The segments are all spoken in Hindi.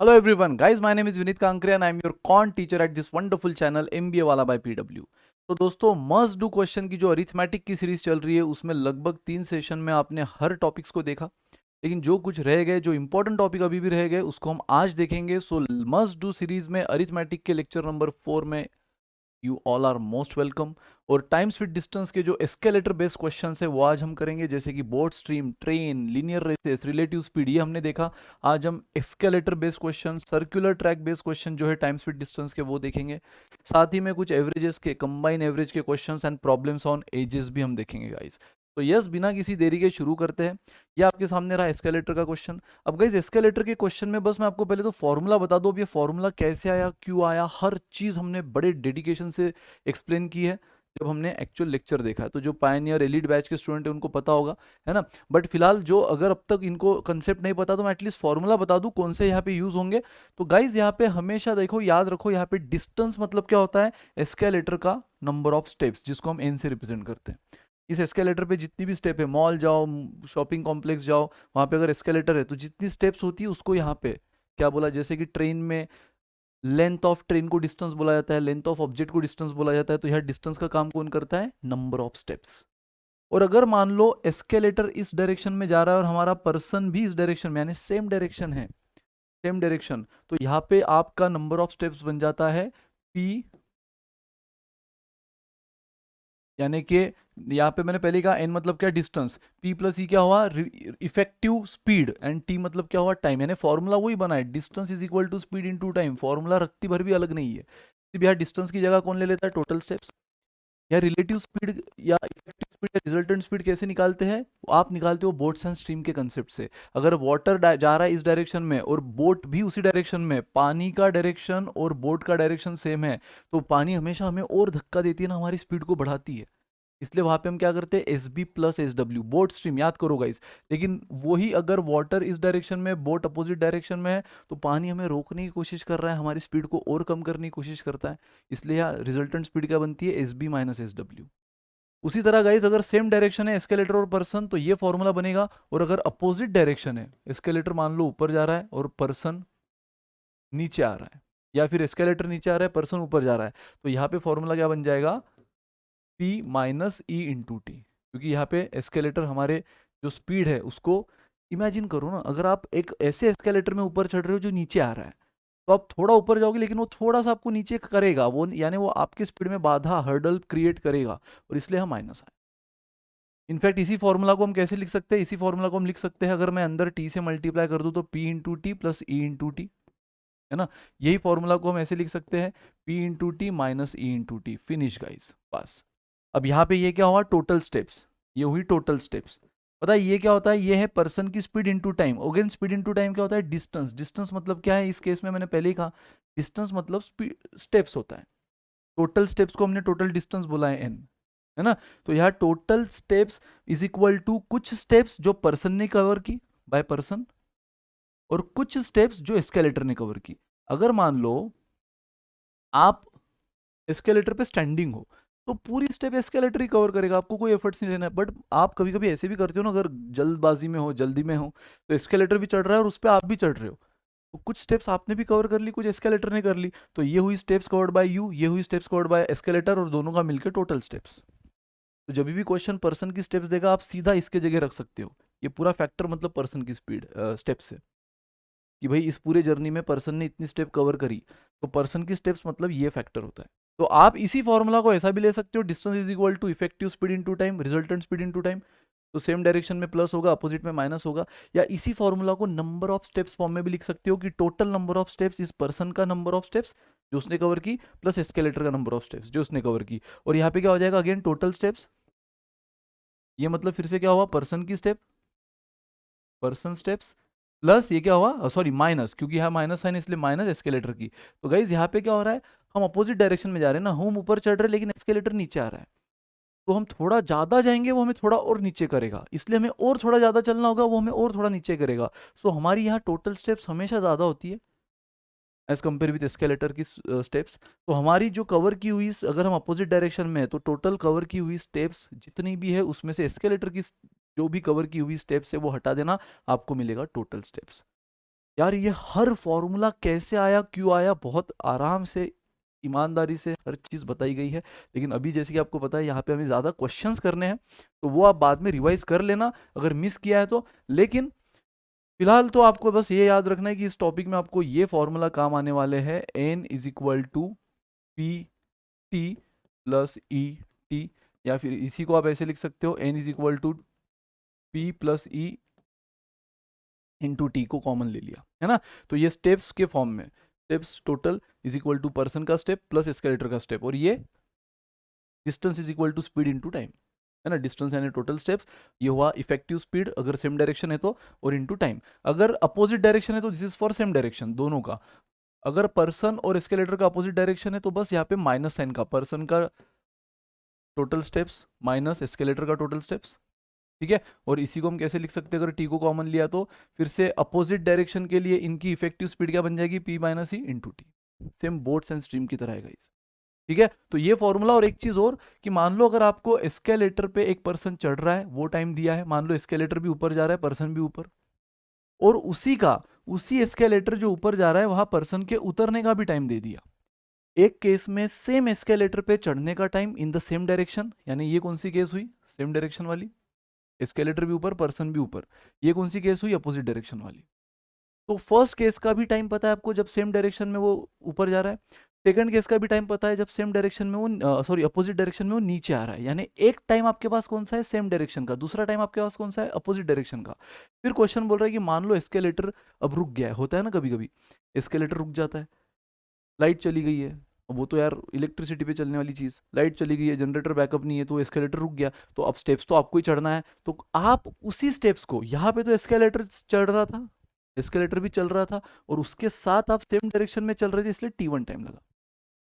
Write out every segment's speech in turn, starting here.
Hello everyone, guys. My name is Vinit Kankre and I'm your quant teacher at this wonderful channel MBA वाला by PW. तो दोस्तों मस्ट डू क्वेश्चन की जो अरिथमेटिक की सीरीज चल रही है उसमें लगभग 3 सेशन में आपने हर टॉपिक्स को देखा, लेकिन जो कुछ रह गए, जो इंपॉर्टेंट टॉपिक अभी भी रह गए उसको हम आज देखेंगे. सो मस्ट डू सीरीज में अरिथमेटिक के लेक्चर नंबर 4 में you all are most welcome. और टाइम स्पीड डिस्टेंस के जो एस्केलेटर बेस्ड क्वेश्चन है वो आज हम करेंगे, जैसे कि boat stream, train, linear races, relative speed, ये हमने देखा. आज हम escalator based question, circular track based question जो है टाइम स्पीड डिस्टेंस के वो देखेंगे. साथ ही में कुछ एवरेजेस के, कंबाइन एवरेज के questions and problems on edges भी हम देखेंगे गाइस. तो यस, बिना किसी देरी के शुरू करते हैं. ये आपके सामने रहा एस्केलेटर का क्वेश्चन. अब गाइस एस्केलेटर के क्वेश्चन में बस मैं आपको पहले तो फॉर्मूला बता दूं. अब ये फॉर्मूला कैसे आया, क्यों आया, हर चीज़ हमने बड़े डेडिकेशन से एक्सप्लेन की है जब हमने एक्चुअल लेक्चर देखा है. तो जो पायनियर एलिट बैच के स्टूडेंट है उनको पता होगा, है ना. बट फिलहाल जो अगर अब तक इनको कंसेप्ट नहीं पता तो मैं एटलीस्ट फॉर्मूला बता दूं कौन से यहाँ पे यूज होंगे. तो गाइज यहाँ पे हमेशा देखो, याद रखो, यहाँ पे डिस्टेंस मतलब क्या होता है, एस्केलेटर का नंबर ऑफ स्टेप्स, जिसको हम एन से रिप्रेजेंट करते हैं. इस एस्केलेटर पे जितनी भी स्टेप है, मॉल जाओ, शॉपिंग कॉम्प्लेक्स जाओ, वहाँ पे अगर एस्केलेटर है तो जितनी स्टेप्स होती है उसको यहाँ पे क्या बोला, जैसे कि ट्रेन में लेंथ ऑफ ट्रेन को डिस्टेंस बोला जाता है, लेंथ ऑफ ऑब्जेक्ट को डिस्टेंस बोला जाता है. तो यह डिस्टेंस का काम कौन करता है, नंबर ऑफ स्टेप्स. और अगर मान लो एस्केलेटर इस डायरेक्शन में जा रहा है और हमारा पर्सन भी इस डायरेक्शन में, यानी सेम डायरेक्शन है, सेम डायरेक्शन, तो यहाँ पे आपका नंबर ऑफ स्टेप्स बन जाता है पी. यानी कि यहाँ पे मैंने पहले कहा एन मतलब क्या, डिस्टेंस. पी प्लस ई क्या हुआ, इफेक्टिव स्पीड. एंड टी मतलब क्या हुआ, टाइम. यानी फॉर्मूला वही बना है, distance is equal to speed into time. Formula रत्ती भर भी अलग नहीं है. सिर्फ यहाँ डिस्टेंस की जगह कौन ले लेता है, टोटल स्टेप्स. या रिलेटिव स्पीड या इफेक्टिव स्पीड या रिजल्टेंट स्पीड कैसे निकालते हैं, आप निकालते हो बोट्स एंड स्ट्रीम के कंसेप्ट से. अगर वाटर जा रहा है इस डायरेक्शन में और बोट भी उसी डायरेक्शन में, पानी का डायरेक्शन और बोट का डायरेक्शन सेम है, तो पानी हमेशा हमें और धक्का देती है ना, हमारी स्पीड को बढ़ाती है. इसलिए वहां पे हम क्या करते हैं, S B plus S W, boat stream, याद करो गाइस. लेकिन वही अगर वाटर इस डायरेक्शन में, बोट अपोजिट डायरेक्शन में है, तो पानी हमें रोकने की कोशिश कर रहा है, हमारी स्पीड को और कम करने की कोशिश करता है. इसलिए यहाँ रिजल्टेंट स्पीड क्या बनती है, S B minus S W. उसी तरह गाइज अगर सेम डायरेक्शन है एस्केलेटर और पर्सन, तो ये फॉर्मूला बनेगा. और अगर अपोजिट डायरेक्शन है, एस्केलेटर मान लो ऊपर जा रहा है और पर्सन नीचे आ रहा है, या फिर एस्केलेटर नीचे आ रहा है, पर्सन ऊपर जा रहा है, तो यहाँ पे फॉर्मूला क्या बन जाएगा, P माइनस ई इंटू टी. क्योंकि यहाँ पे एस्केलेटर हमारे जो स्पीड है उसको इमेजिन करो ना, अगर आप एक ऐसे एस्केलेटर में ऊपर चढ़ रहे हो जो नीचे आ रहा है, तो आप थोड़ा ऊपर जाओगे लेकिन वो थोड़ा सा आपको नीचे करेगा, वो यानी वो आपकी स्पीड में बाधा, हर्डल क्रिएट करेगा, और इसलिए हम माइनस आए. इनफैक्ट इसी फॉर्मूला को हम कैसे लिख सकते हैं, इसी फॉर्मूला को हम लिख सकते हैं, अगर मैं अंदर टी से मल्टीप्लाई कर दूं तो P into T plus E into T, है ना. यही फॉर्मूला को हम ऐसे लिख सकते हैं, P इंटू टी माइनस ई इंटू टी. फिनिश गाइस, बस. अब यहाँ पे ये क्या हुआ, टोटल स्टेप्स, ये हुई टोटल स्टेप्स. पता है ये क्या होता है, ये है पर्सन की speed into time. Again speed into time क्या होता है, डिस्टेंस. डिस्टेंस मतलब क्या है, इस केस में मैंने पहले ही कहा, डिस्टेंस मतलब स्पीड, स्टेप्स होता है. टोटल स्टेप्स को हमने टोटल डिस्टेंस बोला है एन, है ना. तो यहाँ total steps is equal to कुछ स्टेप्स जो पर्सन ने कवर की, बाय पर्सन, और कुछ स्टेप्स जो एस्केलेटर ने कवर की. अगर मान लो आप एस्केलेटर पे स्टैंडिंग हो, तो पूरी स्टेप एस्केलेटर ही कवर करेगा, आपको कोई एफर्ट्स नहीं लेना है. बट आप कभी कभी ऐसे भी करते हो ना, अगर जल्दबाजी में हो, जल्दी में हो, तो एस्केलेटर भी चढ़ रहा है और उस पर आप भी चढ़ रहे हो, तो कुछ स्टेप्स आपने भी कवर कर ली, कुछ एस्केलेटर ने कर ली. तो ये हुई स्टेप्स कवर्ड बाय यू, ये हुई स्टेप्स कवर्ड बाय एस्केलेटर, और दोनों का मिलकर टोटल स्टेप्स. तो जब भी क्वेश्चन पर्सन की स्टेप्स देगा, आप सीधा इसके जगह रख सकते हो, ये पूरा फैक्टर मतलब पर्सन की स्पीड, स्टेप्स है, कि भाई इस पूरे जर्नी में पर्सन ने इतनी स्टेप कवर करी, तो पर्सन की स्टेप्स मतलब ये फैक्टर होता है. तो आप इसी फॉर्मूला को ऐसा भी ले सकते हो, distance is equal to effective speed into time, resultant speed into time. तो सेम डायरेक्शन में प्लस होगा, अपोजिट में माइनस होगा. या इसी फॉर्मूला को नंबर ऑफ स्टेप्स फॉर्म में भी लिख सकते हो, कि टोटल नंबर ऑफ स्टेप्स इस पर्सन का नंबर ऑफ स्टेप्स जो उसने कवर की, प्लस एस्केलेटर का नंबर ऑफ स्टेप्स जो उसने कवर की. और यहाँ पे क्या हो जाएगा, अगेन टोटल स्टेप्स, ये मतलब फिर से क्या हुआ, पर्सन की स्टेप, पर्सन स्टेप्स, प्लस ये क्या हुआ, सॉरी माइनस, क्योंकि यहाँ माइनस साइन इसलिए माइनस एस्केलेटर की. तो गाइज यहाँ पे क्या हो रहा है, हम अपोजिट डायरेक्शन में जा रहे हैं ना, हम ऊपर चढ़ रहे हैं लेकिन एस्केलेटर नीचे आ रहा है, तो हम थोड़ा ज़्यादा जाएंगे, वो हमें थोड़ा और नीचे करेगा, इसलिए हमें और थोड़ा ज़्यादा चलना होगा, वो हमें और थोड़ा नीचे करेगा. सो हमारी यहाँ टोटल स्टेप्स हमेशा ज़्यादा होती है एज कंपेयर विद एस्केलेटर की स्टेप्स. तो हमारी जो कवर की हुई, अगर हम अपोजिट डायरेक्शन में है, तो टोटल कवर की हुई स्टेप्स जितनी भी है उसमें से एस्केलेटर की जो भी कवर की हुई स्टेप्स है वो हटा देना, आपको मिलेगा टोटल स्टेप्स. यार ये हर फॉर्मूला कैसे आया, क्यों आया, बहुत आराम से ईमानदारी से हर चीज़ बताई गई है। लेकिन अभी जैसे कि आपको पता है यहाँ पे हमें ज़्यादा क्वेश्चंस करने हैं, तो वो आप बाद में रिवाइज कर लेना अगर मिस किया है तो। लेकिन फिलहाल तो आपको बस ये याद रखना है कि इस टॉपिक में आपको ये फॉर्मूला काम आने वाले हैं, N is equal to P T plus E T, या फिर इसी को आप ऐसे लिख सकते हो, N is equal to P plus E into T को कॉमन ले लिया है ना। तो ये स्टेप्स के फॉर्म में, steps total is equal to person का स्टेप प्लस एस्केलेटर का स्टेप, और ये distance is equal to speed into time, है ना। डिस्टेंस यानी टोटल स्टेप्स, ये हुआ इफेक्टिव स्पीड अगर सेम डायरेक्शन है तो, और इनटू टाइम। अगर अपोजिट डायरेक्शन है तो this is for same direction दोनों का। अगर पर्सन और एस्केलेटर का अपोजिट डायरेक्शन है तो बस यहाँ पे माइनस साइन का, पर्सन का टोटल स्टेप्स माइनस एस्केलेटर का टोटल स्टेप्स, ठीक है। और इसी को हम कैसे लिख सकते हैं, अगर टी को कॉमन लिया तो फिर से अपोजिट डायरेक्शन के लिए इनकी इफेक्टिव स्पीड क्या बन जाएगी, P minus E into T. Same boats and stream की तरह है गाइस, ठीक है। तो ये फॉर्मूला, और एक चीज और कि मान लो अगर आपको एस्केलेटर पे एक पर्सन चढ़ रहा है, वो टाइम दिया है, मान लो एस्केलेटर भी ऊपर जा रहा है, पर्सन भी ऊपर, और उसी एस्केलेटर जो ऊपर जा रहा है वहां पर्सन के उतरने का भी टाइम दे दिया। एक केस में सेम एस्केलेटर पे चढ़ने का time in the same direction, यानी ये कौन सी केस हुई, सेम डायरेक्शन वाली, एस्केलेटर भी ऊपर पर्सन भी ऊपर। ये कौन सी केस हुई, अपोजिट डायरेक्शन वाली। तो फर्स्ट केस का भी टाइम पता है आपको जब सेम डायरेक्शन में वो ऊपर जा रहा है, सेकंड केस का भी टाइम पता है जब सेम डायरेक्शन में वो सॉरी अपोजिट डायरेक्शन में वो नीचे आ रहा है। यानी एक टाइम आपके पास कौन सा है, सेम डायरेक्शन का, दूसरा टाइम आपके पास कौन सा है, अपोजिट डायरेक्शन का। फिर क्वेश्चन बोल रहा है कि मान लो एस्केलेटर अब रुक गया है, होता है ना कभी कभी एस्केलेटर रुक जाता है, लाइट चली गई है, वो तो यार इलेक्ट्रिसिटी पे चलने वाली चीज, लाइट चली गई है, जनरेटर बैकअप नहीं है, तो एस्केलेटर रुक गया। तो अब स्टेप्स तो आपको ही चढ़ना है, तो आप उसी स्टेप्स को, यहाँ पे तो एस्केलेटर चढ़ रहा था, एस्केलेटर भी चल रहा था, और उसके साथ आप सेम डायरेक्शन में चल रहे थे, इसलिए T1 टाइम लगा।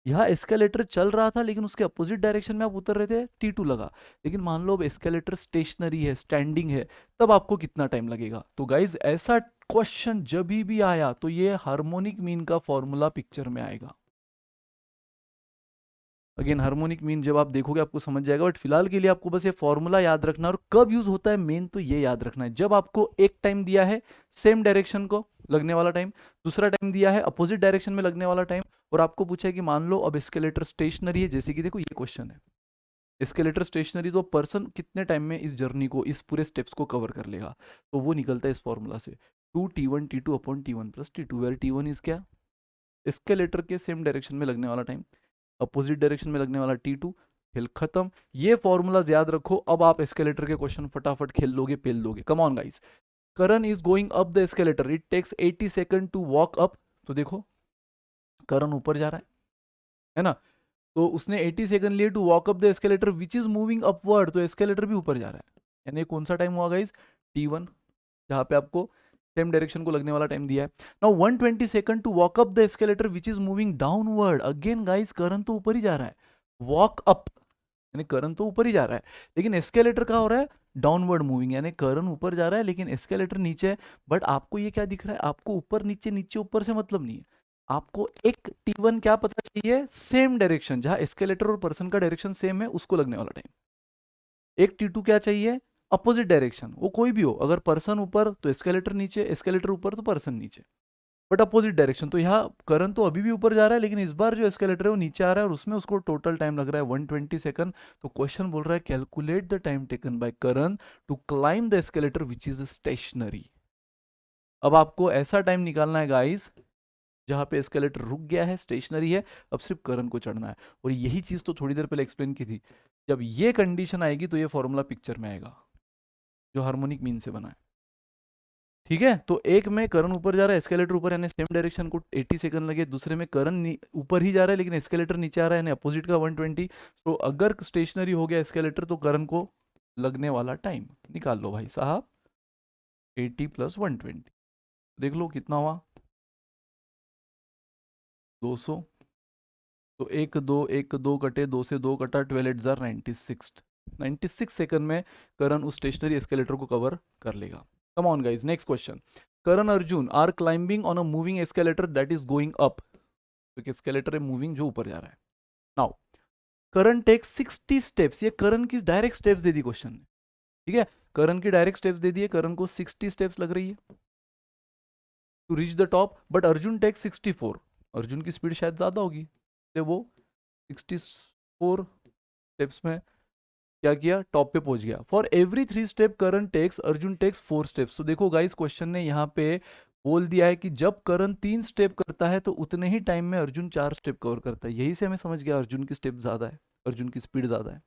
यहाँ एस्केलेटर चल रहा था लेकिन उसके अपोजिट डायरेक्शन में आप उतर रहे थे, T2 लगा। लेकिन मान लो अब एस्केलेटर स्टेशनरी है, स्टैंडिंग है, तब आपको कितना टाइम लगेगा। तो गाइज ऐसा क्वेश्चन जब भी आया तो ये हार्मोनिक मीन का फॉर्मूला पिक्चर में आएगा। अगेन हार्मोनिक मीन जब आप देखोगे आपको समझ जाएगा, बट फिलहाल के लिए आपको बस ये फॉर्मूला याद रखना, और कब यूज होता है मेन तो ये याद रखना है, जब आपको एक टाइम दिया है सेम डायरेक्शन को लगने वाला टाइम, दूसरा टाइम दिया है अपोजिट डायरेक्शन में लगने वाला टाइम, और आपको पूछा है कि मान लो अब एस्केलेटर स्टेशनरी है, जैसे कि देखो ये क्वेश्चन है, एस्केलेटर स्टेशनरी तो पर्सन कितने टाइम में इस जर्नी को, इस पूरे स्टेप्स को कवर कर लेगा, तो वो निकलता है इस फॉर्मूला से, 2T1 T2 upon T1 plus T2, where T1 is क्या, एस्केलेटर के सेम डायरेक्शन में लगने वाला टाइम, अपोजिट डायरेक्शन में लगने वाला T2, खेल खत्म। ये फॉर्मूलाज याद रखो, अब आप एस्केलेटर के क्वेश्चन फटाफट खेल लोगे, पेल लोगे। Come on guys, Karan is going up the escalator, it takes 80 second to walk up. तो देखो करण ऊपर जा रहा है ना, तो उसने 80 सेकंड लिए to walk up the escalator which is moving upward, तो एस्केलेटर भी ऊपर जा रहा है, यानी कौन सा टाइम हुआ गाइस, T1, जहां पे आपको सेम डायरेक्शन को लगने वाला टाइम दिया है। Now 120 second to walk up the escalator which is moving downward, again guys Karan तो ऊपर ही जा रहा है, वॉक अप यानी करण तो ऊपर ही जा रहा है, लेकिन एस्केलेटर का हो रहा है डाउनवर्ड मूविंग, यानी करण ऊपर जा रहा है लेकिन एस्केलेटर नीचे है। बट आपको ये क्या दिख रहा है, आपको ऊपर नीचे नीचे ऊपर से मतलब नहीं है, आपको एक T1 क्या पता चाहिए, सेम डायरेक्शन, जहां एस्केलेटर और पर्सन का डायरेक्शन सेम है उसको लगने वाला टाइम। एक T2 क्या चाहिए, अपोजिट डायरेक्शन, वो कोई भी हो, अगर पर्सन ऊपर तो एस्केलेटर नीचे, एस्केलेटर ऊपर तो पर्सन नीचे, बट अपोजिट डायरेक्शन। तो यहाँ करंट तो अभी भी ऊपर जा रहा है लेकिन इस बार जो एस्केलेटर है वो नीचे आ रहा है, और उसमें उसको टोटल टाइम लग रहा है 120 सेकंड। तो क्वेश्चन बोल रहा है calculate the time taken by Karan to climb the escalator which is stationary. अब आपको ऐसा टाइम निकालना है गाइस जहां पे एस्केलेटर रुक गया है, स्टेशनरी है, अब सिर्फ करण को चढ़ना है। और यही चीज तो थोड़ी देर पहले एक्सप्लेन की थी, जब ये कंडीशन आएगी तो ये फॉर्मूला पिक्चर में आएगा जो हार्मोनिक मीन से बना है, ठीक है। तो एक में करण ऊपर जा रहा है, एस्केलेटर ऊपर, यानी सेम डायरेक्शन को 80 सेकंड लगे, दूसरे में करण ऊपर ही जा रहा है लेकिन एस्केलेटर नीचे आ रहा है, यानी अपोजिट का 120। तो अगर स्टेशनरी हो गया एस्केलेटर तो करण को लगने वाला टाइम निकाल लो भाई साहब, 80 प्लस 120, देख लो कितना हुआ, 200। तो एक दो कटे, 2 से 2 कटा, 12 8 जार 96, 96 सेकंड में करण उस स्टेशनरी एस्केलेटर को कवर कर लेगा। Come on guys, next question, Karan Arjun are climbing on a moving escalator that is going up, तो एस्केलेटर है मूविंग जो ऊपर जा रहा है। नाउ करण टेक 60 स्टेप्स, ये करण की direct steps they the question ने, ठीक है, करण की डायरेक्ट स्टेप्स दे दिए, करण को 60 स्टेप्स लग रही है to reach the top, but Arjun takes 64। Arjun की स्पीड शायद ज़्यादा होगी, इसलिए वो 64 स्टेप्स में क्या किया, टॉप पे पहुंच गया। For every 3 step Karan takes, Arjun takes 4 steps. तो देखो गाइस, क्वेश्चन ने यहाँ पे बोल दिया है कि जब करण 3 स्टेप करता है तो उतने ही टाइम में अर्जुन 4 स्टेप कवर करता है। यही से हमें समझ गया अर्जुन की स्टेप ज़्यादा है, अर्जुन की स्पीड ज़्यादा है,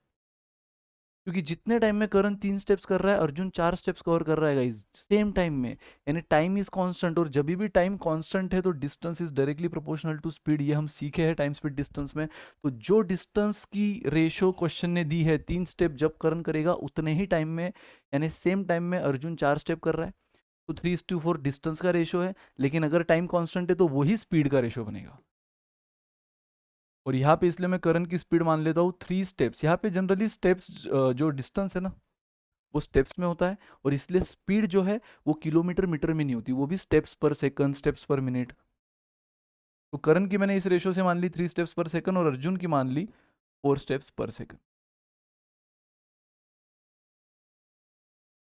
क्योंकि जितने टाइम में करण 3 स्टेप्स कर रहा है अर्जुन 4 स्टेप्स कवर कर रहा है गाइस, सेम टाइम में। यानी टाइम इज कांस्टेंट, और जब भी टाइम कांस्टेंट है तो distance is directly proportional to speed. ये हम सीखे हैं टाइम स्पीड डिस्टेंस में। तो जो डिस्टेंस की रेशो क्वेश्चन ने दी है, 3 स्टेप जब करण करेगा उतने ही टाइम में, यानी सेम टाइम में अर्जुन 4 स्टेप कर रहा है, तो 3:4 डिस्टेंस का रेशो है। लेकिन अगर टाइम कांस्टेंट है तो वही स्पीड का रेशो बनेगा। और यहाँ पे इसलिए मैं करण की स्पीड मान लेता हूँ 3 स्टेप्स। यहाँ पे जनरली स्टेप्स जो डिस्टेंस है ना वो स्टेप्स में होता है, और इसलिए स्पीड जो है वो किलोमीटर मीटर में नहीं होती, वो भी स्टेप्स पर सेकंड, स्टेप्स पर मिनट। तो करण की मैंने इस रेशो से मान ली 3 स्टेप्स पर सेकंड, और अर्जुन की मान ली 4 स्टेप्स पर सेकंड।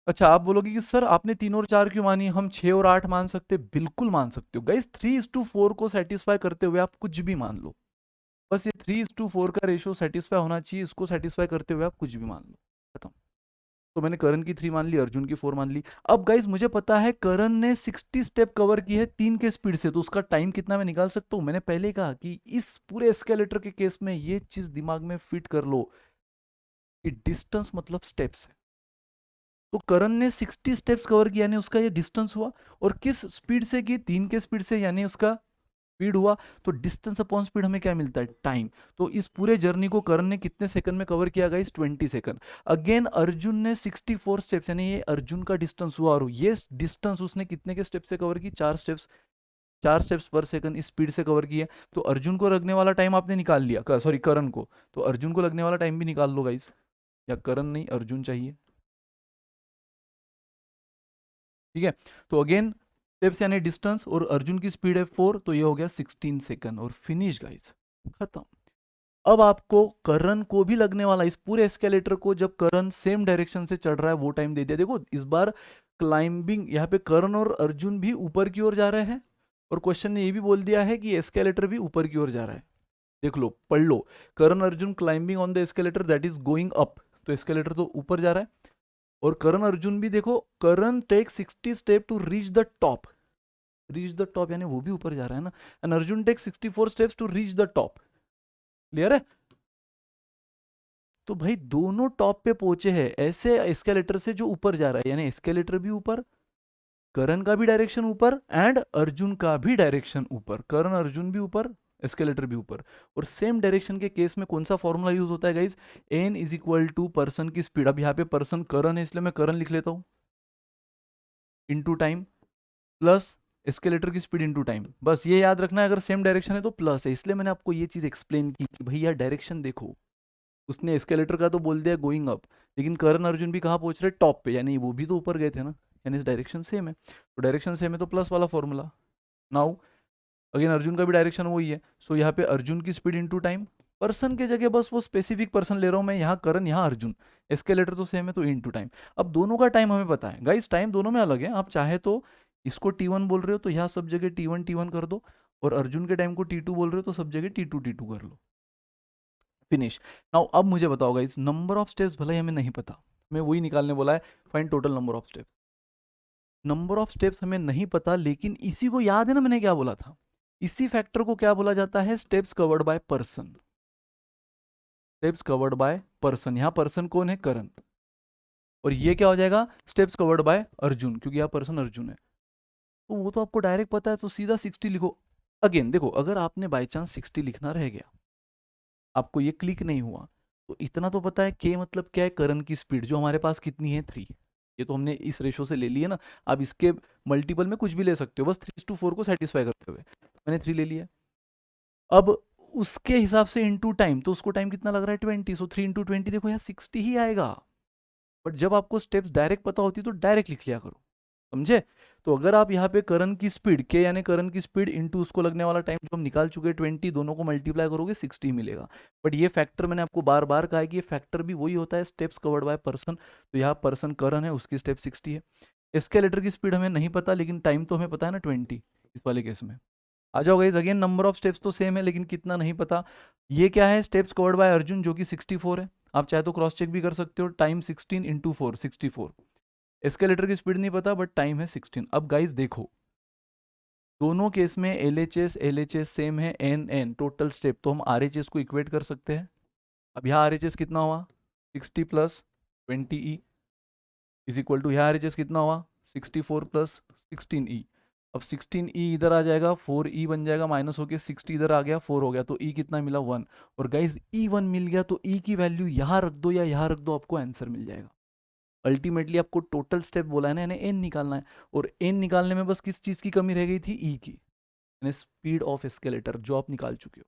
अच्छा, आप बोलोगे कि सर आपने 3 और 4 क्यों मानी, हम 6 और 8 मान सकते? बिल्कुल मान सकते हो गाइस। 3:4 को सेटिस्फाई करते हुए आप कुछ भी मान लो, बस ये 3:4 का रेशो सेटिस्फाई होना चाहिए, इसको सेटिस्फाई करते हुए आप कुछ भी मान लो, खत्म। तो मैंने करण की 3 मान ली, अर्जुन की 4 मान ली। अब गाइस मुझे पता है करण ने 60 स्टेप कवर की है 3 के स्पीड से, तो उसका टाइम कितना मैं निकाल सकता हूँ। मैंने पहले कहा कि इस पूरे एस्केलेटर के केस में ये चीज दिमाग में फिट कर लो कि डिस्टेंस मतलब स्टेप्स है। तो करण ने 60 स्टेप्स कवर किया, यानी उसका ये डिस्टेंस हुआ। और किस स्पीड से की, 3 के स्पीड से, यानी उसका स्पीड हुआ। तो डिस्टेंस अपॉन स्पीड हमें क्या मिलता है, टाइम। तो इस पूरे जर्नी को करण ने कितने सेकंड में कवर किया गाइस, 20 सेकंड। अगेन अर्जुन ने 64 स्टेप्स, यानी ये अर्जुन का डिस्टेंस हुआ, और ये डिस्टेंस उसने कितने के स्टेप से कवर की, 4 स्टेप्स। 4 स्टेप्स पर सेकंड इस स्पीड से कवर किया। तो अर्जुन को लगने वाला टाइम आपने निकाल लिया, सॉरी करण को। तो अर्जुन को लगने वाला टाइम भी निकाल लो गाइस, या करण नहीं अर्जुन चाहिए, ठीक है। तो अगेन स्टेप्स यानी डिस्टेंस, और अर्जुन की स्पीड है 4, तो ये हो गया 16 सेकंड, और फिनिश गाइस, खत्म। अब आपको करण को भी लगने वाला, इस पूरे एस्केलेटर को जब करण सेम डायरेक्शन से चढ़ रहा है वो टाइम दे दिया। देखो इस बार क्लाइंबिंग, यहाँ पे करण और अर्जुन भी ऊपर की ओर जा रहे हैं, और क्वेश्चन ने ये भी बोल दिया है कि एस्केलेटर भी ऊपर की ओर जा रहा है। देख लो, पढ़ लो, Karan Arjun climbing on the escalator that is going up, तो एस्केलेटर तो ऊपर जा रहा है। और करण अर्जुन भी देखो, Karan take 60 step to reach the top, reach the top यानी वो भी ऊपर जा रहा है ना, and Arjun take 64 steps to reach the top. Clear है? तो भाई दोनों टॉप पे पहुंचे हैं ऐसे एस्केलेटर से जो ऊपर जा रहा है, यानी एस्केलेटर भी ऊपर, करण का भी डायरेक्शन ऊपर, एंड अर्जुन का भी डायरेक्शन ऊपर। करण अर्जुन भी ऊपर, एस्केलेटर भी ऊपर। और सेम डायरेक्शन के केस में कौन सा फॉर्मूला यूज होता है guys, N is equal to person की स्पीड। अब यहाँ पे पर्सन करण है इसलिए मैं करण लिख लेता हूं, इनटू टाइम, प्लस एस्केलेटर की स्पीड इनटू टाइम। बस ये याद रखना है, अगर सेम डायरेक्शन है तो प्लस है, इसलिए मैंने आपको ये चीज एक्सप्लेन की कि भैया डायरेक्शन देखो। उसने एस्केलेटर का तो बोल दिया गोइंग अप, लेकिन करण अर्जुन भी कहाँ पहुंच रहे, टॉप पे, यानी वो भी तो ऊपर गए थे ना, यानी डायरेक्शन सेम है। तो डायरेक्शन सेम है तो प्लस वाला फॉर्मूला। नाउ अगेन अर्जुन का भी डायरेक्शन वही है, सो यहाँ पे अर्जुन की स्पीड इनटू टाइम। पर्सन के जगह बस वो स्पेसिफिक पर्सन ले रहा हूँ मैं, यहाँ करण यहाँ अर्जुन, एस्केलेटर तो सेम है तो इनटू टाइम। अब दोनों का टाइम हमें पता है गाइस, टाइम दोनों में अलग है। आप चाहे तो इसको T1 बोल रहे हो तो यहाँ सब जगह T1 कर दो, और अर्जुन के टाइम को T2 बोल रहे हो तो सब जगह T2 कर लो, फिनिश। नाउ अब मुझे बताओ गाइस, नंबर ऑफ स्टेप्स भले ही हमें नहीं पता, मैं वही निकालने बोला है, find total number of steps. Number of steps हमें नहीं पता, लेकिन इसी को याद है ना, मैंने क्या बोला था, इसी फैक्टर को क्या बोला जाता है, steps covered by person. Steps covered by person, यहां पर्सन कौन है, करण। और ये क्या हो जाएगा, स्टेप्स कवर्ड बाय अर्जुन, क्योंकि यहां पर्सन अर्जुन है। तो वो तो आपको डायरेक्ट पता है, तो सीधा 60 लिखो। अगेन देखो, अगर आपने बाई चांस 60 लिखना रह गया, आपको ये क्लिक नहीं हुआ, तो इतना तो पता है के मतलब क्या है, करण की स्पीड जो हमारे पास कितनी है, 3। ये तो हमने इस रेशो से ले ली है ना। आप इसके मल्टीपल में कुछ भी ले सकते हो, बस 3:4 को सेटिस्फाई करते हुए मैंने 3 ले लिया। अब उसके हिसाब से इनटू टाइम, तो उसको टाइम कितना लग रहा है, 20, सो 3 × 20 देखो यहाँ 60 ही आएगा। बट जब आपको स्टेप्स डायरेक्ट पता होती तो डायरेक्ट लिख लिया करो, समझे। तो अगर आप यहाँ पे करण की स्पीड के, यानी करण की स्पीड इनटू उसको लगने वाला टाइम जो हम निकाल चुके हैं 20, दोनों को मल्टीप्लाई करोगे 60 मिलेगा। बट ये फैक्टर मैंने आपको बार बार कहा है कि ये फैक्टर भी वही होता है, स्टेप्स कवर्ड बाय पर्सन। तो यहाँ पर्सन करण है, उसकी स्टेप 60 है। एस्केलेटर की स्पीड हमें नहीं पता, लेकिन टाइम तो हमें पता है ना, 20। इस वाले केस में। आ जाओ guys, again number of steps तो सेम है लेकिन कितना नहीं पता। ये क्या है, स्टेप्स कवर्ड बाय अर्जुन जो कि 64 है। आप चाहे तो क्रॉस चेक भी कर सकते हो, टाइम 16 इंटू 4 64। एस्केलेटर की स्पीड नहीं पता बट टाइम है 16। अब गाइस देखो, दोनों केस में एल एच एस सेम है, एन एन टोटल स्टेप, तो हम आर एच एस को इक्वेट कर सकते हैं। अब यहाँ आर एच एस कितना हुआ, 60 plus 20 E is equal to, यहाँ आर एच एस कितना हुआ, 64 प्लस 16 ई। अब 16 ई इधर आ जाएगा, 4 ई बन जाएगा, माइनस होके 60 इधर आ गया, 4 हो गया, तो ई कितना मिला, 1। और गाइज ई 1 मिल गया तो ई की वैल्यू यहाँ रख दो या यहाँ रख दो, आपको आंसर मिल जाएगा। अल्टीमेटली आपको टोटल स्टेप बोला है ना, यानी एन निकालना है, और एन निकालने में बस किस चीज़ की कमी रह गई थी, ई की, यानी स्पीड ऑफ एस्केलेटर, जो आप निकाल चुके हो।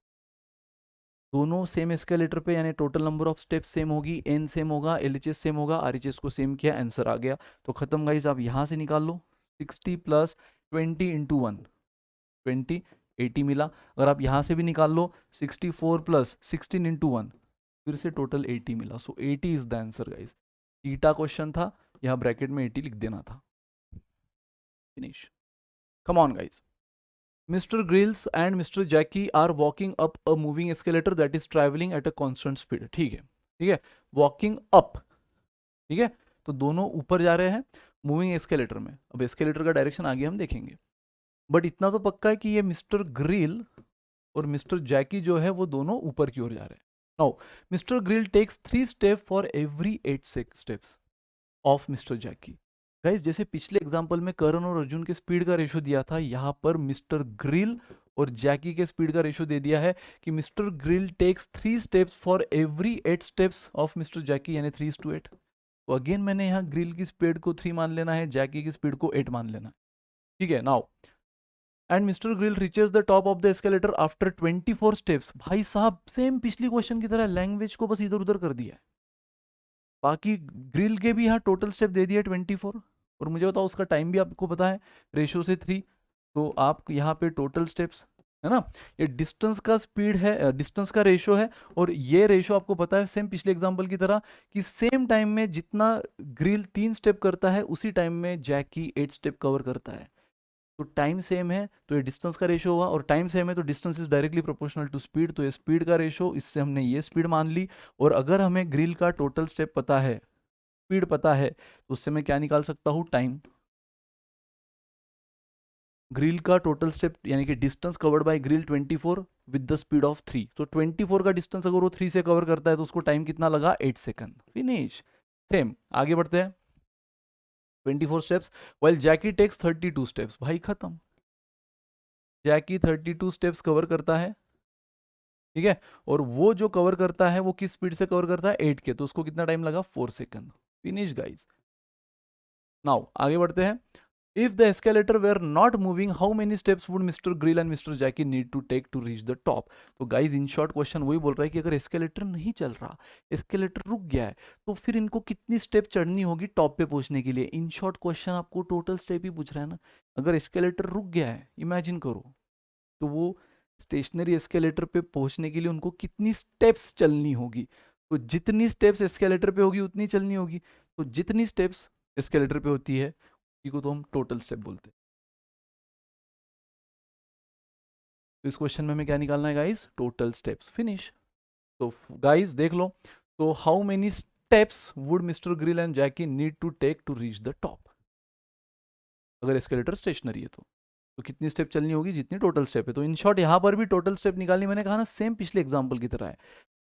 दोनों सेम एस्केलेटर पे, यानी total number of step same होगी, एन सेम होगा, एलएचएस सेम होगा, आरएचएस को सेम किया, आंसर आ गया। तो खत्म गाइस, आप यहाँ से निकाल लो, 60 प्लस 20 इंटू 1 20, 80 मिला। अगर आप यहाँ से भी निकाल लो, 64 प्लस 16 इंटू 1, फिर से टोटल 80 मिला। सो 80 is the answer guys. Theta question था, यहाँ ब्रैकेट में 80 लिख देना था। Finish. Come on guys. Mr. Grills and Mr. Jackie are walking up a moving escalator that is traveling at a constant speed. ठीक है, ठीक है, वॉकिंग अप, ठीक है, तो दोनों ऊपर जा रहे हैं मूविंग एस्केलेटर में। अब एस्केलेटर का डायरेक्शन आगे हम देखेंगे, बट इतना तो पक्का है कि ये मिस्टर ग्रिल और मिस्टर जैकी जो है वो दोनों ऊपर की ओर जा रहे हैं। Now mister Grill takes 3 step for every 8 steps of mister Jackie. Guys, जैसे पिछले एग्जांपल में करण और अर्जुन के स्पीड का रेशो दिया था, यहाँ पर मिस्टर ग्रिल और जैकी के स्पीड का रेशो दे दिया है कि mister Grill takes 3 steps for every 8 steps of mister Jackie, यानी 3:8। तो अगेन मैंने यहाँ ग्रिल की स्पीड को 3 मान लेना है, जैकी की स्पीड को 8 मान लेना है, ठीक है। Now and mister grill reaches the top of the escalator after 24 steps. भाई साहब, सेम पिछली क्वेश्चन की तरह लैंग्वेज को बस इधर उधर कर दिया है। बाकी ग्रिल के भी यहाँ टोटल स्टेप दे दिया 24, और मुझे बताओ उसका टाइम भी आपको पता है, रेशो से 3। तो आप यहाँ पे टोटल स्टेप्स है ना, ये डिस्टेंस का स्पीड है, डिस्टेंस का रेशो है, और ये रेशो आपको पता है सेम पिछले एग्जांपल की तरह कि सेम टाइम में जितना ग्रिल 3 स्टेप करता है उसी टाइम में जैकी 8 स्टेप कवर करता है। तो टाइम सेम है तो ये डिस्टेंस का रेशो हुआ, और टाइम सेम है तो distance is directly proportional to speed, तो ये स्पीड का रेशो, इससे हमने ये स्पीड मान ली। और अगर हमें ग्रिल का टोटल स्टेप पता है, स्पीड पता है, तो उससे मैं क्या निकाल सकता हूँ, टाइम। ग्रिल का टोटल स्टेप यानी कि distance covered by grill 24 with the speed of 3, तो 24 का डिस्टेंस अगर वो 3 से कवर करता है तो उसको टाइम कितना लगा, 8 सेकंड। फिनिश। सेम आगे बढ़ते हैं, 24 स्टेप्स व्हाइल जैकी टेक्स 32 स्टेप्स। भाई खत्म, जैकी 32 स्टेप्स कवर करता है, ठीक है, और वो जो कवर करता है वो किस स्पीड से कवर करता है, 8 के, तो उसको कितना टाइम लगा, 4 सेकंड। Finish guys. नाउ आगे बढ़ते हैं। If the escalator were not moving, how many steps would mister Grill and mister Jackie need to take to reach the top. तो गाइज इन शॉर्ट क्वेश्चन वही बोल रहा है कि अगर एस्केलेटर नहीं चल रहा, एस्केलेटर रुक गया है, तो फिर इनको कितनी स्टेप चढ़नी होगी टॉप पे पहुंचने के लिए। इन शॉर्ट क्वेश्चन आपको टोटल स्टेप ही पूछ रहा है ना। अगर एस्केलेटर रुक गया है, इमेजिन करो, तो वो स्टेशनरी एस्केलेटर पे पहुंचने के लिए उनको कितनी स्टेप्स चलनी होगी। तो जितनी स्टेप्स एस्केलेटर पे होगी उतनी चलनी होगी, तो जितनी स्टेप्स एस्केलेटर पे होती है उसी को तो हम टोटल स्टेप बोलते हैं। तो इस क्वेश्चन में हमें क्या निकालना है गाइस, टोटल स्टेप्स। फिनिश। तो गाइस देख लो, तो how many steps would mister Grill and Jackie need to take to reach the top, अगर एस्केलेटर स्टेशनरी है तो कितनी स्टेप चलनी होगी, जितनी टोटल स्टेप है। तो इन शॉर्ट यहाँ पर भी टोटल स्टेप निकालनी, मैंने कहा ना सेम पिछले एग्जांपल की तरह है।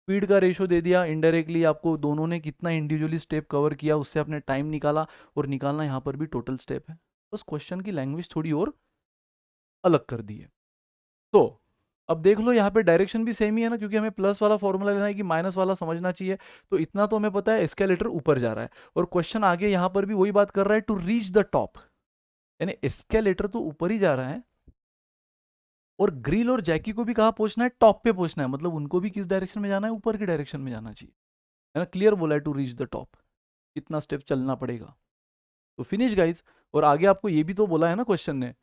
स्पीड का रेशो दे दिया, इनडायरेक्टली आपको दोनों ने कितना इंडिविजुअली स्टेप कवर किया उससे आपने टाइम निकाला, और निकालना यहाँ पर भी टोटल स्टेप है। बस क्वेश्चन की लैंग्वेज थोड़ी और अलग कर दी है। तो अब देख लो यहाँ पे डायरेक्शन भी सेम ही है ना, क्योंकि हमें प्लस वाला फॉर्मूला लेना है कि माइनस वाला समझना चाहिए। तो इतना तो हमें पता है एस्केलेटर ऊपर जा रहा है, और क्वेश्चन आगे यहाँ पर भी वही बात कर रहा है, टू रीच द टॉप, यानी एस्केलेटर तो ऊपर ही जा रहा है, और ग्रिल और जैकी को भी कहाँ पहुंचना है, टॉप पे पहुंचना है, मतलब उनको भी किस डायरेक्शन में जाना है, ऊपर की डायरेक्शन में जाना चाहिए, है ना। क्लियर बोला है, टू रीच द टॉप कितना स्टेप चलना पड़ेगा। तो फिनिश गाइज। और आगे आपको ये भी तो बोला है ना क्वेश्चन ने,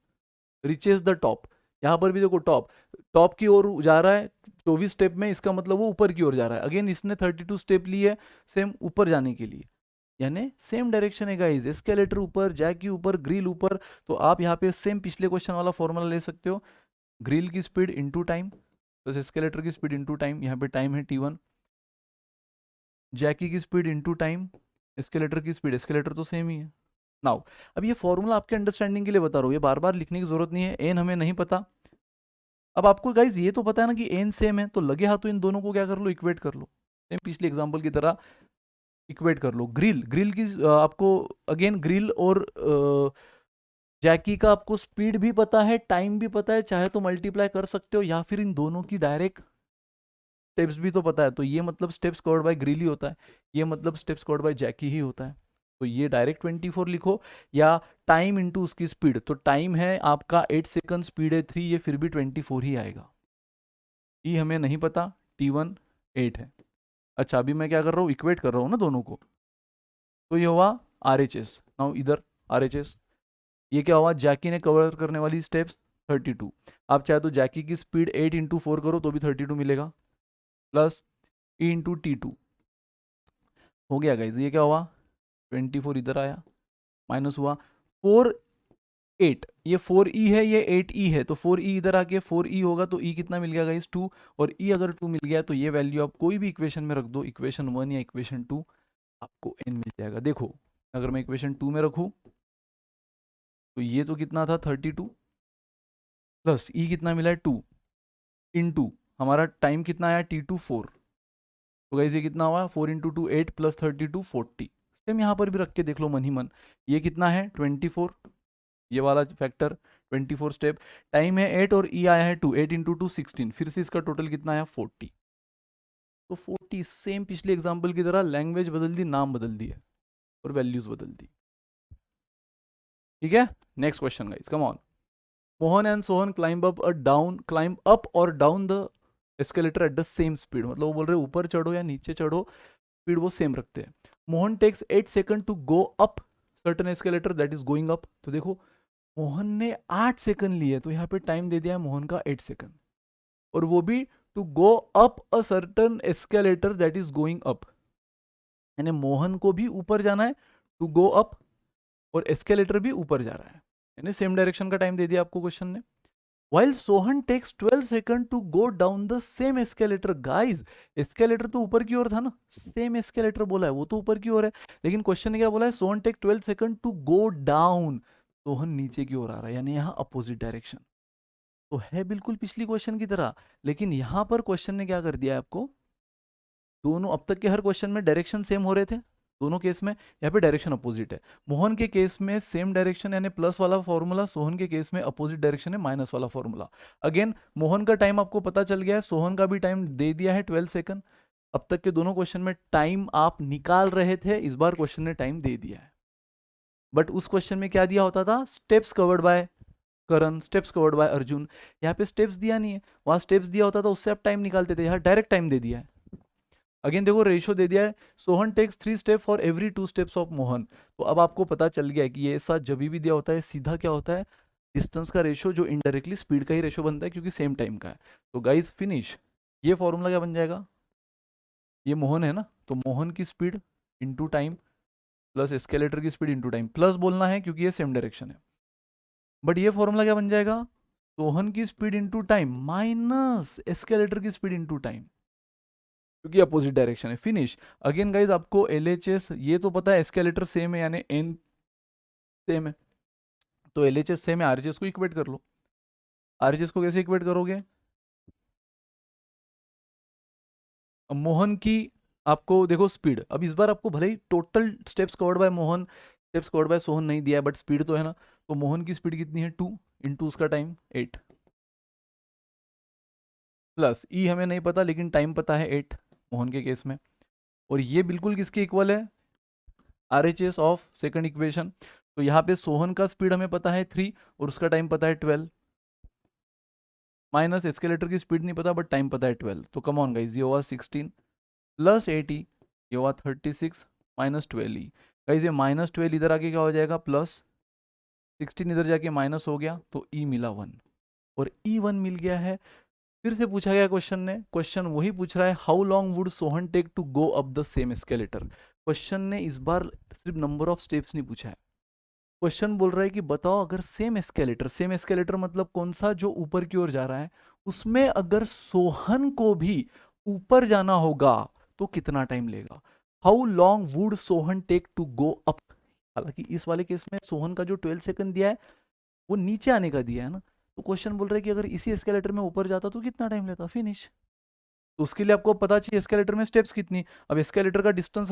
रिचेज द टॉप, यहाँ पर भी देखो टॉप, टॉप की ओर जा रहा है 24 स्टेप में, इसका मतलब वो ऊपर की ओर जा रहा है। अगेन इसने 32 स्टेप ली है सेम ऊपर जाने के लिए, यानी सेम डायरेक्शन है गाइज, एस्केलेटर ऊपर, जैकी ऊपर, ग्रिल ऊपर। तो आप यहाँ पे सेम पिछले क्वेश्चन वाला फॉर्मूला ले सकते हो, ग्रिल की speed into time plus escalator की स्पीड इनटू टाइम, यहाँ पे टाइम है t1, जैकी की स्पीड इनटू टाइम, एस्केलेटर की स्पीड, एस्केलेटर तो सेम ही है। नाउ अब ये फॉर्मूला आपके अंडरस्टैंडिंग के लिए बता रहा हूँ, ये बार बार लिखने की जरूरत नहीं है, एन हमें नहीं पता। अब आपको गाइज ये तो पता है ना कि एन सेम है, तो लगे हाथों इन दोनों को क्या कर लो, इक्वेट कर लो, सेम पिछले एग्जाम्पल की तरह इक्वेट कर लो। ग्रिल ग्रिल की आपको अगेन ग्रिल और जैकी का आपको स्पीड भी पता है, टाइम भी पता है, चाहे तो मल्टीप्लाई कर सकते हो या फिर इन दोनों की डायरेक्ट स्टेप्स भी तो पता है। तो ये मतलब स्टेप्स कवर्ड बाय ग्रिल ही होता है, ये मतलब स्टेप्स कवर्ड बाय जैकी ही होता है। तो ये डायरेक्ट 24 लिखो, या टाइम इंटू उसकी स्पीड, तो टाइम है आपका 8 सेकंड, स्पीड है 3, ये फिर भी 24 ही आएगा। ई हमें नहीं पता, t1 8 है। अच्छा अभी मैं क्या कर रहा हूँ, इक्वेट कर रहा हूँ ना दोनों को, तो ये हुआ RHS। नाउ इधर RHS, ये क्या हुआ, जैकी ने कवर करने वाली स्टेप्स 32। आप चाहे तो जैकी की स्पीड 8 इंटू 4 करो तो भी 32 मिलेगा, प्लस ई इंटू T2 हो गया गाइज। ये क्या हुआ, 24 इधर आया, माइनस हुआ 4 8, ये 4e है, ये 8e है, तो 4e इधर आके 4e होगा, तो e कितना मिल गया गाइज 2, और e अगर 2 मिल गया तो ये वैल्यू आप कोई भी इक्वेशन में रख दो, इक्वेशन 1 या इक्वेशन 2, आपको n मिल जाएगा। देखो अगर मैं इक्वेशन 2 में रखूँ तो ये तो कितना था 32, प्लस ई कितना मिला है 2, इनटू हमारा टाइम कितना आया T2 4, तो गाइस ये कितना हुआ 4 इंटू 2 8 प्लस 32 40। सेम यहाँ पर भी रख के देख लो मन ही मन, ये कितना है 24, ये वाला फैक्टर 24 स्टेप, टाइम है 8 और ई आया है 2, 8 इंटू 2 16, फिर से इसका टोटल कितना आया 40। तो 40 सेम पिछले एग्जाम्पल की तरह, लैंग्वेज बदल दी, नाम बदल दिए और वैल्यूज बदल दी। ठीक है, next question guys, come on. Mohan and Sohan climb up और down the escalator at the same speed, मतलब वो बोल रहे ऊपर चढ़ो या नीचे चढ़ो, स्पीड वो सेम रखते हैं। Mohan takes 8 second to go up certain escalator that is going up, तो देखो मोहन ने 8 सेकंड लिए, तो यहाँ पे टाइम दे दिया है मोहन का 8 सेकंड, और वो भी to go up a certain escalator that is going up, यानी मोहन को भी ऊपर जाना है टू गो अप, और एस्केलेटर भी ऊपर जा रहा है, यानी सेम डायरेक्शन का टाइम दे दिया आपको क्वेश्चन ने। While Sohan takes 12 seconds to go down the same escalator, guys, escalator तो ऊपर की ओर था ना, सेम escalator बोला है, वो तो ऊपर की ओर है, लेकिन क्वेश्चन ने क्या बोला है, Sohan take 12 second to go down, Sohan नीचे की ओर आ रहा है, यानी यहाँ अपोजिट डायरेक्शन, तो है बिल्कुल पिछली क्वेश्चन की तरह। लेकिन यहाँ पर क्वेश्चन ने क्या कर दिया है आपको, दोनों अब तक के हर क्वेश्चन में डायरेक्शन सेम हो रहे थे, दोनों केस में यहाँ पे डायरेक्शन अपोजिट है। मोहन के केस में सेम डायरेक्शन यानी प्लस वाला फॉर्मूला, सोहन के केस में अपोजिट डायरेक्शन है माइनस वाला फॉर्मूला। अगेन मोहन का टाइम आपको पता चल गया है, सोहन का भी टाइम दे दिया है 12 सेकंड। अब तक के दोनों क्वेश्चन में टाइम आप निकाल रहे थे, इस बार क्वेश्चन ने टाइम दे दिया है, बट उस क्वेश्चन में क्या दिया होता था, स्टेप्स कवर्ड बाय करण, स्टेप्स कवर्ड बाय अर्जुन, यहाँ पे स्टेप्स दिया नहीं है, वहां स्टेप्स दिया होता था उससे आप टाइम निकालते थे, यहाँ डायरेक्ट टाइम दे दिया है। अगेन देखो रेशियो दे दिया है, Sohan takes 3 step for every 2 steps of Mohan, तो अब आपको पता चल गया है कि ये ऐसा जब भी दिया होता है सीधा क्या होता है, डिस्टेंस का रेशियो, जो इनडायरेक्टली स्पीड का ही रेशियो बनता है क्योंकि सेम टाइम का है। तो गाइस फिनिश, ये फॉर्मूला क्या बन जाएगा, ये मोहन है ना, तो मोहन की speed into time plus escalator की स्पीड इंटू टाइम, प्लस बोलना है क्योंकि ये सेम डायरेक्शन है, बट ये फॉर्मूला क्या बन जाएगा, सोहन की speed into time minus escalator की स्पीड इंटू टाइम, क्योंकि अपोजिट डायरेक्शन है। फिनिश। अगेन गाइज आपको LHS ये तो पता है, एस्केलेटर सेम है यानी एन सेम है, तो LHS सेम है, RHS को इक्वेट कर लो। RHS को कैसे इक्वेट करोगे, अब मोहन की आपको देखो स्पीड, अब इस बार आपको भले ही total steps covered by Mohan, steps covered by Sohan नहीं दिया है, बट स्पीड तो है ना, तो मोहन की स्पीड कितनी है 2 इंटू उसका टाइम 8, प्लस ई हमें नहीं पता लेकिन टाइम पता है 8 मोहन के केस में, और ये बिल्कुल किसके इक्वल है, RHS ऑफ सेकंड इक्वेशन। तो यहाँ पे सोहन का स्पीड हमें पता है 3 और उसका टाइम पता है 12, माइनस एस्केलेटर की स्पीड नहीं पता बट टाइम पता है 12, तो कम ऑन गाइज ये हुआ 16 प्लस 80, ये हुआ 36 माइनस 12 गाइज, ये माइनस 12 इधर आके क्या हो जाएगा, प्लस 16 इधर जाके माइनस हो गया, तो ई मिला 1, और ई 1 मिल गया है। फिर से पूछा गया क्वेश्चन ने, क्वेश्चन वही पूछ रहा है, how long would Sohan take to go up the same escalator, question ने इस बार सिर्फ नंबर ऑफ स्टेप्स नहीं पूछा है, क्वेश्चन बोल रहा है कि बताओ अगर सेम एस्केलेटर मतलब कौन सा, जो ऊपर की ओर जा रहा है, उसमें अगर सोहन को भी ऊपर जाना होगा तो कितना टाइम लेगा। How long would Sohan take to go up. हालांकि इस वाले केस में सोहन का जो 12 सेकंड दिया है वो नीचे आने का दिया है ना, तो क्वेश्चन बोल रहा है कि अगर इसी एस्केलेटर में ऊपर जाता तो कितना टाइम लेता, फिनिश। तो उसके लिए आपको पता चाहिए एस्केलेटर में स्टेप्स कितनी। अब एस्केलेटर का डिस्टेंस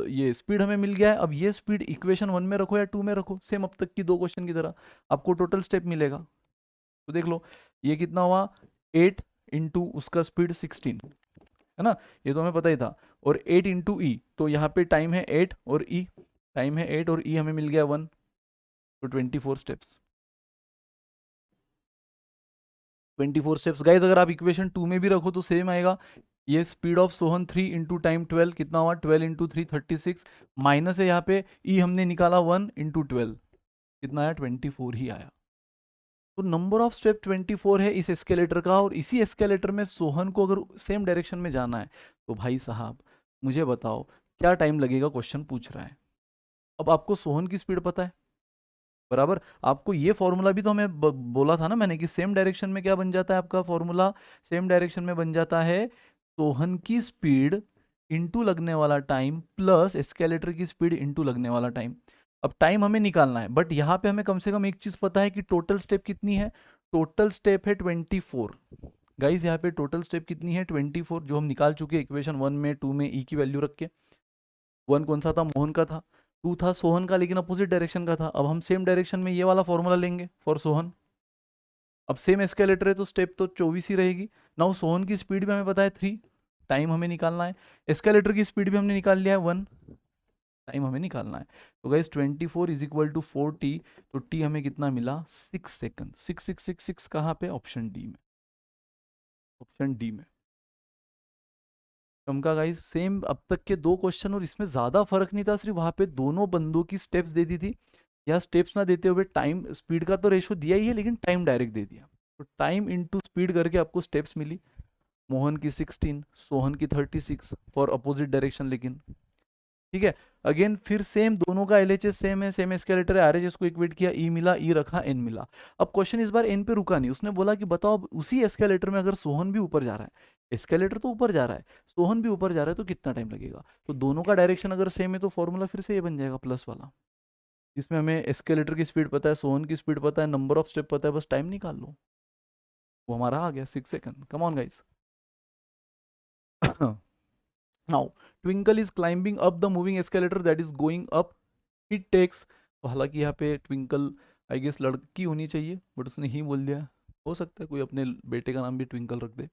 ये स्पीड हमें मिल गया है, अब ये स्पीड इक्वेशन 1 में रखो या 2 में रखो, सेम अब तक की दो क्वेश्चन की तरह आपको टोटल स्टेप मिलेगा। तो देख लो ये कितना हुआ, 8 इंटू उसका स्पीड 16, है ना, ये तो हमें पता ही था। और 8 इंटू ई, तो यहाँ पे टाइम है 8 और ई, टाइम है 8 और ई हमें मिल गया 1, तो 24 स्टेप्स। 24 स्टेप्स गाइज, अगर आप इक्वेशन 2 में भी रखो तो सेम आएगा। ये speed of Sohan 3 into time 12 कितना हुआ, 12 इंटू 3 36, माइनस है यहाँ पे ई हमने निकाला 1 इंटू 12 कितना आया, 24 ही आया। तो नंबर ऑफ स्टेप 24 है इस एस्केलेटर का, और इसी एस्केलेटर में सोहन को अगर सेम डायरेक्शन में जाना है तो भाई साहब मुझे बताओ क्या टाइम लगेगा, क्वेश्चन पूछ रहा है। अब आपको सोहन की स्पीड पता है बराबर, आपको ये फॉर्मूला भी तो हमें बोला था ना मैंने कि सेम डायरेक्शन में क्या बन जाता है आपका फॉर्मूला, सेम डायरेक्शन में बन जाता है सोहन की स्पीड इंटू लगने वाला टाइम प्लस एस्केलेटर की स्पीड इंटू लगने वाला टाइम। अब टाइम हमें निकालना है, बट यहाँ पे हमें कम से कम एक चीज पता है कि टोटल स्टेप कितनी है, टोटल स्टेप है 24। गाइज यहाँ पे टोटल स्टेप कितनी है 24, जो हम निकाल चुके हैं इक्वेशन 1 में 2 में ई की वैल्यू रख के। 1 कौन सा था, मोहन का था, 2 था सोहन का लेकिन अपोजिट डायरेक्शन का था। अब हम सेम डायरेक्शन में ये वाला फॉर्मूला लेंगे फॉर सोहन। अब सेम एस्केलेटर है तो स्टेप तो 24 ही रहेगी। नाउ सोहन की स्पीड भी हमें पता है 3, टाइम हमें निकालना है। एस्केलेटर की स्पीड भी हमने निकाल लिया है 1, टाइम हमें निकालना है। तो guys 24 is equal to 4t, तो t हमें कितना मिला 6 सेकंड। 6 कहाँ पे, ऑप्शन डी में, ऑप्शन डी में। चमका गाइस, सेम अब तक के दो क्वेश्चन और इसमें ज्यादा फर्क नहीं था, सिर्फ वहां पे दोनों बंदों की स्टेप्स दे दी थी, या स्टेप्स ना देते हुए टाइम स्पीड का तो रेशो दिया ही है लेकिन टाइम डायरेक्ट दे दिया। तो टाइम इनटू स्पीड करके आपको स्टेप्स मिली, मोहन की 16, सोहन की 36 फॉर अपोजिट डायरेक्शन लेकिन। ठीक है, अगेन फिर सेम दोनों का एलएचएस सेम है, सेम एस्केलेटर है, आरएचएस को इक्वेट किया, ई मिला, ई रखा, एन मिला। अब क्वेश्चन इस बार एन पे रुका नहीं, उसने बोला कि बताओ अब उसी एस्केलेटर में अगर सोहन भी ऊपर जा रहा है, एस्केलेटर तो ऊपर जा रहा है, सोहन भी ऊपर जा रहा है, तो कितना टाइम लगेगा। तो दोनों का डायरेक्शन अगर सेम है तो फॉर्मूला फिर से ये बन जाएगा प्लस वाला, जिसमें हमें एस्केलेटर की स्पीड पता है, सोहन की स्पीड पता है, नंबर ऑफ स्टेप पता है, बस टाइम निकाल लो, वो हमारा आ गया 6 second. Come on guys. Now Twinkle is climbing up the moving escalator that is going up, it takes, तो हालांकि यहाँ पे ट्विंकल आई गेस लड़की होनी चाहिए बट उसने ही बोल दिया, हो सकता है कोई अपने बेटे का नाम भी ट्विंकल रख दे।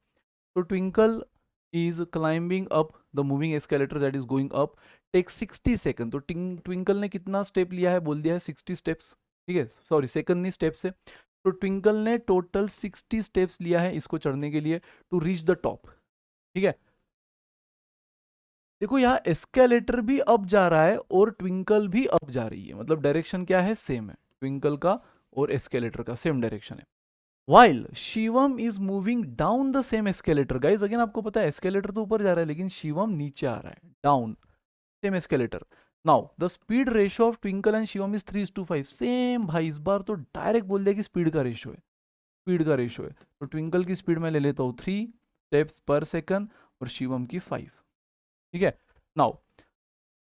तो Twinkle is climbing up the moving escalator that is going up, take 60 second. तो ट्विंकल ने कितना स्टेप लिया है, बोल दिया है 60 स्टेप्स, ठीक है, सॉरी सेकंड नहीं स्टेप से। तो ट्विंकल ने टोटल 60 स्टेप्स लिया है इसको चढ़ने के लिए टू रीच द टॉप। ठीक है, देखो यहाँ एस्केलेटर भी अप जा रहा है और ट्विंकल भी अप जा रही है, मतलब डायरेक्शन क्या है, सेम है, ट्विंकल का और एस्केलेटर का सेम डायरेक्शन है। While Shivam is moving down the same escalator, guys again आपको पता है एस्केलेटर तो ऊपर जा रहा है लेकिन शिवम नीचे आ रहा है, down same escalator. Now the speed ratio of twinkle and Shivam is 3:5, same भाई, इस बार तो डायरेक्ट बोल दिया कि स्पीड का रेशियो है, स्पीड का रेशियो है। तो ट्विंकल की स्पीड में ले लेता हूँ 3 स्टेप्स पर सेकंड और शिवम की 5। ठीक है, नाउ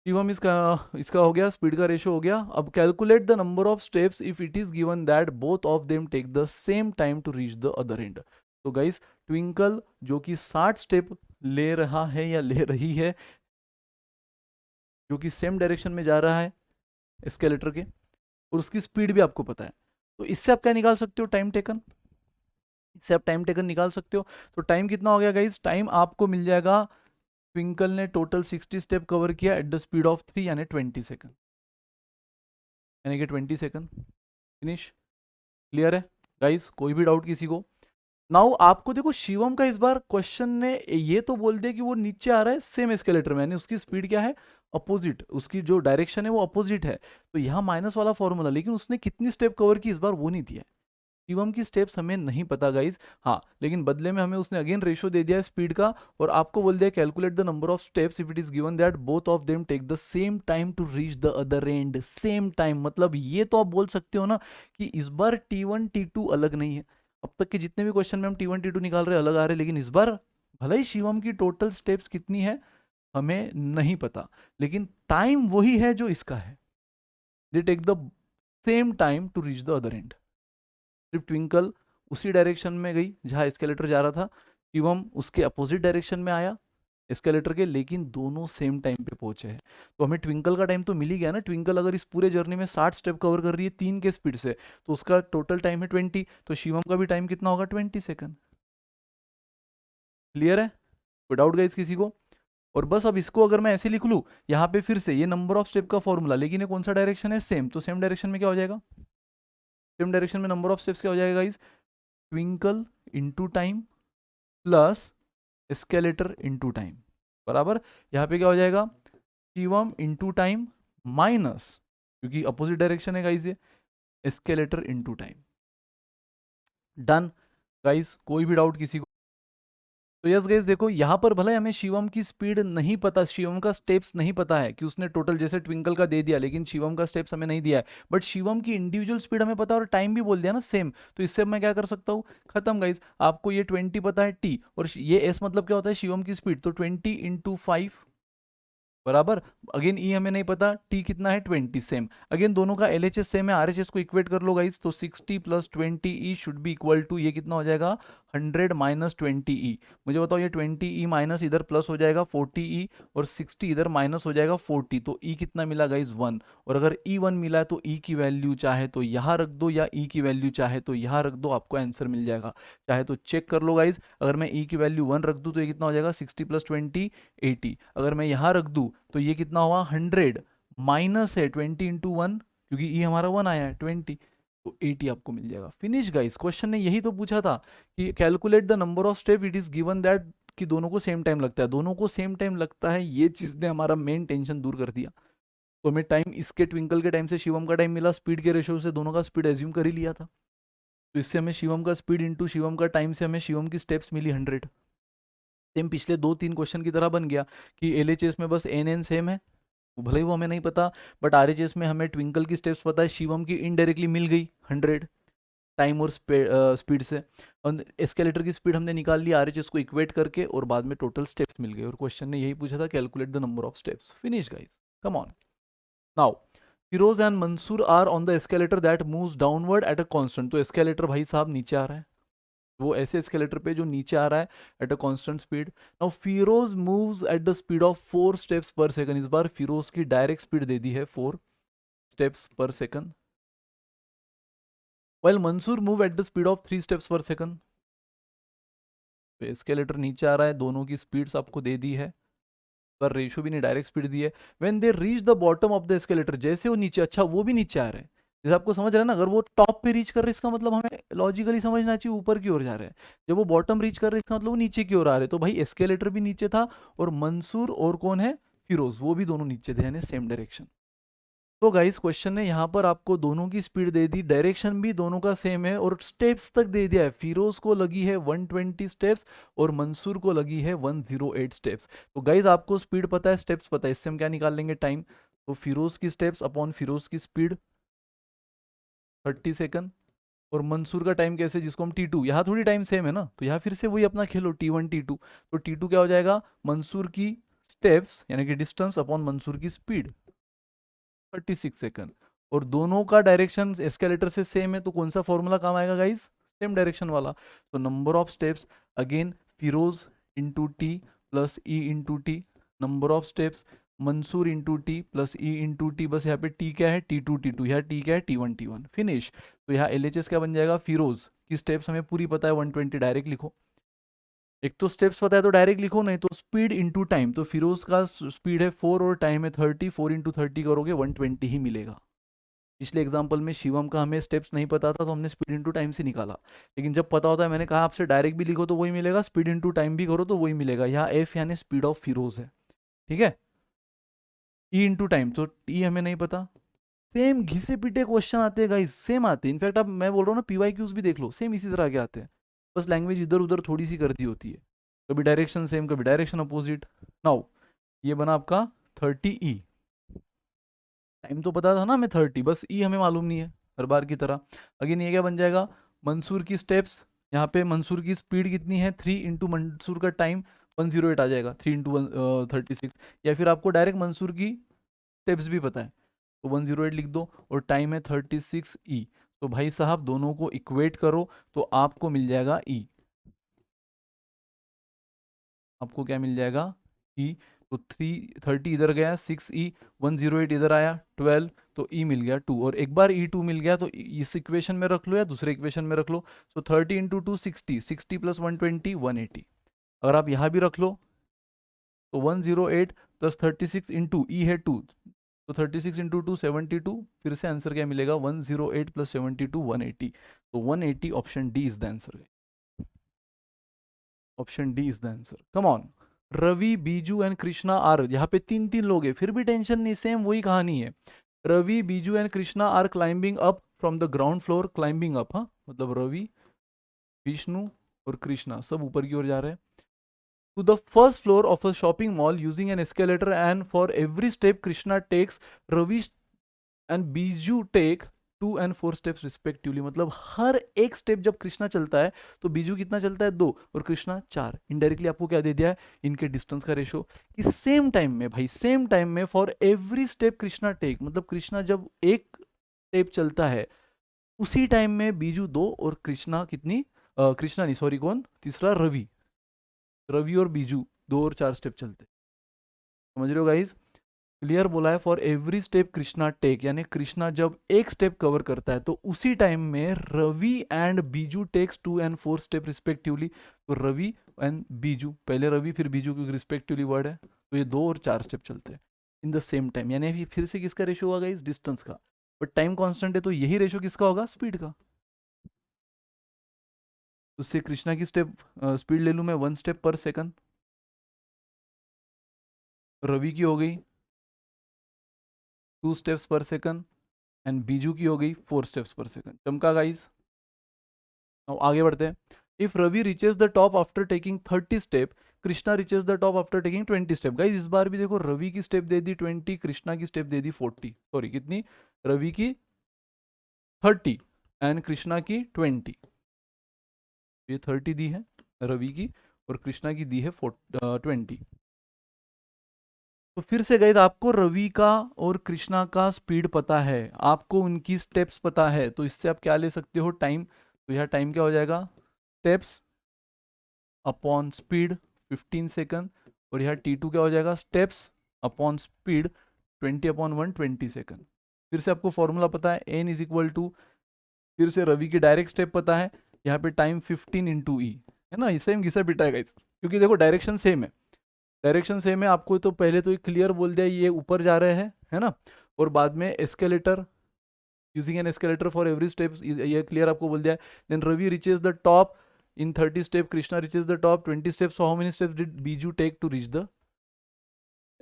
शिवम इसका हो गया, स्पीड का रेशो हो गया। अब calculate the number of steps if it is given that both of them take the same time to reach the other end. तो गाइस ट्विंकल जो कि 60 स्टेप ले रहा है या ले रही है, जो कि सेम डायरेक्शन में जा रहा है एस्केलेटर के, और उसकी स्पीड भी आपको पता है, तो इससे आप क्या निकाल सकते हो, टाइम टेकन, इससे आप टाइम टेकन निकाल सकते हो। तो टाइम कितना हो गया गाइस, टाइम आपको मिल जाएगा, ट्विंकल ने टोटल 60 स्टेप कवर किया एट द स्पीड ऑफ 3 यानी 20 सेकंड, यानी कि 20 सेकंड, फिनिश। क्लियर है गाइस, कोई भी डाउट किसी को। नाउ आपको देखो शिवम का इस बार क्वेश्चन ने ये तो बोल दिया कि वो नीचे आ रहा है सेम एस्केलेटर में, यानी उसकी स्पीड क्या है, अपोजिट, उसकी जो डायरेक्शन है वो अपोजिट है, तो यहाँ माइनस वाला फॉर्मूला, लेकिन उसने कितनी स्टेप कवर की इस बार वो नहीं दिया है। शिवम की स्टेप्स हमें नहीं पता गाइज, हाँ, लेकिन बदले में हमें उसने अगेन रेशो दे दिया है स्पीड का, और आपको बोल दिया calculate the number of steps if it is given that both of them take the same time to reach the other end. Same time मतलब ये तो आप बोल सकते हो ना कि इस बार T1 T2 अलग नहीं है। अब तक के जितने भी क्वेश्चन में हम T1 T2 निकाल रहे हैं अलग आ रहे हैं, लेकिन इस बार भले ही शिवम की टोटल स्टेप्स कितनी है हमें नहीं पता, लेकिन टाइम वही है जो इसका है। They take the same time to reach the other end. सिर्फ ट्विंकल उसी डायरेक्शन में गई जहां एस्केलेटर जा रहा था, शिवम उसके अपोजिट डायरेक्शन में आया एस्केलेटर के, लेकिन दोनों सेम टाइम पे पहुंचे हैं। तो हमें ट्विंकल का टाइम तो मिल ही गया ना। ट्विंकल अगर इस पूरे जर्नी में 60 स्टेप कवर कर रही है 3 के स्पीड से, तो उसका टोटल टाइम है 20, तो शिवम का भी टाइम कितना होगा 20 सेकंड। क्लियर है? कोई डाउट गाइस किसी को? और बस अब इसको अगर मैं ऐसे लिख लूँ, यहाँ पे फिर से ये नंबर ऑफ स्टेप का फॉर्मूला, लेकिन ये कौन सा डायरेक्शन है, सेम, तो सेम डायरेक्शन में क्या हो जाएगा, सेम डायरेक्शन में नंबर ऑफ स्टेप्स क्या हो जाएगा guys, twinkle into time plus escalator into time बराबर, यहाँ पे क्या हो जाएगा, शिवम इंटू टाइम माइनस, क्योंकि अपोजिट डायरेक्शन है गाइस ये, escalator into time. Done guys, कोई भी डाउट किसी को? तो यस गाइस देखो, यहाँ पर भले हमें शिवम की स्पीड नहीं पता, शिवम का स्टेप्स नहीं पता है कि उसने टोटल जैसे ट्विंकल का दे दिया, लेकिन शिवम का स्टेप्स हमें नहीं दिया है, बट शिवम की इंडिविजुअल स्पीड हमें पता है और टाइम भी बोल दिया ना सेम। तो इससे अब मैं क्या कर सकता हूँ, खत्म गाइस, आपको ये 20 पता है टी, और ये एस मतलब क्या होता है शिवम की स्पीड, तो 20 इंटू 5 बराबर, अगेन ई हमें नहीं पता, टी कितना है 20 सेम, अगेन दोनों का एलएचएस सेम है, आरएचएस को इक्वेट कर लो गाइस, तो 60 plus 20 E should be equal to, ये कितना हो जाएगा 100 माइनस 20 ई। मुझे बताओ ये 20 ई माइनस इधर प्लस हो जाएगा 40 ई, और 60 इधर माइनस हो जाएगा 40, तो ई कितना मिला गाइस 1। और अगर ई 1 मिला है तो ई की वैल्यू चाहे तो यहाँ रख दो, या ई की वैल्यू चाहे तो यहाँ रख दो, आपको आंसर मिल जाएगा। चाहे तो चेक कर लो गाइस, अगर मैं ई की वैल्यू 1 रख दूँ तो ये कितना हो जाएगा 60 प्लस 20 80, अगर मैं यहाँ रख दूँ तो ये कितना हुआ 100, माइनस है 20 इंटू 1, क्योंकि ई हमारा 1 आया है 20, तो 80 आपको मिल जाएगा। फिनिश गाइस, क्वेश्चन ने यही तो पूछा था कि calculate the number of step it is given that, कि दोनों को सेम टाइम लगता है, दोनों को सेम टाइम लगता है, ये चीज ने हमारा मेन टेंशन दूर कर दिया। तो हमें टाइम इसके ट्विंकल के टाइम से शिवम का टाइम मिला, स्पीड के रेशो से दोनों का स्पीड एज्यूम कर ही लिया था, तो इससे हमें शिवम का स्पीड इंटू शिवम का टाइम से हमें शिवम की स्टेप्स मिली 100। सेम पिछले 2-3 क्वेश्चन की तरह बन गया कि एलएचएस में बस एन एन सेम है, भले ही वो हमें नहीं पता, बट आरएचएस में हमें ट्विंकल की स्टेप्स पता है, शिवम की इनडायरेक्टली मिल गई 100 टाइम और स्पीड से, और एस्केलेटर की स्पीड हमने निकाल ली आरएचएस को इक्वेट करके, और बाद में टोटल स्टेप्स मिल गए, और क्वेश्चन ने यही पूछा था calculate the number of steps. Finish guys, come on now. Firoz and Mansoor are on the escalator that moves downward at a constant, तो एस्केलेटर भाई साहब नीचे आ रहा है, वो ऐसे एस्केलेटर पे जो नीचे आ रहा है at a constant speed. Now Firoz moves at the speed of 4 steps per second, इस बार फिरोज की डायरेक्ट स्पीड दे दी है 4 steps per second, while Mansoor move at the speed of 3 steps per second. तो एस्केलेटर नीचे आ रहा है, दोनों की स्पीड्स आपको दे दी है, पर रेशो भी नहीं, डायरेक्ट स्पीड दी है। When they reach the bottom of the escalator, जैसे वो नीचे, अच्छा वो भी नीचे आ रहे हैं, जैसे आपको समझ रहा है ना, अगर वो टॉप पे रीच कर रहे हैं इसका मतलब हमें लॉजिकली समझना चाहिए ऊपर की ओर जा रहे हैं, जब वो बॉटम रीच कर रहे हैं इसका मतलब वो नीचे की ओर आ रहे हैं, तो भाई एस्केलेटर भी नीचे था, और मंसूर और कौन है फिरोज, वो भी दोनों नीचे थे, यानी सेम डायरेक्शन। तो गाइस क्वेश्चन ने यहाँ पर आपको दोनों की स्पीड दे दी, डायरेक्शन भी दोनों का सेम है, और स्टेप्स तक दे दिया है, फिरोज को लगी है 120 स्टेप्स और मंसूर को लगी है 108 स्टेप्स। तो गाइस आपको स्पीड पता है, स्टेप्स पता है, इससे हम क्या निकाल लेंगे टाइम, तो फिरोज की स्टेप्स अपॉन फिरोज की स्पीड 30 सेकंड, और मंसूर का टाइम कैसे, जिसको हम T2, यहाँ थोड़ी टाइम सेम है ना, तो यहाँ फिर से वही अपना खेलो T1 T2, तो T2 क्या हो जाएगा, मंसूर की स्टेप्स यानी कि डिस्टेंस अपॉन मंसूर की स्पीड 36 सेकंड, और दोनों का डायरेक्शन एस्केलेटर से सेम है, तो कौन सा फॉर्मूला काम आएगा गाइस, सेम डायरेक्शन वाला। तो number of steps again Firoz into T plus E into T, number of steps Mansoor into T plus E into T, बस यहाँ पे टी क्या है T2 यहाँ टी क्या है T1 फिनिश। तो यहाँ एलएचएस क्या बन जाएगा, फिरोज की स्टेप्स हमें पूरी पता है 120, डायरेक्ट लिखो, एक तो स्टेप्स पता है तो डायरेक्ट लिखो, नहीं तो स्पीड इंटू टाइम, तो फिरोज का स्पीड है 4 और टाइम है 30, 4 इंटू 30 करोगे 120 ही मिलेगा। पिछले एग्जाम्पल में शिवम का हमें स्टेप्स नहीं पता था तो हमने स्पीड इंटू टाइम से निकाला, लेकिन जब पता होता है, मैंने कहा आपसे डायरेक्ट भी लिखो तो वही मिलेगा, स्पीड इंटू टाइम भी करो तो वही मिलेगा। यहाँ एफ यानी स्पीड ऑफ फिरोज है, ठीक है, ई इंटू टाइम, तो ई हमें नहीं पता, सेम घिसे पिटे क्वेश्चन आते हैं गाइस, सेम आते हैं। इनफैक्ट अब मैं बोल रहा हूँ ना, पीवाईक्यूज भी देख लो, सेम इसी तरह के आते हैं, बस लैंग्वेज इधर उधर थोड़ी सी कर दी होती है, कभी डायरेक्शन सेम, कभी डायरेक्शन अपोजिट। नाउ ये बना आपका 30E। टाइम तो पता था ना हमें 30, बस ई हमें मालूम नहीं है, हर बार की तरह। अगेन ये क्या बन जाएगा, मंसूर की स्टेप्स, यहाँ पे मंसूर की स्पीड कितनी है 3 इंटू मंसूर का टाइम 108 आ जाएगा, 3 इंटू 36। या फिर आपको डायरेक्ट मंसूर की स्टेप्स भी पता है तो 108 लिख दो, और टाइम है 36E। तो भाई साहब दोनों को इक्वेट करो तो आपको मिल जाएगा ई। आपको क्या मिल जाएगा, ई। तो 30 इधर गया 6E, 108 इधर आया 12, तो ई मिल गया 2। और एक बार E2 मिल गया तो इस इक्वेशन में रख लो या दूसरे इक्वेशन में रख लो। सो 30 इंटू 2 60, 60 प्लस 120 180। अगर आप यहाँ भी रख लो तो 108 प्लस 36 इंटू ई है 2, तो 36 इंटू 2 72। फिर से आंसर क्या मिलेगा, 108 प्लस 72 180। तो 180 option D is the answer. Option D is the answer, come on. Ravi, Biju and Krishna are, यहाँ पे तीन तीन लोग हैं, फिर भी टेंशन नहीं, सेम वही कहानी है। Ravi, Biju and Krishna are climbing up from the ground floor, climbing up, हाँ मतलब रवि, विष्णु और कृष्णा सब ऊपर की ओर जा रहे हैं, to the first floor of a shopping mall using an escalator, and for every step Krishna takes, Ravi and Biju take 2 and 4 steps respectively। मतलब हर एक स्टेप जब कृष्णा चलता है तो बीजू कितना चलता है, 2, और कृष्णा 4। इनडायरेक्टली आपको क्या दे दिया है, इनके डिस्टेंस का रेशो। कि सेम टाइम में भाई, सेम टाइम में for every step Krishna take, मतलब कृष्णा जब एक स्टेप चलता है उसी टाइम में बीजू 2 और कृष्णा कितनी, कृष्णा नहीं सॉरी, कौन तीसरा, रवि, रवि और बीजू 2 और 4 स्टेप चलते। समझ रहे हो गाइज, क्लियर बोला है, for every step Krishna take, यानी कृष्णा जब एक स्टेप कवर करता है तो उसी टाइम में Ravi and Biju takes 2 and 4 step respectively. तो रवि एंड बीजू, पहले रवि फिर बीजू क्योंकि रिस्पेक्टिवली वर्ड है, तो ये 2 और 4 स्टेप चलते हैं इन द सेम टाइम। यानी फिर से किसका रेशियो होगा इस डिस्टेंस का, बट टाइम कांस्टेंट है तो यही रेशियो किसका होगा, स्पीड का। उससे कृष्णा की स्टेप स्पीड ले लूँ मैं 1 स्टेप पर सेकंड, रवि की हो गई 2 steps per second, and Biju की हो गई 4 स्टेप्स पर सेकंड। चमका गाइस। अब आगे बढ़ते हैं। If Ravi reaches the top after taking 30 step, Krishna reaches the top after taking 20 step. Guys इस बार भी देखो, रवि की स्टेप दे दी 20, कृष्णा की स्टेप दे दी 40, सॉरी कितनी, रवि की 30 एंड कृष्णा की 20। ये 30 दी है रवि की, और कृष्णा की दी है 20। तो फिर से गाइस आपको रवि का और कृष्णा का स्पीड पता है, आपको उनकी स्टेप्स पता है, तो इससे आप क्या ले सकते हो, टाइम। तो यह टाइम क्या हो जाएगा, स्टेप्स अपॉन स्पीड 15 सेकंड, और यह T2 क्या हो जाएगा, स्टेप्स अपॉन स्पीड 20/1 20 सेकंड। फिर से आपको फॉर्मूला पता है, n इज इक्वल टू, फिर से रवि की डायरेक्ट स्टेप पता है, यहाँ पे टाइम 15 इंटू ई, है ना, सेम घिसा पिटा है गाइस, क्योंकि देखो डायरेक्शन सेम है, डायरेक्शन सेम है। आपको तो पहले तो क्लियर बोल दिया ये ऊपर जा रहे हैं, है ना, और बाद में escalator, using an escalator for every step, ये क्लियर आपको बोल दिया है। Then Ravi reaches the top in 30 step, Krishna reaches the top 20 steps, how many steps did Biju take to reach the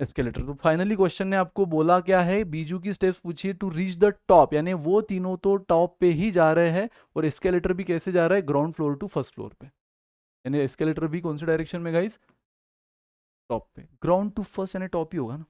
escalator. तो फाइनली क्वेश्चन ने आपको बोला क्या है, बीजू की स्टेप्स पूछिए टू रीच द टॉप, यानी वो तीनों तो टॉप पे ही जा रहे हैं, और एस्केलेटर भी कैसे जा रहा है, ground floor to first floor पे, यानी एस्केलेटर भी कौन से डायरेक्शन में गाइस, टॉप पे, ग्राउंड टू फर्स्ट यानी टॉप ही होगा ना,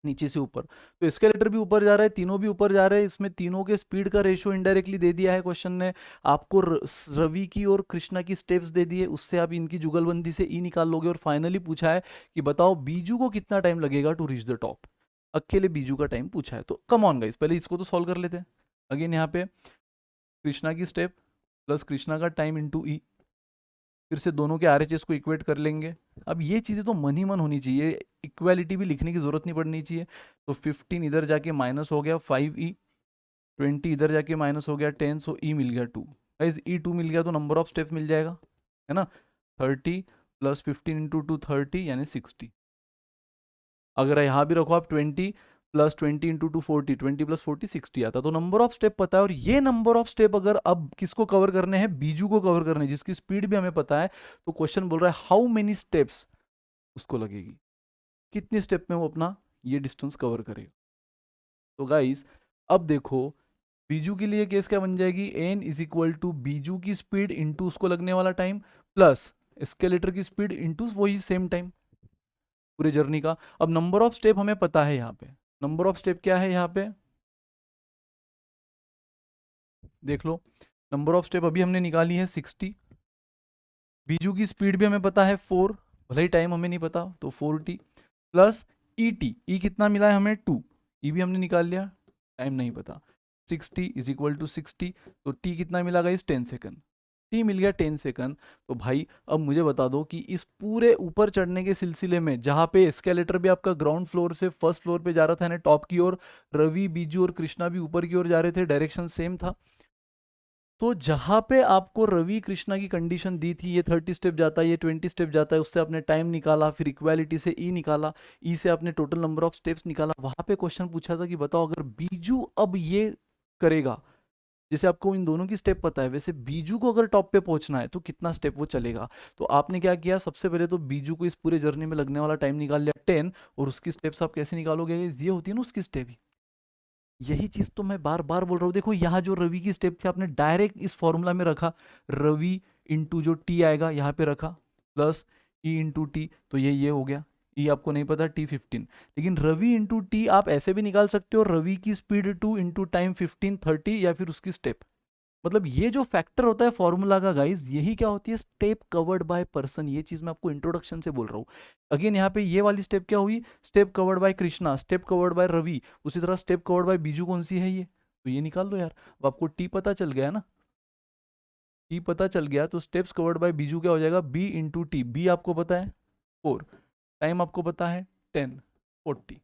नीचे से ऊपर। तो एस्केलेटर भी ऊपर जा रहा है, तीनों भी ऊपर जा रहे हैं, इसमें तीनों के स्पीड का रेशियो इनडायरेक्टली दे दिया है क्वेश्चन ने आपको। रवि की और कृष्णा की स्टेप्स दे दिए, उससे आप इनकी जुगलबंदी से ई निकाल लोगे, और फाइनली पूछा है कि बताओ बीजू को कितना टाइम लगेगा टू रीच द टॉप। अकेले बीजू का टाइम पूछा है, तो कम ऑन गाइस पहले इसको तो सॉल्व कर लेते हैं। अगेन यहाँ पे कृष्णा की स्टेप प्लस कृष्णा का टाइम इंटू ई, फिर से दोनों के आरएचएस को इक्वेट कर लेंगे। अब ये चीज़ें तो मन ही मन होनी चाहिए, इक्वालिटी भी लिखने की जरूरत नहीं पड़नी चाहिए। तो 15 इधर जाके माइनस हो गया 5E, 20 इधर जाके माइनस हो गया 10, सो ई मिल गया 2। गाइस E2 मिल गया तो नंबर ऑफ स्टेप्स मिल जाएगा, है ना, 30 प्लस 15 इंटू 2 30 यानी 60। अगर यहाँ भी रखो आप 20 प्लस 20 इंटू 2 40, 20 प्लस 40 60 आता, तो नंबर ऑफ स्टेप पता है। और ये नंबर ऑफ स्टेप अगर अब किसको कवर करने हैं, बीजू को कवर करने हैं, जिसकी स्पीड भी हमें पता है। तो क्वेश्चन बोल रहा है हाउ मेनी स्टेप्स उसको लगेगी, कितने स्टेप में वो अपना ये डिस्टेंस कवर करेगा। तो गाइस अब देखो बीजू के लिए केस क्या बन जाएगी, N is equal to Biju की स्पीड इंटू उसको लगने वाला टाइम प्लस एस्केलेटर की स्पीड इंटू वही सेम टाइम पूरे जर्नी का। अब नंबर ऑफ स्टेप हमें पता है, यहाँ पे नंबर ऑफ स्टेप क्या है, यहाँ पे देख लो, नंबर ऑफ स्टेप अभी हमने निकाली है 60। बीजू की स्पीड भी हमें पता है 4, भले ही टाइम हमें नहीं पता, तो 4t प्लस ई टी, ई कितना मिला है हमें 2, ई भी हमने निकाल लिया, टाइम नहीं पता, 60 इज इक्वल टू 60, तो टी कितना मिला गाइस 10 सेकंड, टी मिल गया 10 सेकंड। तो भाई अब मुझे बता दो कि इस पूरे ऊपर चढ़ने के सिलसिले में जहाँ पे एस्केलेटर भी आपका ग्राउंड फ्लोर से फर्स्ट फ्लोर पे जा रहा था यानी टॉप की ओर, रवि बीजू और कृष्णा भी ऊपर की ओर जा रहे थे, डायरेक्शन सेम था, तो जहां पे आपको रवि कृष्णा की कंडीशन दी थी, ये 30 स्टेप जाता है, ये 20 स्टेप जाता है, उससे आपने टाइम निकाला, फिर इक्वालिटी से ई निकाला, ई से आपने टोटल नंबर ऑफ स्टेप्स निकाला, वहां पे क्वेश्चन पूछा था कि बताओ अगर बीजू अब ये करेगा, जैसे आपको इन दोनों की स्टेप पता है वैसे बीजू को अगर टॉप पे पहुंचना है तो कितना स्टेप वो चलेगा। तो आपने क्या किया, सबसे पहले तो बीजू को इस पूरे जर्नी में लगने वाला टाइम निकाल लिया 10, और उसकी स्टेप्स आप कैसे निकालोगे, ये होती है ना उसकी स्टेप, यही चीज तो मैं बार बार बोल रहा हूँ। देखो यहाँ जो रवि की स्टेप थी आपने डायरेक्ट इस फॉर्मूला में रखा, रवि इंटू जो टी आएगा यहाँ पे रखा प्लस ई इंटू टी, तो ये हो गया, ई आपको नहीं पता टी 15, लेकिन रवि इंटू टी आप ऐसे भी निकाल सकते हो, रवि की स्पीड 2 इंटू टाइम 15 30, या फिर उसकी स्टेप, मतलब ये जो फैक्टर होता है फॉर्मूला का गाइज, यही क्या होती है, स्टेप कवर्ड बाय पर्सन, ये चीज मैं आपको इंट्रोडक्शन से बोल रहा हूँ। अगेन यहाँ पे ये वाली स्टेप क्या हुई, step covered by Krishna, step covered by Ravi, उसी तरह स्टेप कवर्ड बाय बीजू कौन सी है ये, तो ये निकाल लो यार। अब आपको टी पता चल गया ना, टी पता चल गया तो स्टेप्स कवर्ड बाय बीजू क्या हो जाएगा, बी इंटू टी, बी आपको पता है 4, टाइम आपको पता है 10, 40,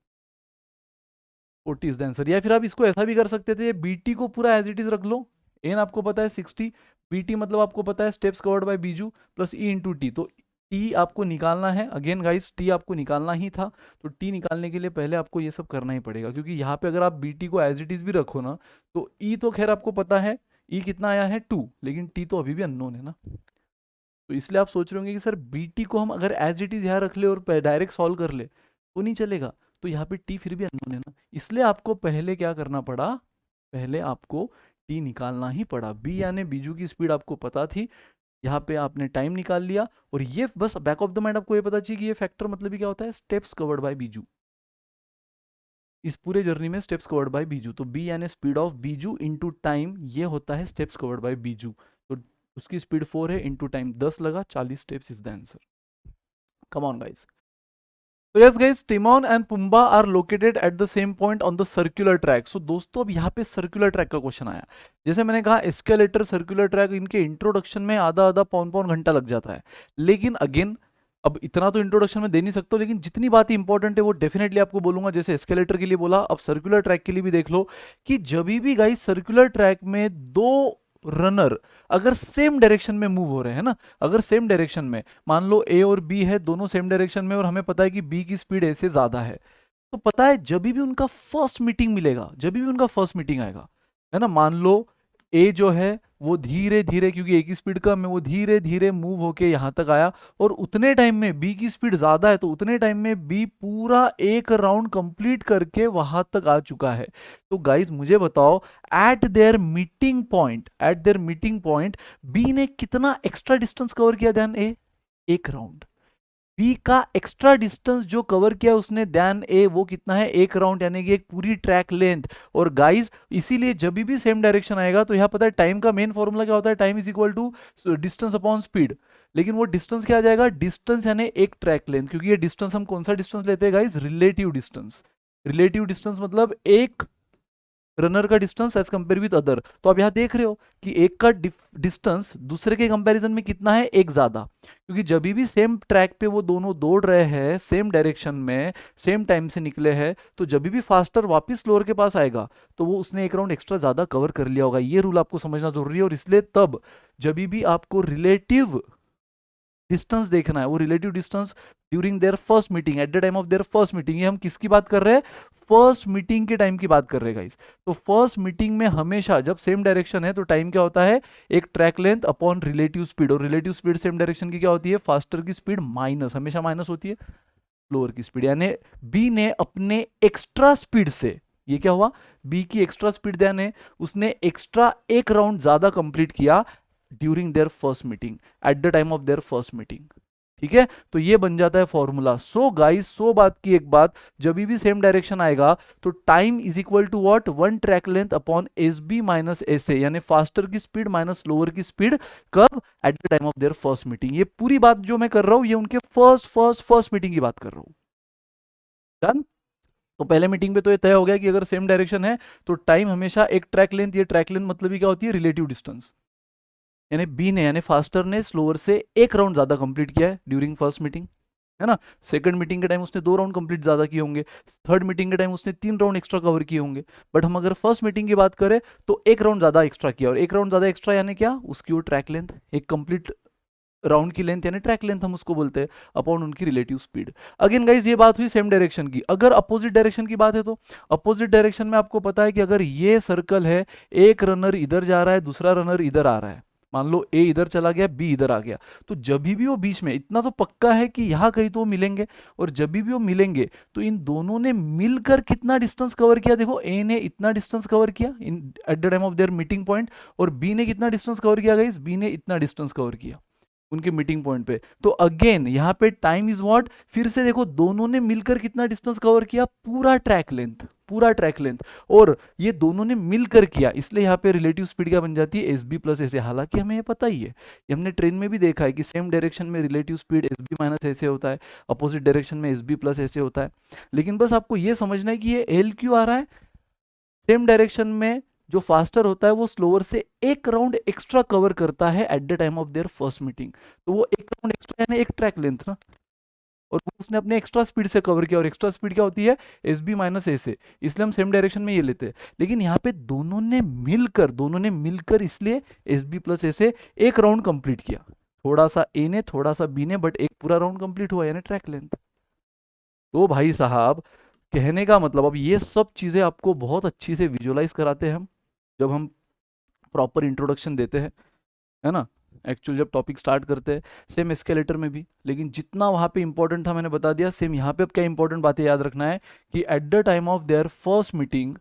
40 इज द आंसर। या फिर आप इसको ऐसा भी कर सकते थे, बीटी को पूरा एज इट इज रख लो, एन आपको पता है 60, बीटी मतलब आपको पता है steps covered bye Biju plus E into T, तो टी आपको निकालना है, अगेन गाइस टी आपको निकालना ही था, तो टी निकालने के लिए पहले आपको ये सब करना ही पड़ेगा, क्योंकि यहाँ पे अगर आप बीटी को एज इट इज भी रखो ना, तो ई तो खैर आपको पता है, ई कितना आया है 2, लेकिन टी तो अभी भी अननोन है ना, तो इसलिए आप सोच रहे होंगे कि सर बीटी को हम अगर एज इट इज यहाँ रख ले और डायरेक्ट सॉल्व कर ले तो नहीं चलेगा, तो यहाँ पे टी फिर भी अननोन है ना, इसलिए आपको पहले क्या करना पड़ा, पहले आपको टी निकालना ही पड़ा, बी यानी बीजू की स्पीड आपको पता थी, यहाँ पे आपने टाइम निकाल लिया, और ये बस बैक ऑफ द माइंड आपको ये पता चाहिए कि ये फैक्टर मतलब ही क्या होता है, स्टेप्स कवर्ड बाय बीजू, इस पूरे जर्नी में स्टेप्स कवर्ड बाय बीजू, तो बी यानी speed of Biju into time, ये होता है स्टेप्स कवर्ड बाय बीजू, तो उसकी स्पीड 4 है, इंटू टाइम 10 लगा, 40 steps is the answer. Come on guys, तो yes guys, Timon and Pumbaa are located at the same point on the circular track. So दोस्तों अब यहाँ पे सर्कुलर ट्रैक का क्वेश्चन आया, जैसे मैंने कहा एस्केलेटर सर्कुलर ट्रैक, इनके इंट्रोडक्शन में आधा आधा पौन पौन घंटा लग जाता है, लेकिन अगेन अब इतना तो इंट्रोडक्शन में दे नहीं सकता, लेकिन जितनी बात इंपॉर्टेंट है वो डेफिनेटली आपको बोलूंगा, जैसे एस्केलेटर के लिए बोला, अब सर्कुलर ट्रैक के लिए भी देख लो कि जब भी गाइस सर्कुलर ट्रैक में दो रनर अगर सेम डायरेक्शन में मूव हो रहे हैं ना, अगर सेम डायरेक्शन में मान लो ए और बी है, दोनों सेम डायरेक्शन में, और हमें पता है कि बी की स्पीड ए से ज्यादा है, तो पता है जब भी उनका फर्स्ट मीटिंग मिलेगा, जब भी उनका फर्स्ट मीटिंग आएगा, है ना, मान लो ए जो है वो धीरे धीरे, क्योंकि ए की स्पीड कम है, वो धीरे धीरे मूव होके यहां तक आया, और उतने टाइम में बी की स्पीड ज्यादा है, तो उतने टाइम में बी पूरा एक राउंड कंप्लीट करके वहां तक आ चुका है। तो गाइज मुझे बताओ, at their meeting point B ने कितना एक्स्ट्रा डिस्टेंस कवर किया ध्यान ए, एक राउंड, बी का एक्स्ट्रा डिस्टेंस जो कवर किया उसने ध्यान ए, वो कितना है, एक राउंड, यानी कि एक पूरी ट्रैक लेंथ। और गाइस इसीलिए जब भी सेम डायरेक्शन आएगा तो यहाँ पता है टाइम का मेन फॉर्मूला क्या होता है, time is equal to distance upon speed, लेकिन वो डिस्टेंस क्या आ जाएगा, डिस्टेंस यानी एक ट्रैक लेंथ, क्योंकि ये डिस्टेंस हम कौन सा डिस्टेंस लेते हैं guys, relative distance, relative distance मतलब एक रनर का distance as compare with other. तो आप यहां देख रहे हो कि एक का डिस्टेंस दूसरे के कंपैरिजन में कितना है, एक ज्यादा, क्योंकि जब भी सेम ट्रैक पे वो दोनों दौड़ रहे हैं सेम डायरेक्शन में, सेम टाइम से निकले हैं, तो जब भी फास्टर वापस लोअर के पास आएगा तो वो उसने एक राउंड एक्स्ट्रा ज्यादा कवर कर लिया होगा। ये रूल आपको समझना जरूरी है, और इसलिए तब जब भी आपको रिलेटिव डिस्टेंस देखना है, वो relative distance during their first meeting, eight the time of their first meeting, ये हम किसकी बात कर रहे हैं, फर्स्ट मीटिंग के टाइम की बात कर रहे हैं गाइस। तो फर्स्ट मीटिंग में हमेशा जब सेम डायरेक्शन है तो टाइम क्या होता है, एक track length upon relative speed, और रिलेटिव स्पीड सेम डायरेक्शन की क्या होती है, फास्टर की स्पीड माइनस, हमेशा माइनस होती है लोअर की स्पीड, यानी बी ने अपने एक्स्ट्रा स्पीड से, ये क्या हुआ, बी की एक्स्ट्रा स्पीड देने उसने एक्स्ट्रा एक राउंड ज्यादा कंप्लीट किया during their first meeting, eight the time of their first meeting. ठीक है, तो ये बन जाता है फॉर्मूला। सो गाइस, सो बात की एक बात, जब भी सेम डायरेक्शन आएगा तो time is equal to what, one track length upon S B minus S A, यानी फास्टर की स्पीड माइनस लोअर की स्पीड, कब, at the time of their first meeting. ये पूरी बात जो मैं कर रहा हूं ये उनके फर्स्ट मीटिंग की बात कर रहा हूं। डन। तो पहले मीटिंग पे तो ये तय हो गया कि अगर सेम डायरेक्शन है तो टाइम हमेशा एक ट्रैक लेंथ, ये ट्रैक लेंथ मतलब ही क्या होती है, रिलेटिव डिस्टेंस, यानी बी ने, यानी फास्टर ने स्लोअर से एक राउंड ज्यादा कंप्लीट किया है ड्यूरिंग फर्स्ट मीटिंग, है ना। सेकंड मीटिंग के टाइम उसने 2 राउंड कंप्लीट ज्यादा किए होंगे, थर्ड मीटिंग के टाइम उसने 3 राउंड एक्स्ट्रा कवर किए होंगे। बट हम अगर फर्स्ट मीटिंग की बात करें तो एक राउंड ज्यादा एक्स्ट्रा किया, और एक राउंड ज्यादा एक्स्ट्रा यानी क्या, उसकी वो ट्रैक लेंथ, एक कंप्लीट राउंड की लेंथ यानी ट्रैक लेंथ हम उसको बोलते हैं, अपॉन उनकी रिलेटिव स्पीड। अगेन गाइज ये बात हुई सेम डायरेक्शन की। अगर अपोजिट डायरेक्शन की बात है तो अपोजिट डायरेक्शन में आपको पता है कि अगर ये सर्कल है, एक रनर इधर जा रहा है, दूसरा रनर इधर आ रहा है, मान लो ए इधर चला गया, बी इधर आ गया, तो जब भी वो बीच में, इतना तो पक्का है कि यहां कहीं तो वो मिलेंगे, और जब भी वो मिलेंगे तो इन दोनों ने मिलकर कितना डिस्टेंस कवर किया, देखो ए ने इतना डिस्टेंस कवर किया in at the time of their meeting point, और बी ने कितना डिस्टेंस कवर किया गाइस, बी ने इतना डिस्टेंस कवर किया उनके मीटिंग पॉइंट पे। तो अगेन यहाँ पे टाइम इज व्हाट, फिर से देखो दोनों ने मिलकर कितना डिस्टेंस कवर किया, पूरा ट्रैक लेंथ, पूरा ट्रैक लेंथ, और ये दोनों ने मिलकर किया, इसलिए यहाँ पे रिलेटिव स्पीड क्या बन जाती है, S B plus S A. हालांकि हमें ये पता ही है, ये हमने ट्रेन में भी देखा है कि सेम डायरेक्शन में relative speed S B minus S A होता है, अपोजिट डायरेक्शन में S B plus S A होता है। लेकिन बस आपको ये समझना है कि ये एल क्यों आ रहा है, सेम डायरेक्शन में जो फास्टर होता है वो स्लोअर से एक राउंड एक्स्ट्रा कवर करता है eight the time of their first meeting, तो वो एक राउंड एक्स्ट्रा यानी एक ट्रैक लेंथ ना, और वो उसने अपने एक्स्ट्रा स्पीड से कवर किया, और एक्स्ट्रा स्पीड क्या होती है, एस बी माइनस ए से, इसलिए हम सेम डायरेक्शन में ये लेते हैं। लेकिन यहाँ पे दोनों ने मिलकर इसलिए एस बी प्लस ए से एक राउंड कंप्लीट किया, थोड़ा सा ए ने, थोड़ा सा बी ने, बट एक पूरा राउंड कंप्लीट हुआ यानी ट्रैक लेंथ। तो भाई साहब, कहने का मतलब, अब ये सब चीजें आपको बहुत अच्छी से विजुअलाइज कराते हैं हम जब हम प्रॉपर इंट्रोडक्शन देते हैं, है ना, एक्चुअल जब टॉपिक स्टार्ट करते हैं, सेम एस्केलेटर में भी। लेकिन जितना वहाँ पे इंपॉर्टेंट था मैंने बता दिया, सेम यहाँ पे अब क्या इंपॉर्टेंट बातें याद रखना है कि at the time of their first meeting,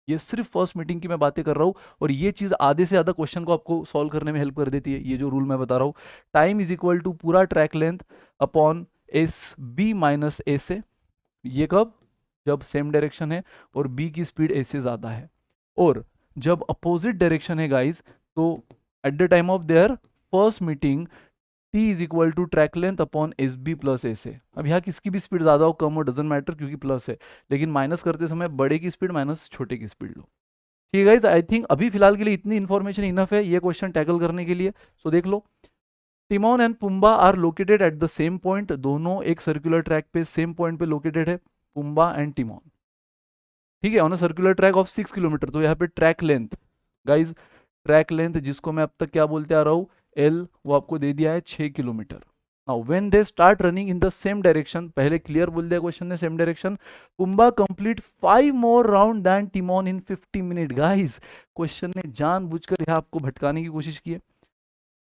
ये सिर्फ फर्स्ट मीटिंग की मैं बातें कर रहा हूँ, और ये चीज़ आधे से ज़्यादा क्वेश्चन को आपको सॉल्व करने में हेल्प कर देती है, ये जो रूल मैं बता रहा हूँ, टाइम इज इक्वल टू पूरा track length upon S B minus A से। ये कब, जब सेम डायरेक्शन है और बी की स्पीड ए से ज़्यादा है, और जब अपोजिट डायरेक्शन है गाइज, तो at the time of their first meeting T is equal to track length upon S B plus A से। अब यहाँ किसकी भी स्पीड ज़्यादा हो कम हो डजेंट मैटर, क्योंकि प्लस है, लेकिन माइनस करते समय बड़े की स्पीड माइनस छोटे की स्पीड लो। ठीक है गाइज, आई थिंक अभी फिलहाल के लिए इतनी इन्फॉर्मेशन इनफ है ये क्वेश्चन टैकल करने के लिए। सो देख लो, Timon and Pumbaa are located at the same point, दोनों एक सर्कुलर ट्रैक पे सेम पॉइंट पे लोकेटेड है, पुम्बा एंड टिमोन। ठीक है, on a circular track of 6 kilometre. तो यहाँ पे track length guys, track length जिसको मैं अब तक क्या बोलते आ रहा हूँ, एल, वो आपको दे दिया है 6 kilometre. Now when they start running in the same direction, पहले क्लियर बोल दिया क्वेश्चन ने same direction, Pumbaa complete 5 more round than Timon in 50 minute. Guys question ने जानबूझकर यहाँ आपको भटकाने की कोशिश की है।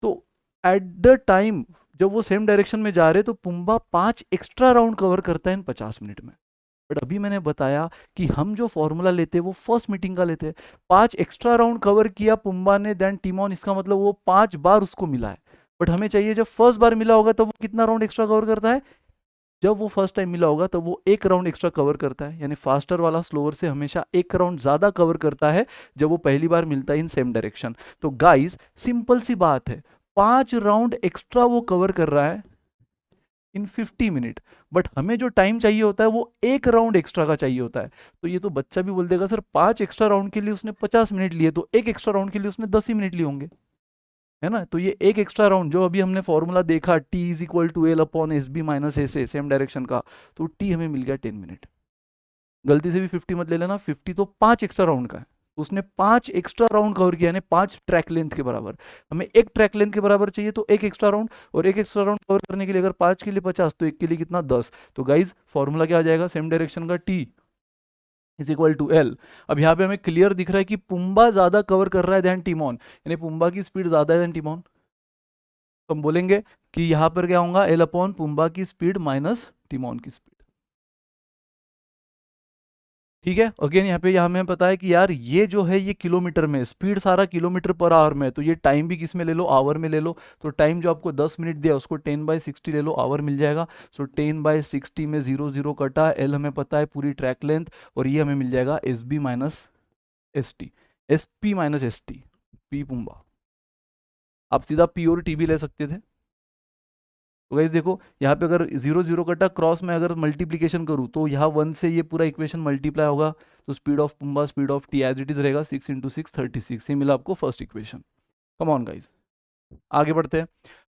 तो एट द टाइम जब वो सेम डायरेक्शन में जा रहे तो पुम्बा 5 एक्स्ट्रा राउंड कवर करता है इन 50 मिनट में। बट अभी मैंने बताया कि हम जो फॉर्मूला लेते हैं वो फर्स्ट मीटिंग का लेते हैं, 5 एक्स्ट्रा राउंड कवर किया पुम्बा ने देन टिमोन, इसका मतलब वो 5 बार उसको मिला है। बट हमें चाहिए जब फर्स्ट बार मिला होगा तब वो कितना राउंड एक्स्ट्रा कवर करता है, जब वो फर्स्ट टाइम मिला होगा तब वो एक राउंड एक्स्ट्रा कवर करता है, यानी फास्टर वाला स्लोअर से हमेशा एक राउंड ज्यादा कवर करता है जब वो पहली बार मिलता है इन सेम डायरेक्शन। तो गाइस सिंपल सी बात है, 5 राउंड एक्स्ट्रा वो कवर कर रहा है इन 50 मिनट, बट हमें जो टाइम चाहिए होता है वो एक राउंड एक्स्ट्रा का चाहिए होता है। तो ये तो बच्चा भी बोल देगा सर 5 एक्स्ट्रा राउंड के लिए उसने 50 मिनट लिए, तो एक एक्स्ट्रा राउंड के लिए उसने 10 ही मिनट लिए होंगे, है ना। तो ये एक एक्स्ट्रा राउंड जो अभी हमने फॉर्मूला देखा, T is equal to L upon S B minus A से, सेम डायरेक्शन का, तो टी हमें मिल गया 10 मिनट। गलती से भी 50 मत ले लेना, 50 तो 5 एक्स्ट्रा राउंड का है, तो उसने 5 एक्स्ट्रा राउंड कवर किया, यानी 5 ट्रैक लेंथ के बराबर। हमें एक ट्रैक लेंथ के बराबर चाहिए तो एक एक्स्ट्रा राउंड, और एक एक्स्ट्रा राउंड कवर करने के लिए अगर 5 के लिए 50 तो एक के लिए कितना 10। तो गाइज फॉर्मूला क्या आ जाएगा, सेम डायरेक्शन का T is equal to L. अब यहाँ पे हमें क्लियर दिख रहा है कि पुम्बा ज्यादा कवर कर रहा है दैन टिमोन, यानी पुम्बा की स्पीड ज्यादा है दैन टिमोन, तो हम बोलेंगे कि यहाँ पर क्या होगा, एल अपॉन पुम्बा की स्पीड माइनस टिमोन की स्पीड। ठीक है। अगेन यहाँ पे हमें पता है कि यार ये जो है ये किलोमीटर में, स्पीड सारा किलोमीटर पर आवर में है, तो ये टाइम भी किस में ले लो, आवर में ले लो। तो टाइम जो आपको 10 मिनट दिया उसको 10/60 ले लो, आवर मिल जाएगा। सो 10/60 में 0 0 कटा, एल हमें पता है पूरी ट्रैक लेंथ, और ये हमें मिल जाएगा S B minus S T, S P minus S T, P Pumbaa. आप सीधा पी और टी भी ले सकते थे। तो गाइस देखो यहाँ पे अगर 0 0 कटा, क्रॉस में अगर मल्टीप्लीकेशन करूँ तो यहाँ 1 से ये पूरा इक्वेशन मल्टीप्लाई होगा, तो speed of Pumbaa speed of T as it is रहेगा 6 × 6 36। ये मिला आपको first equation. Come on guys, आगे बढ़ते हैं।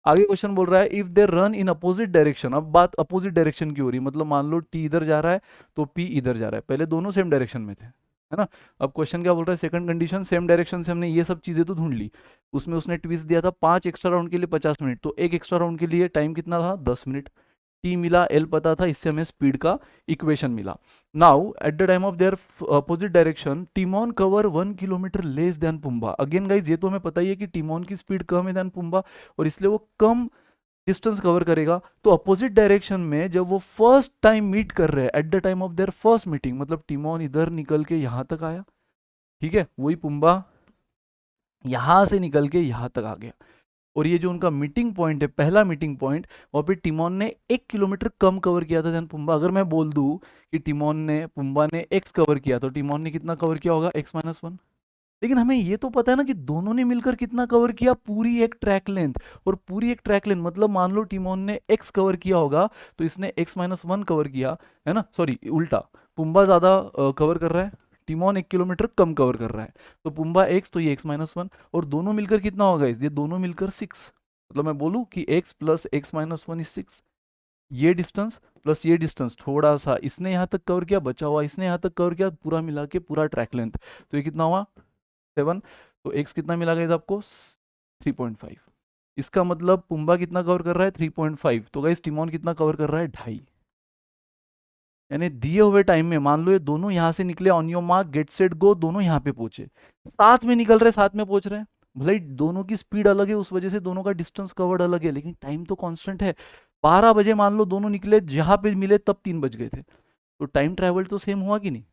आगे क्वेश्चन बोल रहा है if they run in opposite direction. अब बात अपोजिट डायरेक्शन की हो रही है, मतलब मान लो टी इधर जा रहा है तो पी इधर जा रहा है, पहले दोनों सेम डायरेक्शन में थे, है ना। अब क्वेश्चन क्या बोल रहा है, सेकंड कंडीशन सेम डायरेक्शन से हमने ये सब चीजें तो ढूंढ ली, उसमें उसने ट्विस्ट दिया था 5 एक्स्ट्रा राउंड के लिए 50 मिनट, तो एक एक्स्ट्रा राउंड के लिए टाइम कितना था 10 मिनट। टी मिला, एल पता था, इससे हमें स्पीड का इक्वेशन मिला। Now at the time of their opposite direction Timon cover 1 kilometre less than Pumbaa. Again guys ये तो हमें पता ही है कि टिमोन की स्पीड कम है देन पुम्बा, और इसलिए वो कम डिस्टेंस कवर करेगा। तो अपोजिट डायरेक्शन में जब वो फर्स्ट टाइम मीट कर रहे हैं at the time of their first meeting, मतलब टिमोन इधर निकल के यहां तक आया, ठीक है, वही पुम्बा यहां से निकल के यहां तक आ गया, और ये जो उनका मीटिंग पॉइंट है, पहला मीटिंग पॉइंट, वहाँ पे टिमोन ने 1 किलोमीटर कम कवर किया था देन पुम्बा। अगर मैं बोल दूं कि टिमोन ने, पुम्बा ने एक्स कवर किया, तो टिमोन ने कितना कवर किया होगा, x-1। लेकिन हमें ये तो पता है ना कि दोनों ने मिलकर कितना कवर किया, पूरी एक ट्रैक लेंथ। और पूरी एक ट्रैक लेंथ मतलब मान लो टिमोन ने एक्स कवर किया होगा, तो इसने x-1 कवर किया, है ना, सॉरी उल्टा, पुम्बा ज्यादा कवर कर रहा है, टिमोन 1 किलोमीटर कम कवर कर रहा है, तो पुम्बा एक्स तो ये x-1, और दोनों मिलकर कितना होगा, ये दोनों मिलकर 6। मतलब मैं बोलूँ कि x प्लस x-1 इज 6। ये डिस्टेंस प्लस ये डिस्टेंस, थोड़ा सा इसने यहाँ तक कवर किया, बचा हुआ इसने यहाँ तक कवर किया, पूरा मिला के पूरा ट्रैक लेंथ, तो ये कितना हुआ 7। तो x कितना मिला गाइस आपको 3.5। इसका मतलब पुम्बा कितना कवर कर रहा है 3.5, तो गाइस टिमोन कितना कवर कर रहा है 2.5। यानी दिए हुए टाइम में मान लो ये दोनों यहां से निकले, on your mark get set go, दोनों यहाँ पे पहुंचे, साथ में निकल रहे, साथ में पहुंच रहे हैं। भले ही दोनों की स्पीड अलग है, उस वजह से दोनों का डिस्टेंस कवर्ड अलग है, लेकिन टाइम तो कांस्टेंट है। 12 बजे मान लो दोनों निकले, जहां पे मिले तब 3 बज गए थे, तो टाइम ट्रेवल तो सेम हुआ कि नहीं।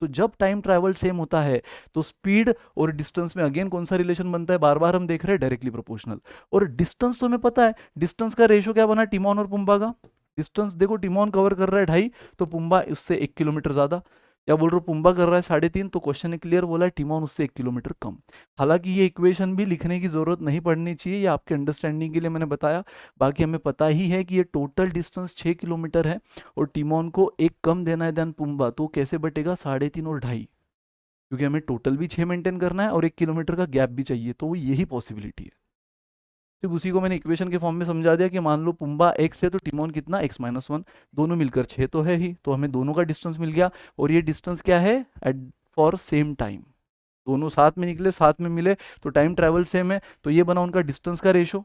तो जब टाइम ट्रैवल सेम होता है तो स्पीड और डिस्टेंस में अगेन कौन सा रिलेशन बनता है, बार बार हम देख रहे हैं डायरेक्टली प्रोपोर्शनल। और डिस्टेंस तो हमें पता है, डिस्टेंस का रेशियो क्या बना टिमोन और पुम्बा का। डिस्टेंस देखो, टिमोन कवर कर रहा है 2.5, तो पुम्बा उससे 1 किलोमीटर ज्यादा, या बोल रहे हो पुम्बा कर रहा है 3.5, तो क्वेश्चन ने क्लियर बोला है टिमोन उससे 1 किलोमीटर कम। हालांकि ये इक्वेशन भी लिखने की जरूरत नहीं पड़नी चाहिए, ये आपके अंडरस्टैंडिंग के लिए मैंने बताया। बाकी हमें पता ही है कि ये टोटल डिस्टेंस 6 किलोमीटर है, और टिमोन को एक कम देना है देन पुम्बा, तो कैसे बटेगा 3.5 और 2.5, क्योंकि हमें टोटल भी 6 मेंटेन करना है और 1 किलोमीटर का गैप भी चाहिए, तो वो यही पॉसिबिलिटी है। सिर्फ उसी को मैंने इक्वेशन के फॉर्म में समझा दिया कि मान लो पुम्बा x है तो टिमोन कितना x-1, दोनों मिलकर 6 तो है ही, तो हमें दोनों का डिस्टेंस मिल गया। और ये डिस्टेंस क्या है, एट फॉर सेम टाइम, दोनों साथ में निकले साथ में मिले, तो टाइम ट्रेवल सेम है, तो ये बना उनका डिस्टेंस का रेशो।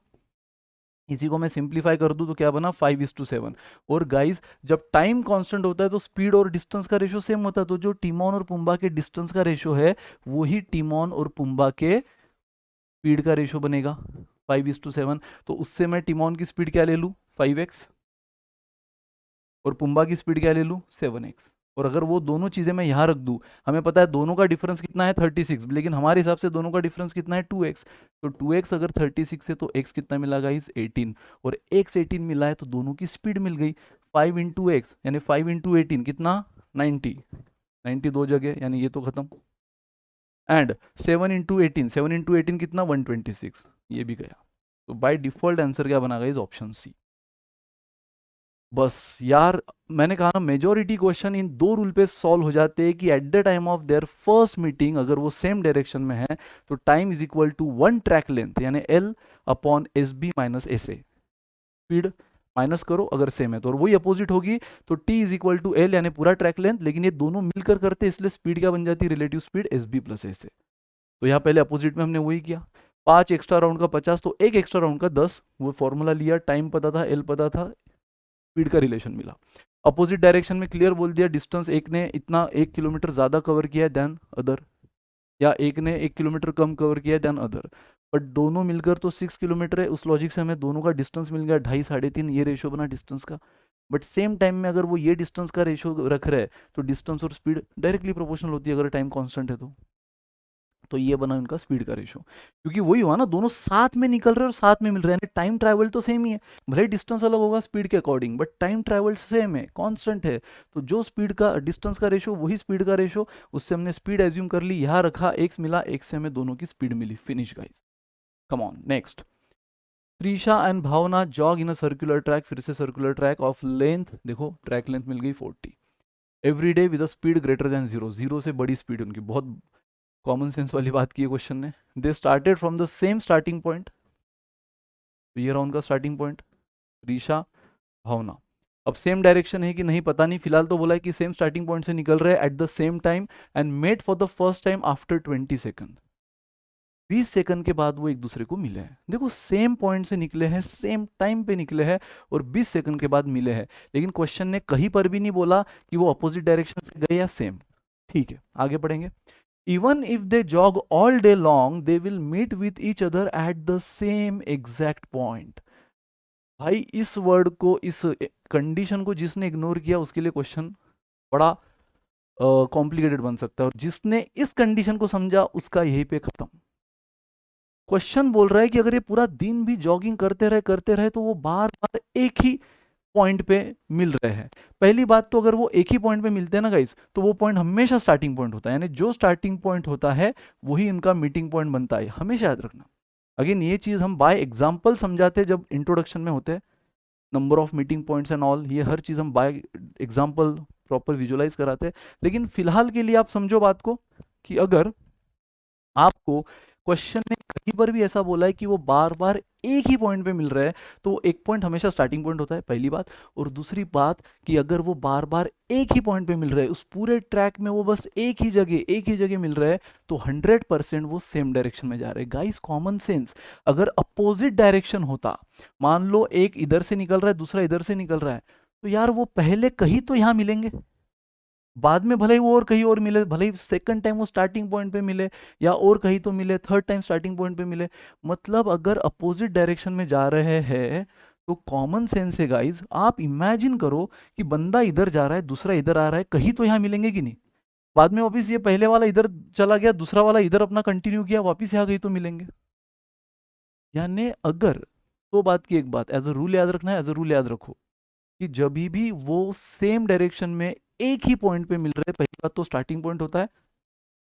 इसी को मैं सिंप्लीफाई कर दूं तो क्या बना 5:7। और गाइस जब टाइम कांस्टेंट होता है तो स्पीड और डिस्टेंस का रेशो सेम होता है, तो जो टिमोन और पुम्बा के डिस्टेंस का रेशो है वही टिमोन और पुम्बा के स्पीड का रेशो बनेगा 5:7। तो उससे मैं टिमोन की स्पीड क्या ले लूँ 5x, और पुम्बा की स्पीड क्या ले लूँ 7x। और अगर वो दोनों चीजें मैं यहाँ रख दूँ, हमें पता है दोनों का डिफरेंस कितना है 36, लेकिन हमारे हिसाब से दोनों का डिफरेंस कितना है 2x। तो 2x अगर 36 है तो x कितना मिला गाइस 18, और x 18 मिला है तो दोनों की स्पीड मिल गई। 5 × x यानी 5 × 18 कितना 90, 90 दो जगह यानी ये तो खत्म। एंड 7 × 18 कितना 126, ये भी गया। तो बाय डिफॉल्ट आंसर क्या बना गाइस ऑप्शन सी। बस यार, मैंने कहा ना मेजोरिटी क्वेश्चन इन दो रूल पे सॉल्व हो जाते हैं कि at the time of their first meeting अगर वो सेम डायरेक्शन में है तो time is equal to 1 track length यानी L upon S B minus S A. Speed minus करो अगर सेम है तो, और वही अपोजिट होगी तो T is equal to L यानी पूरा ट्रैक लेंथ, लेकिन ये दोनों मिलकर करते हैं इसलिए स्पीड क्या बन जाती है relative speed S B plus S A. तो यहाँ पहले अपोजिट में हमने वही किया, 5 एक्स्ट्रा राउंड का 50, तो एक एक्स्ट्रा राउंड का 10, वो फॉर्मूला लिया, टाइम पता था, L पता था, स्पीड का रिलेशन मिला। अपोजिट डायरेक्शन में क्लियर बोल दिया डिस्टेंस एक ने इतना 1 किलोमीटर ज्यादा कवर किया है देन अदर, या एक ने 1 किलोमीटर कम कवर किया है देन अदर, बट दोनों मिलकर तो 6 किलोमीटर है, उस लॉजिक से हमें दोनों का डिस्टेंस मिल गया 2.5 3.5, ये रेशियो बना डिस्टेंस का। बट सेम टाइम में अगर वो ये डिस्टेंस का रेशियो रख रहा है तो डिस्टेंस और स्पीड डायरेक्टली प्रोपोर्शनल होती है अगर टाइम कांस्टेंट है तो ये बना इनका स्पीड का रेशो, क्योंकि वही हुआ ना, दोनों साथ में निकल रहे हैं और साथ में मिल रहे हैं, टाइम ट्रैवल तो सेम ही है, भले डिस्टेंस अलग होगा स्पीड के according, but time travel same है, कांस्टेंट है। तो जो स्पीड का डिस्टेंस का रेशो वही स्पीड का रेशो, उससे हमने स्पीड एज्यूम कर ली, यहाँ रखा, एक्स मिला, एक्स से हमें दोनों की स्पीड मिली, finish guys. Come on next. Trisha and Bhavna jog in a circular track, फिर से सर्कुलर ट्रैक ऑफ लेंथ, देखो ट्रैक लेंथ मिल गई 40 every day with a speed greater than zero, zero से बड़ी स्पीड उनकी, बहुत कॉमन सेंस वाली बात की है क्वेश्चन ने। दे started from the same starting point, तो ये रहा उनका स्टार्टिंग पॉइंट, त्रिशा भावना। अब सेम डायरेक्शन है कि नहीं पता नहीं, फिलहाल तो बोला है कि सेम स्टार्टिंग पॉइंट से निकल रहे हैं at the same time and met for the first time after 20 second, 20 second के बाद वो एक दूसरे को मिले हैं। देखो सेम पॉइंट से निकले हैं, सेम टाइम पे निकले हैं और 20 सेकंड के बाद मिले हैं, लेकिन क्वेश्चन ने कहीं पर भी नहीं बोला कि वो अपोजिट डायरेक्शन से गए या सेम। ठीक है आगे पढ़ेंगे। Even if they jog all day long, they will meet with each other at the same exact point. भाई इस वर्ड को, इस कंडीशन को जिसने इग्नोर किया उसके लिए क्वेश्चन बड़ा कॉम्प्लिकेटेड बन सकता है, और जिसने इस कंडीशन को समझा उसका यहीं पे खत्म। क्वेश्चन बोल रहा है कि अगर ये पूरा दिन भी जॉगिंग करते रहे तो वो बार बार एक ही पॉइंट पे मिल रहे हैं। पहली बात तो अगर वो एक ही पॉइंट पे मिलते हैं ना गाइस, तो वो पॉइंट हमेशा स्टार्टिंग पॉइंट होता है, यानी जो स्टार्टिंग पॉइंट होता है वही इनका मीटिंग पॉइंट बनता है, हमेशा याद रखना। अगेन ये चीज हम बाय एग्जांपल समझाते हैं जब इंट्रोडक्शन में होते हैं, number of meeting points and all, ये हर चीज हम बाय एग्जांपल प्रॉपर विजुअलाइज कराते हैं। लेकिन फिलहाल के लिए आप समझो बात को कि अगर आपको क्वेश्चन में कहीं पर भी ऐसा बोला है कि वो बार बार एक ही पॉइंट पे मिल रहा है, तो एक पॉइंट हमेशा स्टार्टिंग पॉइंट होता है, पहली बात। और दूसरी बात कि अगर वो बार बार एक ही पॉइंट पे मिल रहा है, उस पूरे ट्रैक में वो बस एक ही जगह मिल रहा है, तो 100% वो सेम डायरेक्शन में जा रहे हैं। गाइस कॉमन सेंस, अगर अपोजिट डायरेक्शन होता, मान लो एक इधर से निकल रहा है दूसरा इधर से निकल रहा है, तो यार वो पहले कहीं तो यहां मिलेंगे, बाद में भले ही वो और कहीं और मिले, भले ही सेकंड टाइम वो स्टार्टिंग पॉइंट पे मिले या और कहीं तो मिले, थर्ड टाइम स्टार्टिंग पॉइंट पे मिले, मतलब अगर अपोजिट डायरेक्शन में जा रहे हैं तो कॉमन सेंस है गाइज, आप इमेजिन करो कि बंदा इधर जा रहा है दूसरा इधर आ रहा है, कहीं तो यहाँ मिलेंगे कि नहीं, बाद में वापिस ये पहले वाला इधर चला गया दूसरा वाला इधर अपना कंटिन्यू किया, वापिस यहाँ कहीं तो मिलेंगे। यानी अगर, तो बात की एक बात एज अ रूल याद रखना है, एज अ रूल याद रखो कि जब भी वो सेम डायरेक्शन में एक ही पॉइंट पे मिल रहे हैं, पहली बात तो स्टार्टिंग पॉइंट होता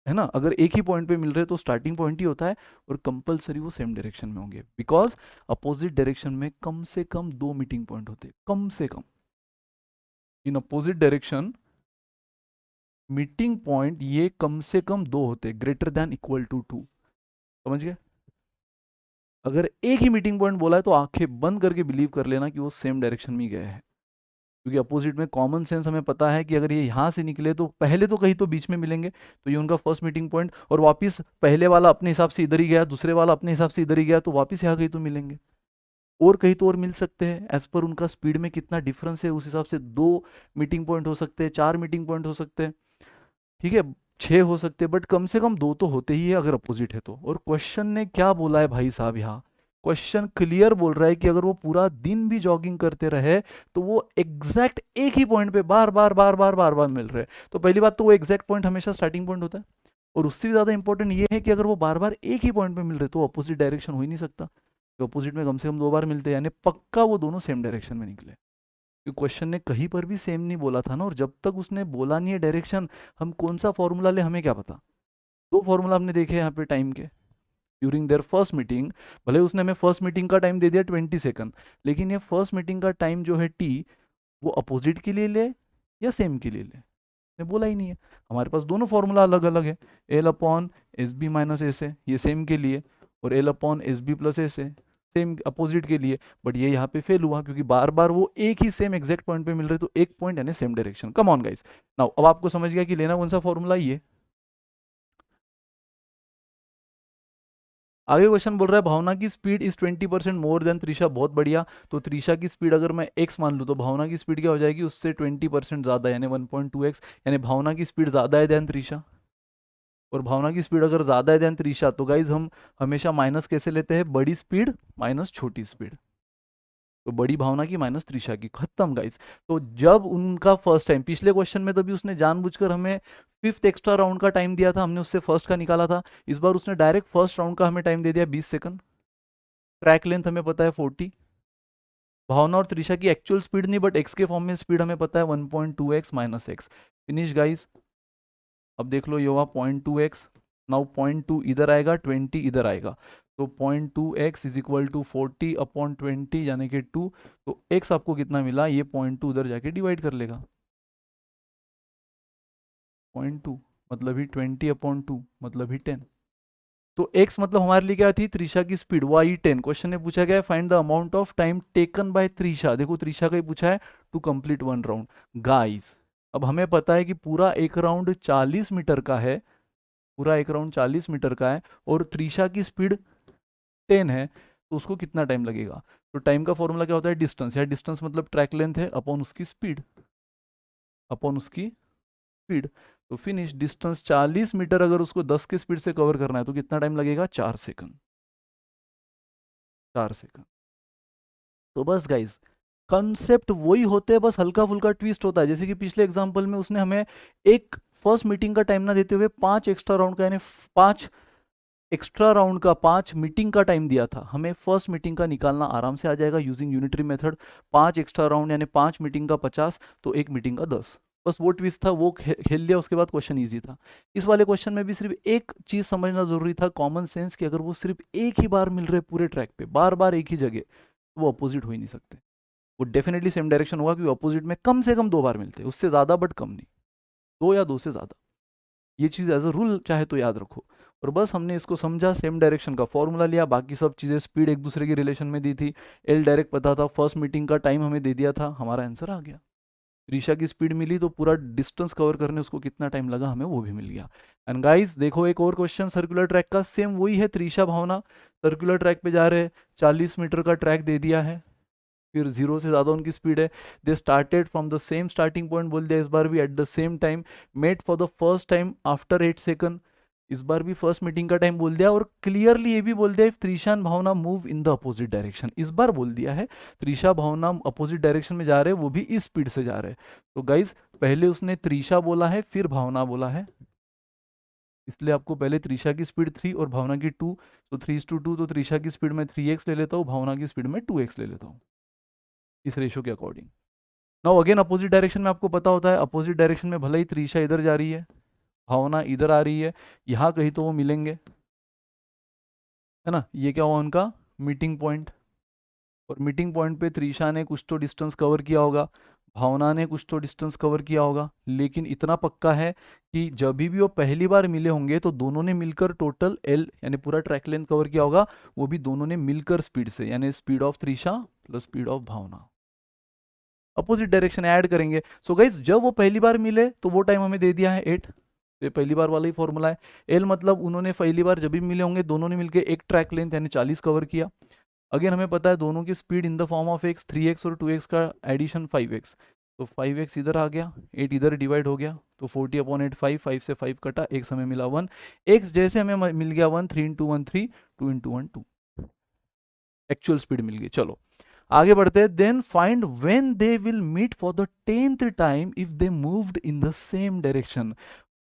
है ना, अगर एक ही पॉइंट पे मिल रहे हैं तो स्टार्टिंग पॉइंट ही होता है, और कंपलसरी वो सेम डायरेक्शन में होंगे, बिकॉज अपोजिट डायरेक्शन में कम से कम 2 मीटिंग पॉइंट होते हैं, कम से कम in opposite direction meeting point ये कम से कम 2 होते हैं, ग्रेटर देन इक्वल टू 2, समझ गए। अगर एक ही मीटिंग पॉइंट बोला है तो आंखें बंद करके बिलीव कर लेना कि वो सेम डायरेक्शन में ही गए हैं, क्योंकि अपोजिट में कॉमन सेंस हमें पता है कि अगर ये यहाँ से निकले तो पहले तो कहीं तो बीच में मिलेंगे, तो ये उनका फर्स्ट मीटिंग पॉइंट, और वापस पहले वाला अपने हिसाब से इधर ही गया, दूसरे वाला अपने हिसाब से इधर ही गया, तो वापस यहाँ कहीं तो मिलेंगे, और कहीं तो और मिल सकते हैं, एज पर उनका स्पीड में कितना डिफरेंस है उस हिसाब से 2 मीटिंग पॉइंट हो सकते हैं, 4 मीटिंग पॉइंट हो सकते हैं, ठीक है 6 हो सकते हैं, बट कम से कम 2 तो होते ही है अगर अपोजिट है तो। और क्वेश्चन ने क्या बोला है भाई साहब, यहाँ क्वेश्चन क्लियर बोल रहा है कि अगर वो पूरा दिन भी जॉगिंग करते रहे तो वो एग्जैक्ट एक ही पॉइंट पे बार बार मिल रहे हैं, तो पहली बात तो वो एग्जैक्ट पॉइंट हमेशा स्टार्टिंग पॉइंट होता है, और उससे भी ज्यादा इंपॉर्टेंट ये है कि अगर वो बार बार एक ही पॉइंट पे मिल रहे तो अपोजिट डायरेक्शन हो ही नहीं सकता, तो अपोजिट में कम से कम 2 बार मिलते हैं, यानी पक्का वो दोनों सेम डायरेक्शन में निकले, क्योंकि क्वेश्चन ने कहीं पर भी सेम नहीं बोला था ना, और जब तक उसने बोला नहीं है डायरेक्शन, हम कौन सा फॉर्मूला ले हमें क्या पता। 2 फॉर्मूला हमने देखे यहाँ पे टाइम के ड्यूरिंग देयर फर्स्ट मीटिंग, भले उसने हमें फर्स्ट मीटिंग का टाइम दे दिया 20 सेकंड, लेकिन ये फर्स्ट मीटिंग का टाइम जो है टी, वो अपोजिट के लिए ले या सेम के लिए ले, ने बोला ही नहीं है। हमारे पास दोनों फॉर्मूला अलग अलग है, L upon S B minus S है ये सेम के लिए, और L upon S B plus S है सेम अपोजिट के लिए, बट ये यहाँ पे फेल हुआ क्योंकि बार बार वो एक ही सेम एग्जैक्ट पॉइंट पे मिल रहे, तो एक पॉइंट यानी same direction. Come on guys, now अब आपको समझ गया कि लेना कौन सा फॉर्मूला ये। आगे क्वेश्चन बोल रहा है भावना की speed is 20% more than Trisha, बहुत बढ़िया। तो त्रिशा की स्पीड अगर मैं x मान लूँ तो भावना की स्पीड क्या हो जाएगी, उससे 20% ज़्यादा, यानी 1.2x, यानी भावना की स्पीड ज़्यादा है देन त्रिशा, और भावना की स्पीड अगर ज़्यादा है देन त्रिशा, तो गाइज हम हमेशा माइनस कैसे लेते हैं, बड़ी स्पीड माइनस छोटी स्पीड, तो बड़ी भावना की माइनस त्रिशा की, खत्म गाइस। तो जब उनका फर्स्ट टाइम, पिछले क्वेश्चन में तो भी उसने जानबूझकर हमें फिफ्थ एक्स्ट्रा राउंड का टाइम दिया था, हमने उससे फर्स्ट का निकाला था। इस बार उसने डायरेक्ट फर्स्ट राउंड का हमें टाइम दे दिया 20 सेकंड। ट्रैक लेंथ हमें पता है 40। भावना और त्रिशा की एक्चुअल स्पीड नहीं, बट एक्स के फॉर्म में स्पीड हमें पता है 1.2x minus x. Finish guys. अब देख लो ये हुआ 0.2x। नाउ 0.2 इधर आएगा, 20 इधर आएगा, तो 0.2x इज इक्वल टू 40/20 यानी कि 2। तो x आपको कितना मिला, ये 0.2 उधर जाके डिवाइड कर लेगा। 0.2 मतलब ही 20/2 मतलब ही 10। तो x मतलब हमारे लिए क्या थी, त्रिशा की स्पीड, वो आई 10। क्वेश्चन में पूछा गया है find the amount of time taken by Trisha. देखो त्रिशा का ही पूछा है, to complete one round. Guys अब हमें पता है कि पूरा एक राउंड 40 मीटर का है, पूरा एक राउंड 40 मीटर का है, और त्रिशा की स्पीड 10 है, तो उसको कितना टाइम लगेगा। तो टाइम का फॉर्मूला क्या होता है, डिस्टेंस, या डिस्टेंस मतलब ट्रैक लेंथ है अपॉन उसकी स्पीड, अपॉन उसकी स्पीड। तो फिनिश, डिस्टेंस 40 मीटर अगर उसको 10 की स्पीड से कवर करना है तो कितना टाइम लगेगा, 4 सेकंड। 4 सेकंड। तो बस गाइस कंसेप्ट वही होते हैं, बस हल्का फुल्का ट्विस्ट होता है। जैसे कि पिछले एग्जांपल में उसने हमें एक फर्स्ट मीटिंग का टाइम ना देते हुए 5 एक्स्ट्रा राउंड का, यानी 5 एक्स्ट्रा राउंड का, 5 मीटिंग का टाइम दिया था। हमें फर्स्ट मीटिंग का निकालना आराम से आ जाएगा using unitary method. 5 extra round यानी 5 मीटिंग का 50, तो एक मीटिंग का 10। बस वो ट्विस्ट था, वो खेल लिया, उसके बाद क्वेश्चन ईजी था। इस वाले क्वेश्चन में भी सिर्फ एक चीज समझना जरूरी था, कॉमन सेंस, कि अगर वो सिर्फ एक ही बार मिल रहे पूरे ट्रैक पे, बार बार एक ही जगह, तो वो अपोजिट हो ही नहीं सकते। वो डेफिनेटली सेम डायरेक्शन होगा, क्योंकि अपोजिट में कम से कम 2 बार मिलते हैं, उससे ज्यादा बट कम नहीं, 2 या 2 से ज्यादा। ये चीज़ एज अ रूल चाहे तो याद रखो। और बस हमने इसको समझा, सेम डायरेक्शन का फॉर्मूला लिया, बाकी सब चीज़ें स्पीड एक दूसरे की रिलेशन में दी थी, एल डायरेक्ट पता था, फर्स्ट मीटिंग का टाइम हमें दे दिया था, हमारा आंसर आ गया। त्रिशा की स्पीड मिली तो पूरा डिस्टेंस कवर करने उसको कितना टाइम लगा हमें वो भी मिल गया। एंड गाइस देखो एक और क्वेश्चन सर्कुलर ट्रैक का, सेम वही है, त्रिशा भावना सर्कुलर ट्रैक पे जा रहे हैं, 40 मीटर का ट्रैक दे दिया है, फिर 0 से ज़्यादा उनकी स्पीड है। They started from the same starting point बोल दिया, इस बार भी at the same time, met for the first time after 8 second, इस बार भी फर्स्ट मीटिंग का टाइम बोल दिया। और क्लियरली ये भी बोल दिया, if Trisha and Bhavna move in the opposite direction, इस बार बोल दिया है त्रिशा भावना अपोजिट डायरेक्शन में जा रहे हैं, वो भी इस स्पीड से जा रहे हैं। तो गाइज पहले उसने त्रिशा बोला है, फिर भावना बोला है, इसलिए आपको पहले त्रिशा की स्पीड 3 और भावना की 2, तो 3:2, तो त्रिशा की स्पीड में 3x ले लेता हूँ, भावना की स्पीड में 2x ले लेता हूँ, इस रेशो के according. Now again opposite direction में आपको पता होता है, अपोजिट डायरेक्शन में भले ही त्रिशा इधर जा रही है, भावना इधर आ रही है, यहाँ कहीं तो वो मिलेंगे, है ना। ये क्या हुआ उनका मीटिंग पॉइंट, और मीटिंग पॉइंट पे त्रिशा ने कुछ तो डिस्टेंस कवर किया होगा, भावना ने कुछ तो डिस्टेंस कवर किया होगा, लेकिन इतना पक्का है कि जब भी वो पहली बार मिले होंगे तो दोनों ने मिलकर टोटल एल यानी पूरा ट्रैक लेंथ कवर किया होगा, वो भी दोनों ने मिलकर स्पीड से, यानी speed of Trisha plus speed of Bhavna, opposite direction add करेंगे। सो गाइज जब वो पहली बार मिले तो वो टाइम हमें दे दिया है 8, ये पहली बार वाला ही फॉर्मूला है। एल मतलब उन्होंने पहली बार जब भी मिले होंगे दोनों ने मिलकर एक ट्रैक लेंथ यानी 40 कवर किया। अगेन हमें पता है दोनों की speed in the form of x, 3x और 2x का एडिशन 5x, तो 5x इधर आ गया, 8 इधर डिवाइड हो गया, तो 40/8 5, 5 से 5 कटा, x हमें मिला 1, x जैसे हमें मिल गया 1, 3 × 1 3, 2 × 1 2, एक्चुअल स्पीड मिल गई। चलो आगे बढ़ते हैं। Then find when they will meet for the 10th time if they moved in the same direction.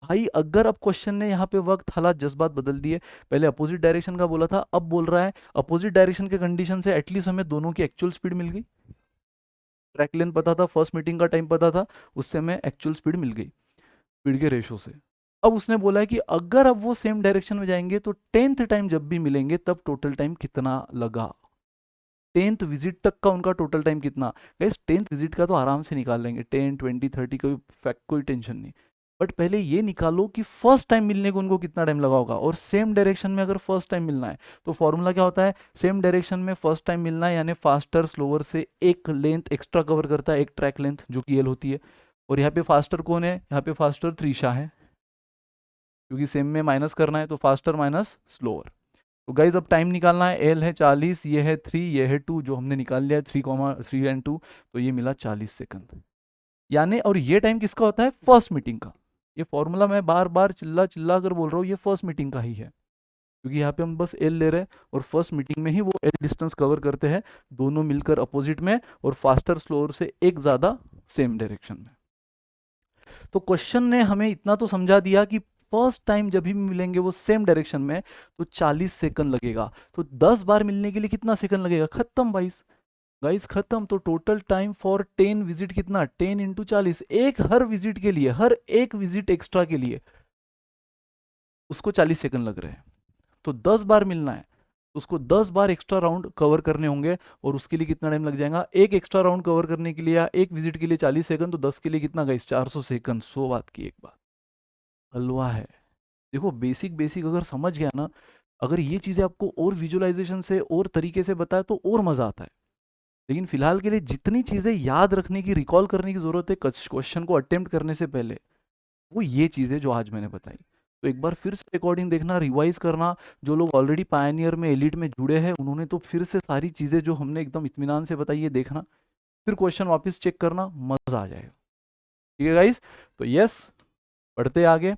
भाई अगर अब क्वेश्चन ने यहाँ पे वक्त हालात जज्बात बदल दिए, पहले अपोजिट डायरेक्शन का बोला था, अब बोल रहा है अपोजिट डायरेक्शन के कंडीशन से एटलीस्ट हमें दोनों की एक्चुअल स्पीड मिल गई, ट्रैक लेंथ पता था, फर्स्ट मीटिंग का टाइम पता था, उससे हमें एक्चुअल स्पीड मिल गई स्पीड के रेशो से। अब उसने बोला है कि अगर अब वो सेम डायरेक्शन में जाएंगे तो 10th टाइम जब भी मिलेंगे तब टोटल टाइम कितना लगा, 10th विजिट तक का उनका टोटल टाइम कितना। गाइस 10th विजिट का तो आराम से निकाल लेंगे, 10 20 30 कोई फैक्ट कोई टेंशन नहीं, बट पहले ये निकालो कि फर्स्ट टाइम मिलने को उनको कितना टाइम लगा होगा। और सेम डायरेक्शन में अगर फर्स्ट टाइम मिलना है तो फॉर्मूला क्या होता है, सेम डायरेक्शन में फर्स्ट टाइम मिलना है यानी फास्टर स्लोअर से एक लेंथ एक्स्ट्रा कवर करता है, एक ट्रैक लेंथ जो कि एल होती है। और यहाँ पे फास्टर कौन है, यहाँ पे फास्टर त्रिशा है, क्योंकि सेम में माइनस करना है तो फास्टर माइनस स्लोअर। तो गाइज अब टाइम निकालना है, एल है 40, ये है 3, ये है 2, जो हमने निकाल लिया है 3 एंड 2, तो ये मिला 40 सेकंड। यानी और ये टाइम किसका होता है, फर्स्ट मीटिंग का। ये फॉर्मूला मैं बार बार चिल्ला चिल्ला कर बोल रहा हूँ, ये फर्स्ट मीटिंग का ही है। क्योंकि यहाँ पे हम बस एल ले रहे हैं और फर्स्ट मीटिंग में ही वो एल डिस्टेंस कवर करते हैं, दोनों मिलकर अपोजिट में और फास्टर स्लोअर से एक ज़्यादा सेम डायरेक्शन में। तो क्वेश्चन ने हमें इतना तो समझा दिया कि फर्स्ट टाइम जब भी मिलेंगे वो सेम डायरेक्शन में तो 40 सेकंड लगेगा। तो 10 बार मिलने के लिए कितना सेकंड लगेगा? खत्म गाइस, गाइस खत्म। तो टोटल टाइम फॉर 10 विजिट कितना? 10 इंटू 40, एक हर विजिट के लिए, हर एक विजिट एक्स्ट्रा के लिए उसको 40 सेकंड लग रहे हैं। तो 10 बार मिलना है, उसको 10 बार एक्स्ट्रा राउंड कवर करने होंगे और उसके लिए कितना टाइम लग जाएगा? एक एक्स्ट्रा राउंड कवर करने के लिए या एक विजिट के लिए 40 सेकंड, तो 10 के लिए कितना गाइस? 400 सेकंड। 100 बात की एक बात, हलवा है। देखो बेसिक बेसिक अगर समझ गया ना, अगर ये चीज़ें आपको और विजुअलाइजेशन से और तरीके से बताए तो और मज़ा आता है। लेकिन फिलहाल के लिए जितनी चीज़ें याद रखने की, रिकॉल करने की ज़रूरत है क्वेश्चन को अटेम्प्ट करने से पहले, वो ये चीज़ें जो आज मैंने बताई। तो एक बार फिर से रिकॉर्डिंग देखना, रिवाइज करना। जो लोग ऑलरेडी पायनियर में, एलिट में जुड़े हैं, उन्होंने तो फिर से सारी चीज़ें जो हमने एकदम इत्मीनान से बताई है देखना, फिर क्वेश्चन वापस चेक करना, मज़ा आ जाएगा। ठीक है गाइस? तो यस, पढ़ते आगे।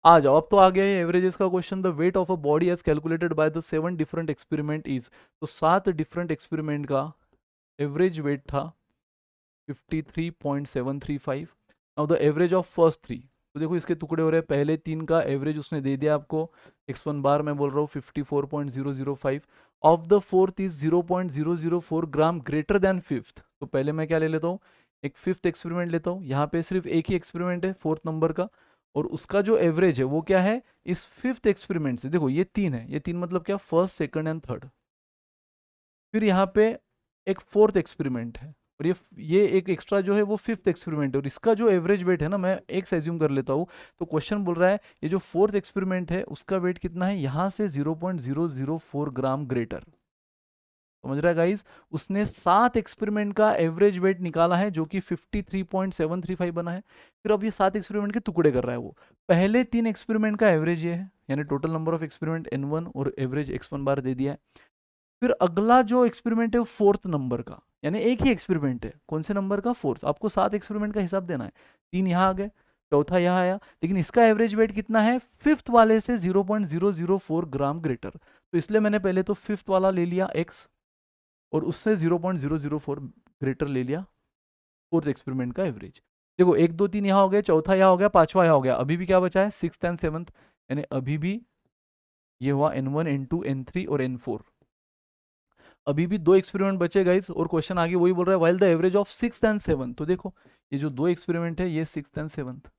आ जाओ, अब तो आ गया है एवरेजेस का question. The weight of a body as calculated by the 7 different experiment is. तो 7 डिफरेंट एक्सपेरिमेंट का एवरेज वेट था 53.735। Now the average of first 3, तो देखो इसके टुकड़े हो रहे हैं। पहले 3 का एवरेज उसने दे दिया आपको, x1 बार मैं बोल रहा हूँ 54.005। Of the fourth is 0.004 gram greater than fifth. तो पहले मैं क्या ले लेता हूँ? एक फिफ्थ एक्सपेरिमेंट लेता हूँ। यहाँ पे सिर्फ एक ही एक्सपेरिमेंट है फोर्थ नंबर का, और उसका जो एवरेज है वो क्या है इस फिफ्थ एक्सपेरिमेंट से? देखो ये 3 है, ये 3 मतलब क्या? First, second and third. फिर यहाँ पे एक फोर्थ एक्सपेरिमेंट है, और ये एक एक्स्ट्रा जो है वो फिफ्थ एक्सपेरिमेंट है, और इसका जो एवरेज वेट है ना, मैं एक एज्यूम कर लेता हूँ। तो क्वेश्चन बोल रहा है ये जो फोर्थ एक्सपेरिमेंट है उसका वेट कितना है? यहाँ से 0.004 ग्राम ग्रेटर। समझ रहा है गाइस? उसने 7 एक्सपेरिमेंट का एवरेज वेट निकाला है जो कि 53.735 बना है। फिर अब ये 7 एक्सपेरिमेंट के टुकड़े कर रहा है वो। पहले 3 एक्सपेरिमेंट का एवरेज ये है, यानी total number of experiment n1 और एवरेज x1 बार दे दिया है। फिर अगला जो एक्सपेरिमेंट है वो फोर्थ नंबर का, यानी एक ही एक्सपेरिमेंट है। कौन से नंबर का? फोर्थ। आपको 7 एक्सपेरिमेंट का हिसाब देना है। 3 यहाँ आ गए, चौथा यहाँ आया, लेकिन इसका एवरेज वेट कितना है? फिफ्थ वाले से 0.004 ग्राम ग्रेटर। तो इसलिए मैंने पहले तो फिफ्थ वाला ले लिया x, और उससे 0.004 ग्रेटर ले लिया फोर्थ एक्सपेरिमेंट का एवरेज। देखो 1 2 3 यहाँ हो गया, चौथा यहाँ हो गया, पांचवा यहाँ हो गया। अभी भी क्या बचा है? सिक्स्थ एंड सेवंथ, यानी अभी भी ये हुआ n1 n2 n3 और n4। अभी भी 2 एक्सपेरिमेंट बचे गाइस, और क्वेश्चन आगे वही बोल रहा है while the average of sixth and seventh. तो देखो ये जो 2 एक्सपेरिमेंट है ये सिक्स्थ एंड सेवंथ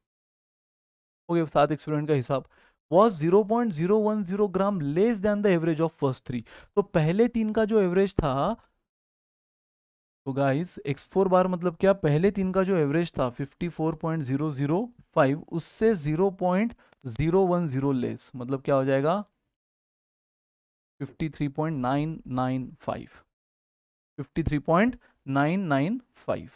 हो गए। 7 एक्सपेरिमेंट का हिसाब was 0.010 gram less than the average of first 3। तो पहले 3 का जो एवरेज था, तो गाइस x4 बार मतलब क्या? पहले 3 का जो एवरेज था 54.005, उससे 0.010 लेस, मतलब क्या हो जाएगा? 53.995, 53.995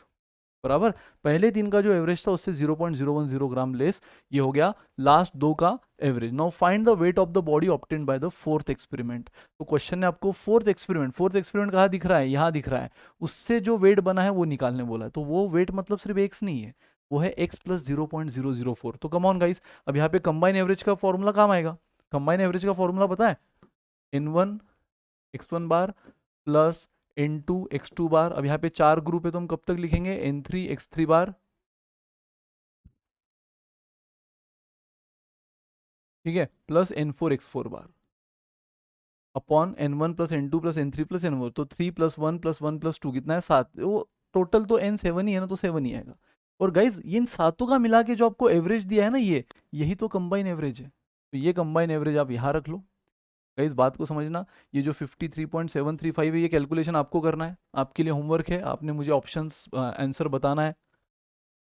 बराबर। पहले 3 का जो एवरेज था उससे 0.010 ग्राम लेस, ये हो गया लास्ट 2 का average. Now find the weight of the body obtained by the fourth experiment. तो क्वेश्चन ने आपको फोर्थ एक्सपेरिमेंट कहाँ दिख रहा है? यहाँ दिख रहा है। उससे जो वेट बना है वो निकालने बोला है। तो वो वेट मतलब सिर्फ x नहीं है, वो है x प्लस 0.004। तो कम ऑन गाइस, अब यहाँ पे कंबाइन एवरेज का फॉर्मूला काम आएगा। कंबाइन एवरेज का फॉर्मूला पता है? n1 x1 बार प्लस n2 x2 बार। अब यहाँ पे 4 ग्रुप है तो हम कब तक लिखेंगे? n3 x3 बार, ठीक है, plus n4 x4 bar upon n1 plus n2 plus n3 plus n4। तो 3 प्लस 1 प्लस 1 प्लस 2 कितना है? 7। वो टोटल तो n7 ही है ना, तो 7 ही आएगा। और गाइज इन सातों का मिला के जो आपको एवरेज दिया है ना, ये यही तो कंबाइन एवरेज है। तो ये कंबाइन एवरेज आप यहाँ रख लो। गाइज बात को समझना, ये जो 53.735 है ये कैलकुलेशन आपको करना है, आपके लिए होमवर्क है। आपने मुझे ऑप्शंस आंसर बताना है,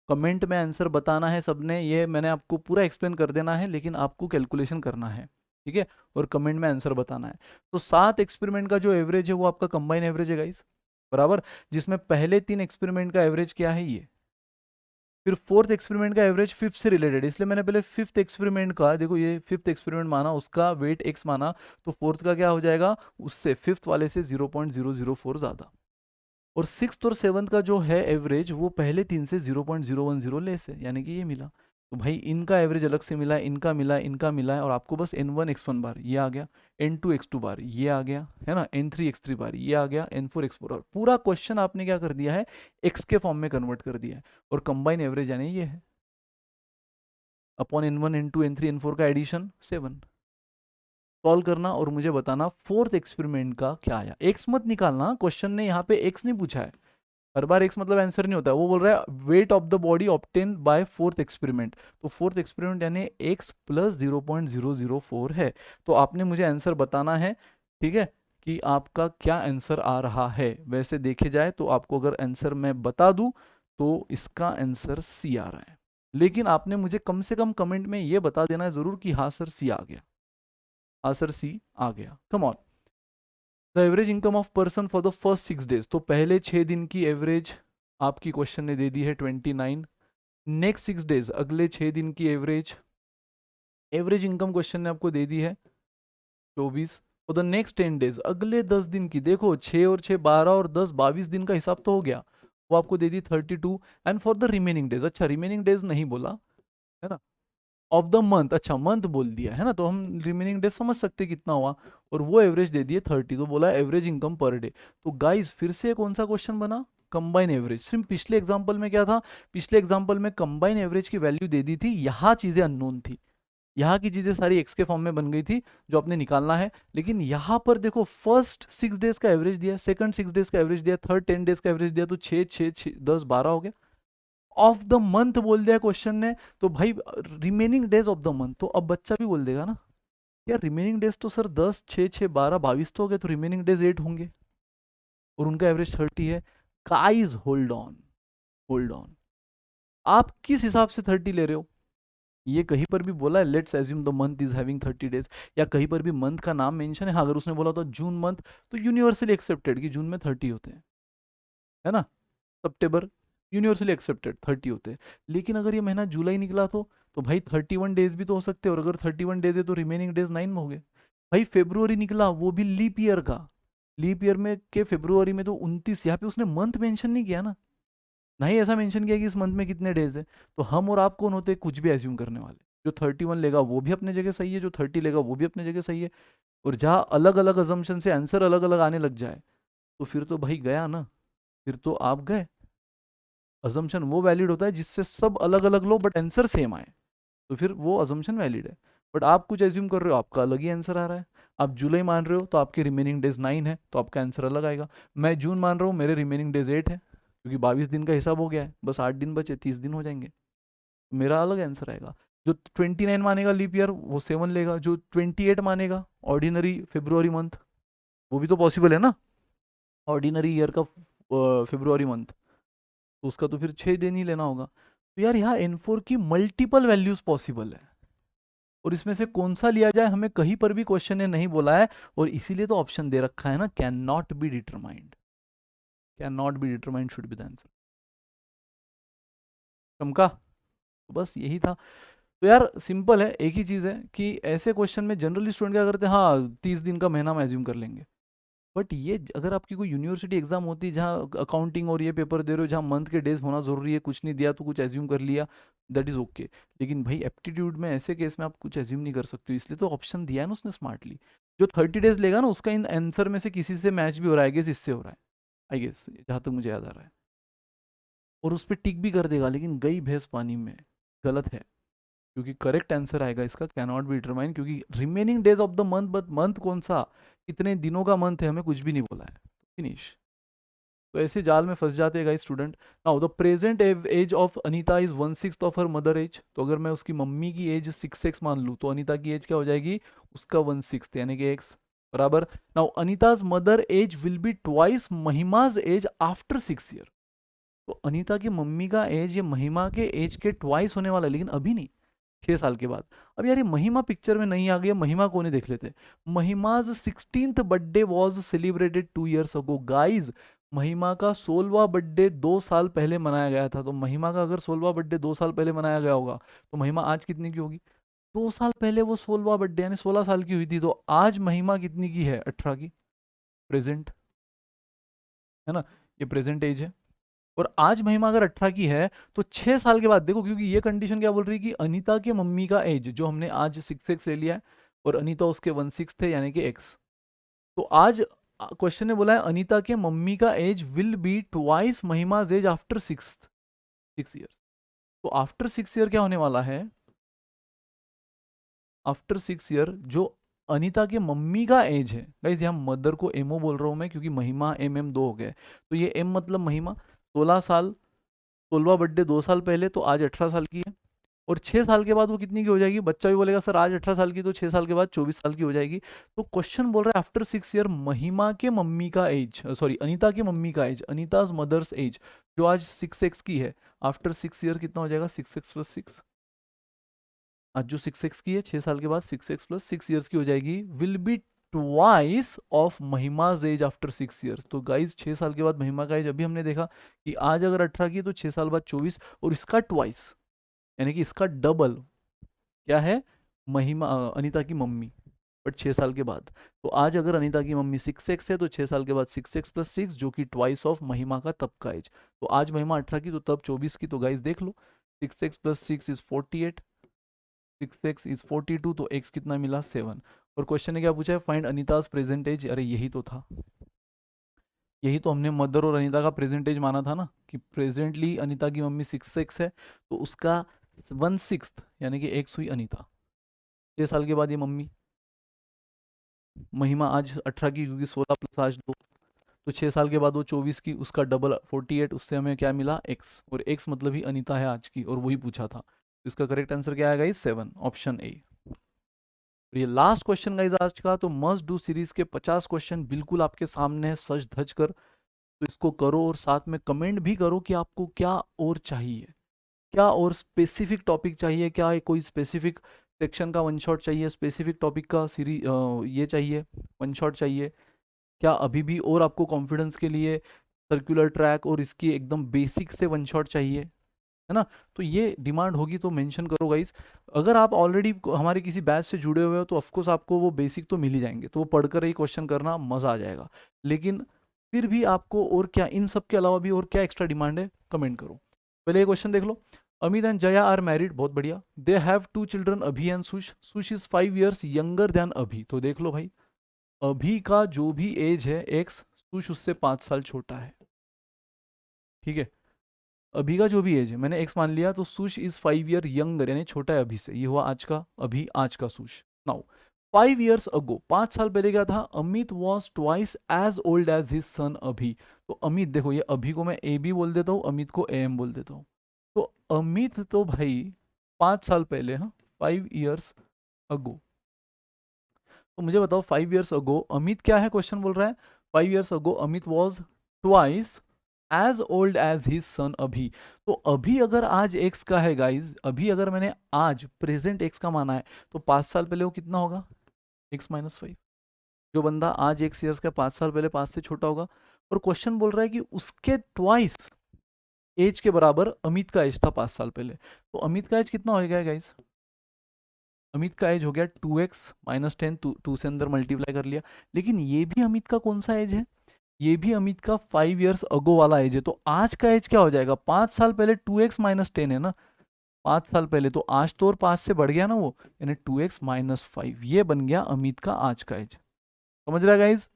कमेंट में आंसर बताना है सबने। ये मैंने आपको पूरा एक्सप्लेन कर देना है, लेकिन आपको कैलकुलेशन करना है, ठीक है, और कमेंट में आंसर बताना है। तो 7 एक्सपेरिमेंट का जो एवरेज है वो आपका कंबाइन एवरेज है गाइस, बराबर, जिसमें पहले 3 एक्सपेरिमेंट का एवरेज क्या है? ये। फिर फोर्थ एक्सपेरिमेंट का एवरेज फिफ्थ से रिलेटेड, इसलिए मैंने पहले फिफ्थ एक्सपेरिमेंट का, देखो ये फिफ्थ एक्सपेरिमेंट माना, उसका वेट x माना, तो फोर्थ का क्या हो जाएगा? उससे फिफ्थ वाले से 0.004 ज्यादा। और सिक्स्थ और सेवन्थ का जो है एवरेज वो पहले 3 से 0.010 लेस है, यानी कि ये मिला। तो भाई इनका एवरेज अलग से मिला है, इनका मिला है, इनका मिला है, और आपको बस n1 x1 बार ये आ गया, n2 x2 बार ये आ गया, है ना, n3 x3 बार ये आ गया, n4 x4, और पूरा क्वेश्चन आपने क्या कर दिया है, x के फॉर्म में कन्वर्ट कर दिया है, और कंबाइन एवरेज यानी ये है upon n1 n2 n3 n4 का एडिशन 7। सॉल्व करना और मुझे बताना फोर्थ एक्सपेरिमेंट का क्या आया। एक्स मत निकालना, क्वेश्चन ने यहाँ पे एक्स नहीं पूछा है, हर बार एक्स मतलब आंसर नहीं होता है, वो बोल रहा है weight of the body obtain by fourth experiment, तो फोर्थ एक्सपेरिमेंट यानी एक्स प्लस 0.004 है। तो आपने मुझे आंसर बताना है, ठीक है, कि आपका क्या आंसर आ रहा है। वैसे देखे जाए तो आपको अगर आंसर मैं बता दूं तो इसका आंसर सी आ रहा है, लेकिन आपने मुझे कम से कम कमेंट में ये बता देना है जरूर कि हाँ सर सी आ गया, हाँ सर सी आ गया। Come on. The average income of person for the first 6 days, तो पहले 6 दिन की एवरेज आपकी क्वेश्चन ने दे दी है 29। नेक्स्ट 6 days अगले 6 दिन की एवरेज, एवरेज इनकम क्वेश्चन ने आपको दे दी है 24। और द नेक्स्ट 10 days अगले 10 दिन की, देखो 6 और 6 12 और 10 22 दिन का हिसाब तो हो गया, वो आपको दे दी 32। And for the remaining days, अच्छा रिमेनिंग डेज नहीं बोला है ना, ऑफ द मंथ, अच्छा मंथ बोल दिया है ना, तो हम रिमेनिंग डेज समझ सकते कितना हुआ, और वो एवरेज दे दिए 30, तो बोला एवरेज इनकम पर डे। तो गाइस फिर से कौन सा क्वेश्चन बना, कंबाइन एवरेज। सिर्फ पिछले एग्जांपल में क्या था, पिछले एग्जांपल में कंबाइन एवरेज की वैल्यू दे दी थी, यहाँ चीजें अननोन थी, यहाँ की चीजें सारी एक्स के फॉर्म में बन गई थी जो आपने निकालना है। लेकिन यहाँ पर देखो फर्स्ट 6 days का एवरेज दिया, सेकंड 6 days का एवरेज दिया, थर्ड 10 days का एवरेज दिया, तो 6 6 6 10 12 हो गया। ऑफ द मंथ बोल दिया क्वेश्चन ने, तो भाई remaining days of the month, तो अब बच्चा भी बोल देगा ना यार रिमेनिंग डेज तो सर 10 6 6 12 22 तो हो गए, तो रिमेनिंग डेज 8 होंगे, और उनका एवरेज 30 है। Guys hold on, hold on, आप किस हिसाब से 30 ले रहे हो, ये कहीं पर भी बोला है let's assume the month is having 30 days, या कहीं पर भी मंथ का नाम मेंशन है, हाँ अगर उसने बोला तो जून मंथ, तो यूनिवर्सली एक्सेप्टेड कि जून में 30 होते हैं, है ना, सितंबर यूनिवर्सली एक्सेप्टेड 30 होते हैं। लेकिन अगर ये महीना जुलाई निकला तो भाई 31 डेज भी तो हो सकते हैं, और अगर 31 डेज है तो रिमेनिंग डेज 9 में हो गए। भाई फेब्रुवरी निकला वो भी लीप ईयर का, लीप ईयर में के फेब्रुवरी में तो 29, यहाँ पे उसने मंथ मेंशन नहीं किया ना, ना ही ऐसा मेंशन किया कि इस मंथ में कितने डेज है। तो हम और आप कौन होते हैं कुछ भी एज्यूम करने वाले, जो 31 लेगा वो भी अपने जगह सही है, जो 30 लेगा वो भी अपने जगह सही है, और जहाँ अलग अलग अजम्पशन से आंसर अलग अलग आने लग जाए तो फिर तो भाई गया ना, फिर तो आप गए। अजम्पशन वो वैलिड होता है जिससे सब अलग अलग लो बट आंसर सेम आए, तो फिर वो अजम्पशन वैलिड है। बट आप कुछ एज्यूम कर रहे हो, आपका अलग ही आंसर आ रहा है। आप जुलाई मान रहे हो तो आपके रिमेनिंग डेज 9 है, तो आपका आंसर अलग आएगा। मैं जून मान रहा हूँ, मेरे रिमेनिंग डेज 8 है, क्योंकि 22 दिन का हिसाब हो गया है, बस 8 दिन बचे, 30 दिन हो जाएंगे, तो मेरा अलग आंसर आएगा। जो 29 मानेगा लीप ईयर वो 7 लेगा, जो 28 मानेगा ऑर्डिनरी फेब्रुवरी मंथ, वो भी तो पॉसिबल है ना, ऑर्डिनरी ईयर का फेब्रुवरी मंथ, तो उसका तो फिर 6 दिन ही लेना होगा। तो यार यहाँ N4 की मल्टीपल वैल्यूज पॉसिबल है, और इसमें से कौन सा लिया जाए हमें कहीं पर भी क्वेश्चन ने नहीं बोला है, और इसीलिए तो ऑप्शन दे रखा है ना, can not be determined, can not be determined should be the answer. चमका, तो बस यही था। तो यार सिंपल है, एक ही चीज़ है कि ऐसे क्वेश्चन में जनरली स्टूडेंट क्या करते हैं, हाँ 30 दिन का महीना हम एज्यूम कर लेंगे, बट ये अगर आपकी कोई यूनिवर्सिटी एग्जाम होती है जहाँ अकाउंटिंग और ये पेपर दे रहे हो, जहाँ मंथ के डेज होना जरूरी है, कुछ नहीं दिया तो कुछ एज्यूम कर लिया, दैट इज ओके। लेकिन भाई एप्टीट्यूड में ऐसे केस में आप कुछ एज्यूम नहीं कर सकते हो, इसलिए तो ऑप्शन दिया है ना उसने स्मार्टली। जो 30 डेज लेगा ना उसका इन आंसर में से किसी से मैच भी हो रहा है, गेस इससे हो रहा है, आई गेस जहाँ तक मुझे याद आ रहा है, और उस पर टिक भी कर देगा, लेकिन गई भैंस पानी में, गलत है, क्योंकि करेक्ट आंसर आएगा इसका कैन नॉट बी डिटरमाइन, क्योंकि remaining days of the month, but month कौन सा, कितने दिनों का मंथ है, हमें कुछ भी नहीं बोला है, फिनिश। तो ऐसे जाल में फंस जाते हैं guys student. Now the present age of Anita is 1/6 of her mother age, तो अगर मैं उसकी मम्मी की एज 6x मान लूँ तो अनीता की एज क्या हो जाएगी, उसका 1/6 यानी कि x बराबर। Now Anita's mother age will be twice Mahima's age after 6 year, तो अनीता की मम्मी का एज ये महिमा के एज के ट्वाइस होने वाला है, लेकिन अभी नहीं, 6 साल के बाद। अब यार ये महिमा पिक्चर में नहीं आ गई, महिमा को नहीं देख लेते। महिमाज 16th birthday was celebrated 2 years ago guys, महिमा का 16वां बर्थडे 2 साल पहले मनाया गया था, तो महिमा का अगर 16वां बर्थडे 2 साल पहले मनाया गया होगा तो महिमा आज कितनी की होगी, 2 साल पहले वो 16वां बर्थडे यानी 16 साल की हुई थी, तो आज महिमा कितनी की है, 18 की, प्रेजेंट, है ना, ये प्रेजेंट एज है। और आज महिमा अगर 18 की है तो 6 साल के बाद देखो, क्योंकि ये कंडीशन क्या बोल रही है कि अनीता के मम्मी का एज जो हमने आज 6x ले लिया है और अनीता उसके 1/6 थे यानी कि x। तो आज क्वेश्चन ने बोला है अनीता के मम्मी का age will be twice Mahima's age after 6 years. तो आफ्टर 6 ईयर क्या होने वाला है, आफ्टर 6 ईयर जो अनीता के मम्मी का एज है, गाइज यहाँ मदर को एमओ बोल रहा हूं मैं क्योंकि महिमा एम दो हो गए, तो ये एम मतलब महिमा 16 साल, 16वां बर्थडे 2 साल पहले, तो आज 18 साल की है। और 6 साल के बाद वो कितनी की हो जाएगी, बच्चा भी बोलेगा सर आज 18 साल की, तो 6 साल के बाद 24 साल की हो जाएगी। तो क्वेश्चन बोल रहा है आफ्टर 6 ईयर महिमा के मम्मी का एज, सॉरी अनीता के मम्मी का एज, अनीताज मदर्स एज जो आज 6x की है, आफ्टर 6 ईयर कितना हो जाएगा, 6x+6। आज जो 6x की है 6 साल के बाद 6x+6 ईयर्स की हो जाएगी, will be twice of Mahima's age after 6 years. तो गाइज 6 साल के बाद महिमा का एज अभी हमने देखा कि आज अगर 18 की है तो 6 साल बाद 24, और इसका ट्वाइस यानी कि इसका डबल क्या है, महिमा अनीता की मम्मी, बट 6 साल के बाद। तो आज अगर अनीता की मम्मी 6x है तो 6 साल के बाद 6x+6 जो कि ट्वाइस ऑफ महिमा का तब का एज। तो आज महिमा 18 की तो तब 24 की, तो गाइज देख लो 6x+6 इज 48, 6x इज 42, तो x कितना मिला 7। और क्वेश्चन ने क्या पूछा है, फाइंड अनीताज प्रेजेंट एज। अरे यही तो था, यही तो हमने मदर और अनीता का प्रेजेंटेज माना था ना, कि प्रेजेंटली अनीता की मम्मी 6x है तो उसका 1/6 यानी कि x हुई अनीता। 6 साल के बाद ये मम्मी, महिमा आज 18 की क्योंकि 16 प्लस आज 2, तो 6 साल के बाद वो 24 की, उसका डबल 48, उससे हमें क्या मिला x, और x मतलब ही अनीता है आज की, और वही पूछा था। तो इसका करेक्ट आंसर क्या आएगा, 7 ऑप्शन ए। ये लास्ट क्वेश्चन गाइस आज का, तो मस्ट डू सीरीज के 50 क्वेश्चन बिल्कुल आपके सामने है सज धज कर, तो इसको करो और साथ में कमेंट भी करो कि आपको क्या और चाहिए, क्या और स्पेसिफिक टॉपिक चाहिए, क्या कोई स्पेसिफिक सेक्शन का वन शॉट चाहिए, स्पेसिफिक टॉपिक का सीरीज ये चाहिए, वन शॉट चाहिए, क्या अभी भी और आपको कॉन्फिडेंस के लिए सर्कुलर ट्रैक और इसकी एकदम बेसिक से वन शॉट चाहिए, है ना। तो ये डिमांड होगी तो मेंशन करो गाइस। अगर आप ऑलरेडी हमारे किसी बैच से जुड़े हुए हो तो ऑफकोर्स आपको वो बेसिक तो मिल ही जाएंगे, तो वो पढ़कर ही क्वेश्चन करना मज़ा आ जाएगा। लेकिन फिर भी आपको और क्या, इन सब के अलावा भी और क्या एक्स्ट्रा डिमांड है, कमेंट करो। पहले ये क्वेश्चन देख लो, Amit and Jaya are married, बहुत बढ़िया, they have 2 children Abhi and Sush, Sush is 5 years younger than Abhi. तो देख लो भाई, अभी का जो भी एज है एक्स, सुश उससे 5 साल छोटा है, ठीक है। अभी का जो भी एज है मैंने एक्स मान लिया, तो सुश इज 5 ईयर यंगर यानी छोटा है अभी से, ये हुआ आज का, अभी आज का सुश। नाउ 5 ईयर्स अगो, 5 साल पहले क्या था, Amit was twice as old as his son अभी। तो अमित देखो, ये अभी को मैं ए बी बोल देता हूँ, अमित को ए एम बोल देता हूँ। तो अमित तो भाई 5 साल पहले, हाँ 5 ईयर्स अगो, तो मुझे बताओ 5 ईयर्स अगो अमित क्या है, क्वेश्चन बोल रहा है 5 years ago Amit was twice as old as his son अभी। तो अभी अगर आज एक्स का है गाइज, अभी अगर मैंने आज प्रेजेंट एक्स का माना है, तो 5 साल पहले वो कितना होगा, x-5। जो बंदा आज x ईयर्स का 5 साल पहले 5 से छोटा होगा, और क्वेश्चन बोल रहा है कि उसके ट्वाइस एज के बराबर अमित का एज था 5 साल पहले। तो अमित का एज कितना हो गया गाइज, अमित का एज हो गया 2x-10, टू से अंदर मल्टीप्लाई कर लिया। लेकिन ये भी अमित का कौन सा एज है, ये भी अमित का 5 ईयर्स अगो वाला एज है। तो आज का एज क्या हो जाएगा, 5 साल पहले 2x-10 है ना, 5 साल पहले, तो आज तो और 5 से बढ़ गया ना वो, यानी 2x-5, ये बन गया अमित का आज का एज। समझ रहा है गाइज,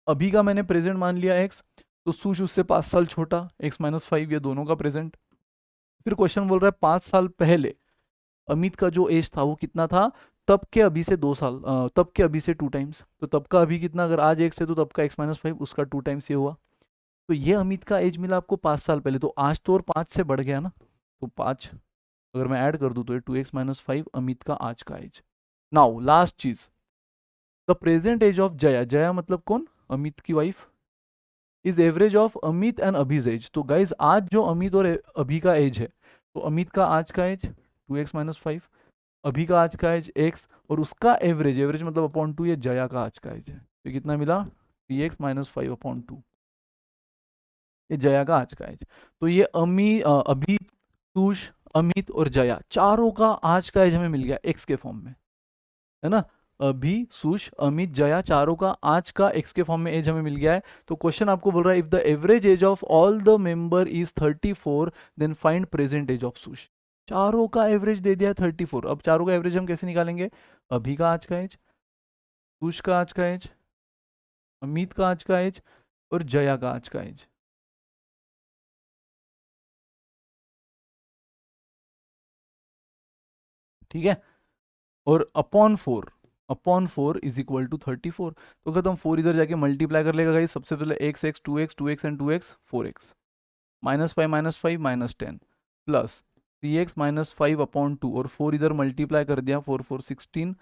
अभी का मैंने प्रेजेंट मान लिया x, तो सुश उससे 5 साल छोटा, x-5 ये दोनों का प्रेजेंट। फिर क्वेश्चन बोल रहा है 5 साल पहले अमित का जो एज था वो कितना था, तब के अभी से 2 साल, तब के अभी से 2 टाइम्स, तो तब का अभी कितना, अगर आज x है तो तब का x-5 उसका 2 टाइम्स ये हुआ। तो ये अमित का एज मिला आपको 5 साल पहले, तो आज तो और 5 से बढ़ गया ना, तो 5 अगर मैं ऐड कर दूं तो ये 2x-5 अमित का आज का एज। नाउ लास्ट चीज, the present age of Jaya, Jaya मतलब कौन, अमित की wife, is average of Amit and Abhi's age. तो गाइज आज जो अमित और अभी का एज है, तो अमित का आज का एज 2x-5, अभी का आज का एज x, और उसका एवरेज, एवरेज मतलब अपॉन 2, ये जया का आज का एज है, तो कितना मिला 3x-5/2, ये जया का आज का एज। तो ये अभी, तुष, अमित और जया चारों का आज का एज हमें मिल गया एक्स के फॉर्म में, है ना। अभी, सुश, अमित, जया, चारों का आज का एक्स के फॉर्म में एज हमें मिल गया है। तो क्वेश्चन आपको बोल रहा है if the average age of all the member is 34 then find present age of Sush. चारों का एवरेज दे दिया 34। अब चारों का एवरेज हम कैसे निकालेंगे? अभी का आज का एज, सुश का आज का एज, अमित का आज का एज और जया का आज का एज। ठीक है, और upon four is equal to 34। तो अगर तुम 4 इधर जाके मल्टीप्लाई कर लेगा गाइस, सबसे पहले x x 2x and 2x 4x, -5 -10 plus 3x -5 upon 2 और 4 इधर मल्टीप्लाई कर दिया, 4 4 16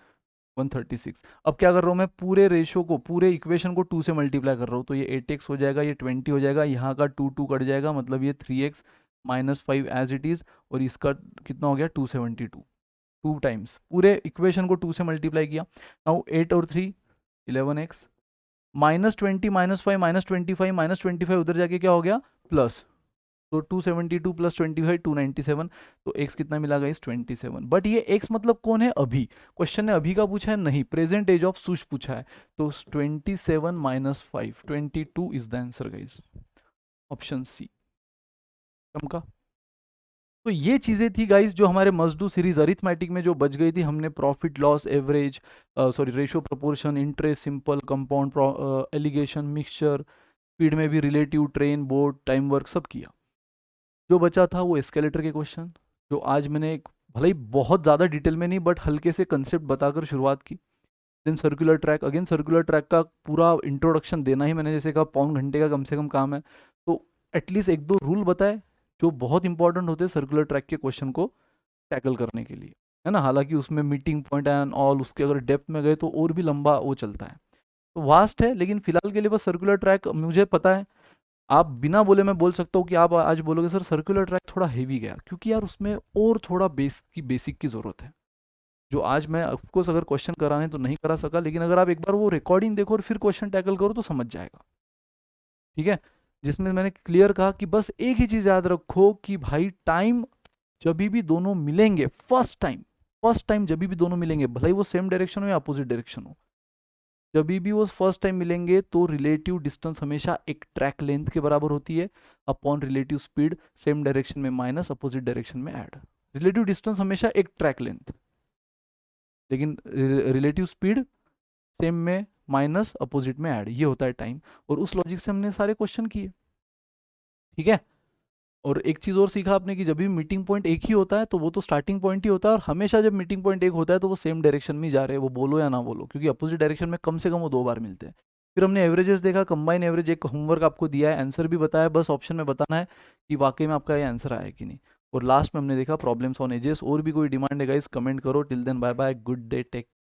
136। अब क्या कर रहा हूँ मैं, पूरे रेशो को, पूरे इक्वेशन को 2 से मल्टीप्लाई कर रहा हूँ। तो ये 8x हो जाएगा, ये 20 हो जाएगा, यहाँ का 2 2 कट जाएगा, मतलब ये 3x -5 एज इट इज़, और इसका कितना हो गया 272। 2 टाइम्स पूरे इक्वेशन को 2 से मल्टीप्लाई किया। नाउ 8 और 3 11x, -20 -5 -25 -25 उधर जाके क्या हो गया प्लस, तो 272 प्लस 25 297। तो x कितना मिला गाइस 27। बट ये x मतलब कौन है? अभी। क्वेश्चन ने अभी का पूछा है? नहीं, प्रेजेंट एज ऑफ सुश पूछा है। तो 27 - 5 22 is the answer guys, option C कम का। तो ये चीज़ें थी गाइस जो हमारे मस्ट डू सीरीज अरिथमेटिक में जो बच गई थी। हमने profit loss average, sorry ratio proportion, interest, simple, compound, alligation, mixture, speed में भी relative, train, board, time work सब किया। जो बचा था वो एस्केलेटर के क्वेश्चन, जो आज मैंने भले ही बहुत ज़्यादा डिटेल में नहीं बट हल्के से कंसेप्ट बताकर शुरुआत की। Then circular track, again circular track का पूरा इंट्रोडक्शन देना ही मैंने जैसे कहा पौन घंटे का कम से कम काम है। तो एटलीस्ट 1-2 रूल बताए जो बहुत इंपॉर्टेंट होते हैं सर्कुलर ट्रैक के क्वेश्चन को टैकल करने के लिए, है ना। हालांकि उसमें मीटिंग पॉइंट एंड ऑल, उसके अगर डेप्थ में गए तो और भी लंबा वो चलता है, तो वास्ट है। लेकिन फिलहाल के लिए बस सर्कुलर ट्रैक मुझे पता है, आप बिना बोले मैं बोल सकता हूँ कि आप आज बोलोगे सर सर्कुलर ट्रैक थोड़ा हेवी गया, क्योंकि यार उसमें और थोड़ा बेसिक की ज़रूरत है, जो आज मैं ऑफकोर्स अगर क्वेश्चन कराने तो नहीं करा सका, लेकिन अगर आप एक बार वो रिकॉर्डिंग देखो और फिर क्वेश्चन टैकल करो तो समझ जाएगा। ठीक है, जिसमें मैंने क्लियर कहा कि बस एक ही चीज़ याद रखो कि भाई टाइम जब भी दोनों मिलेंगे, फर्स्ट टाइम जब भी दोनों मिलेंगे, भले ही वो सेम डायरेक्शन हो या अपोजिट डायरेक्शन हो, जब भी वो फर्स्ट टाइम मिलेंगे तो रिलेटिव डिस्टेंस हमेशा एक ट्रैक लेंथ के बराबर होती है, upon relative speed same direction में माइनस अपोजिट डायरेक्शन में ऐड। रिलेटिव डिस्टेंस हमेशा एक ट्रैक लेंथ, लेकिन रिलेटिव स्पीड सेम में माइनस अपोजिट में ऐड, ये होता है टाइम। और उस लॉजिक से हमने सारे क्वेश्चन किए। ठीक है, और एक चीज़ और सीखा आपने कि जब भी मीटिंग पॉइंट एक ही होता है तो वो तो स्टार्टिंग पॉइंट ही होता है, और हमेशा जब मीटिंग पॉइंट एक होता है तो वो सेम डायरेक्शन में ही जा रहे हैं, वो बोलो या ना बोलो, क्योंकि अपोजिट डायरेक्शन में कम से कम वो 2 बार मिलते हैं। फिर हमने एवरेजेस देखा, कंबाइन एवरेज, एक होमवर्क आपको दिया है, आंसर भी बताया, बस ऑप्शन में बताना है कि वाकई में आपका ये आंसर आया कि नहीं। और लास्ट में हमने देखा प्रॉब्लम्स ऑन एजेस। और भी कोई डिमांड है गाइस कमेंट करो। Till then bye bye, good day, take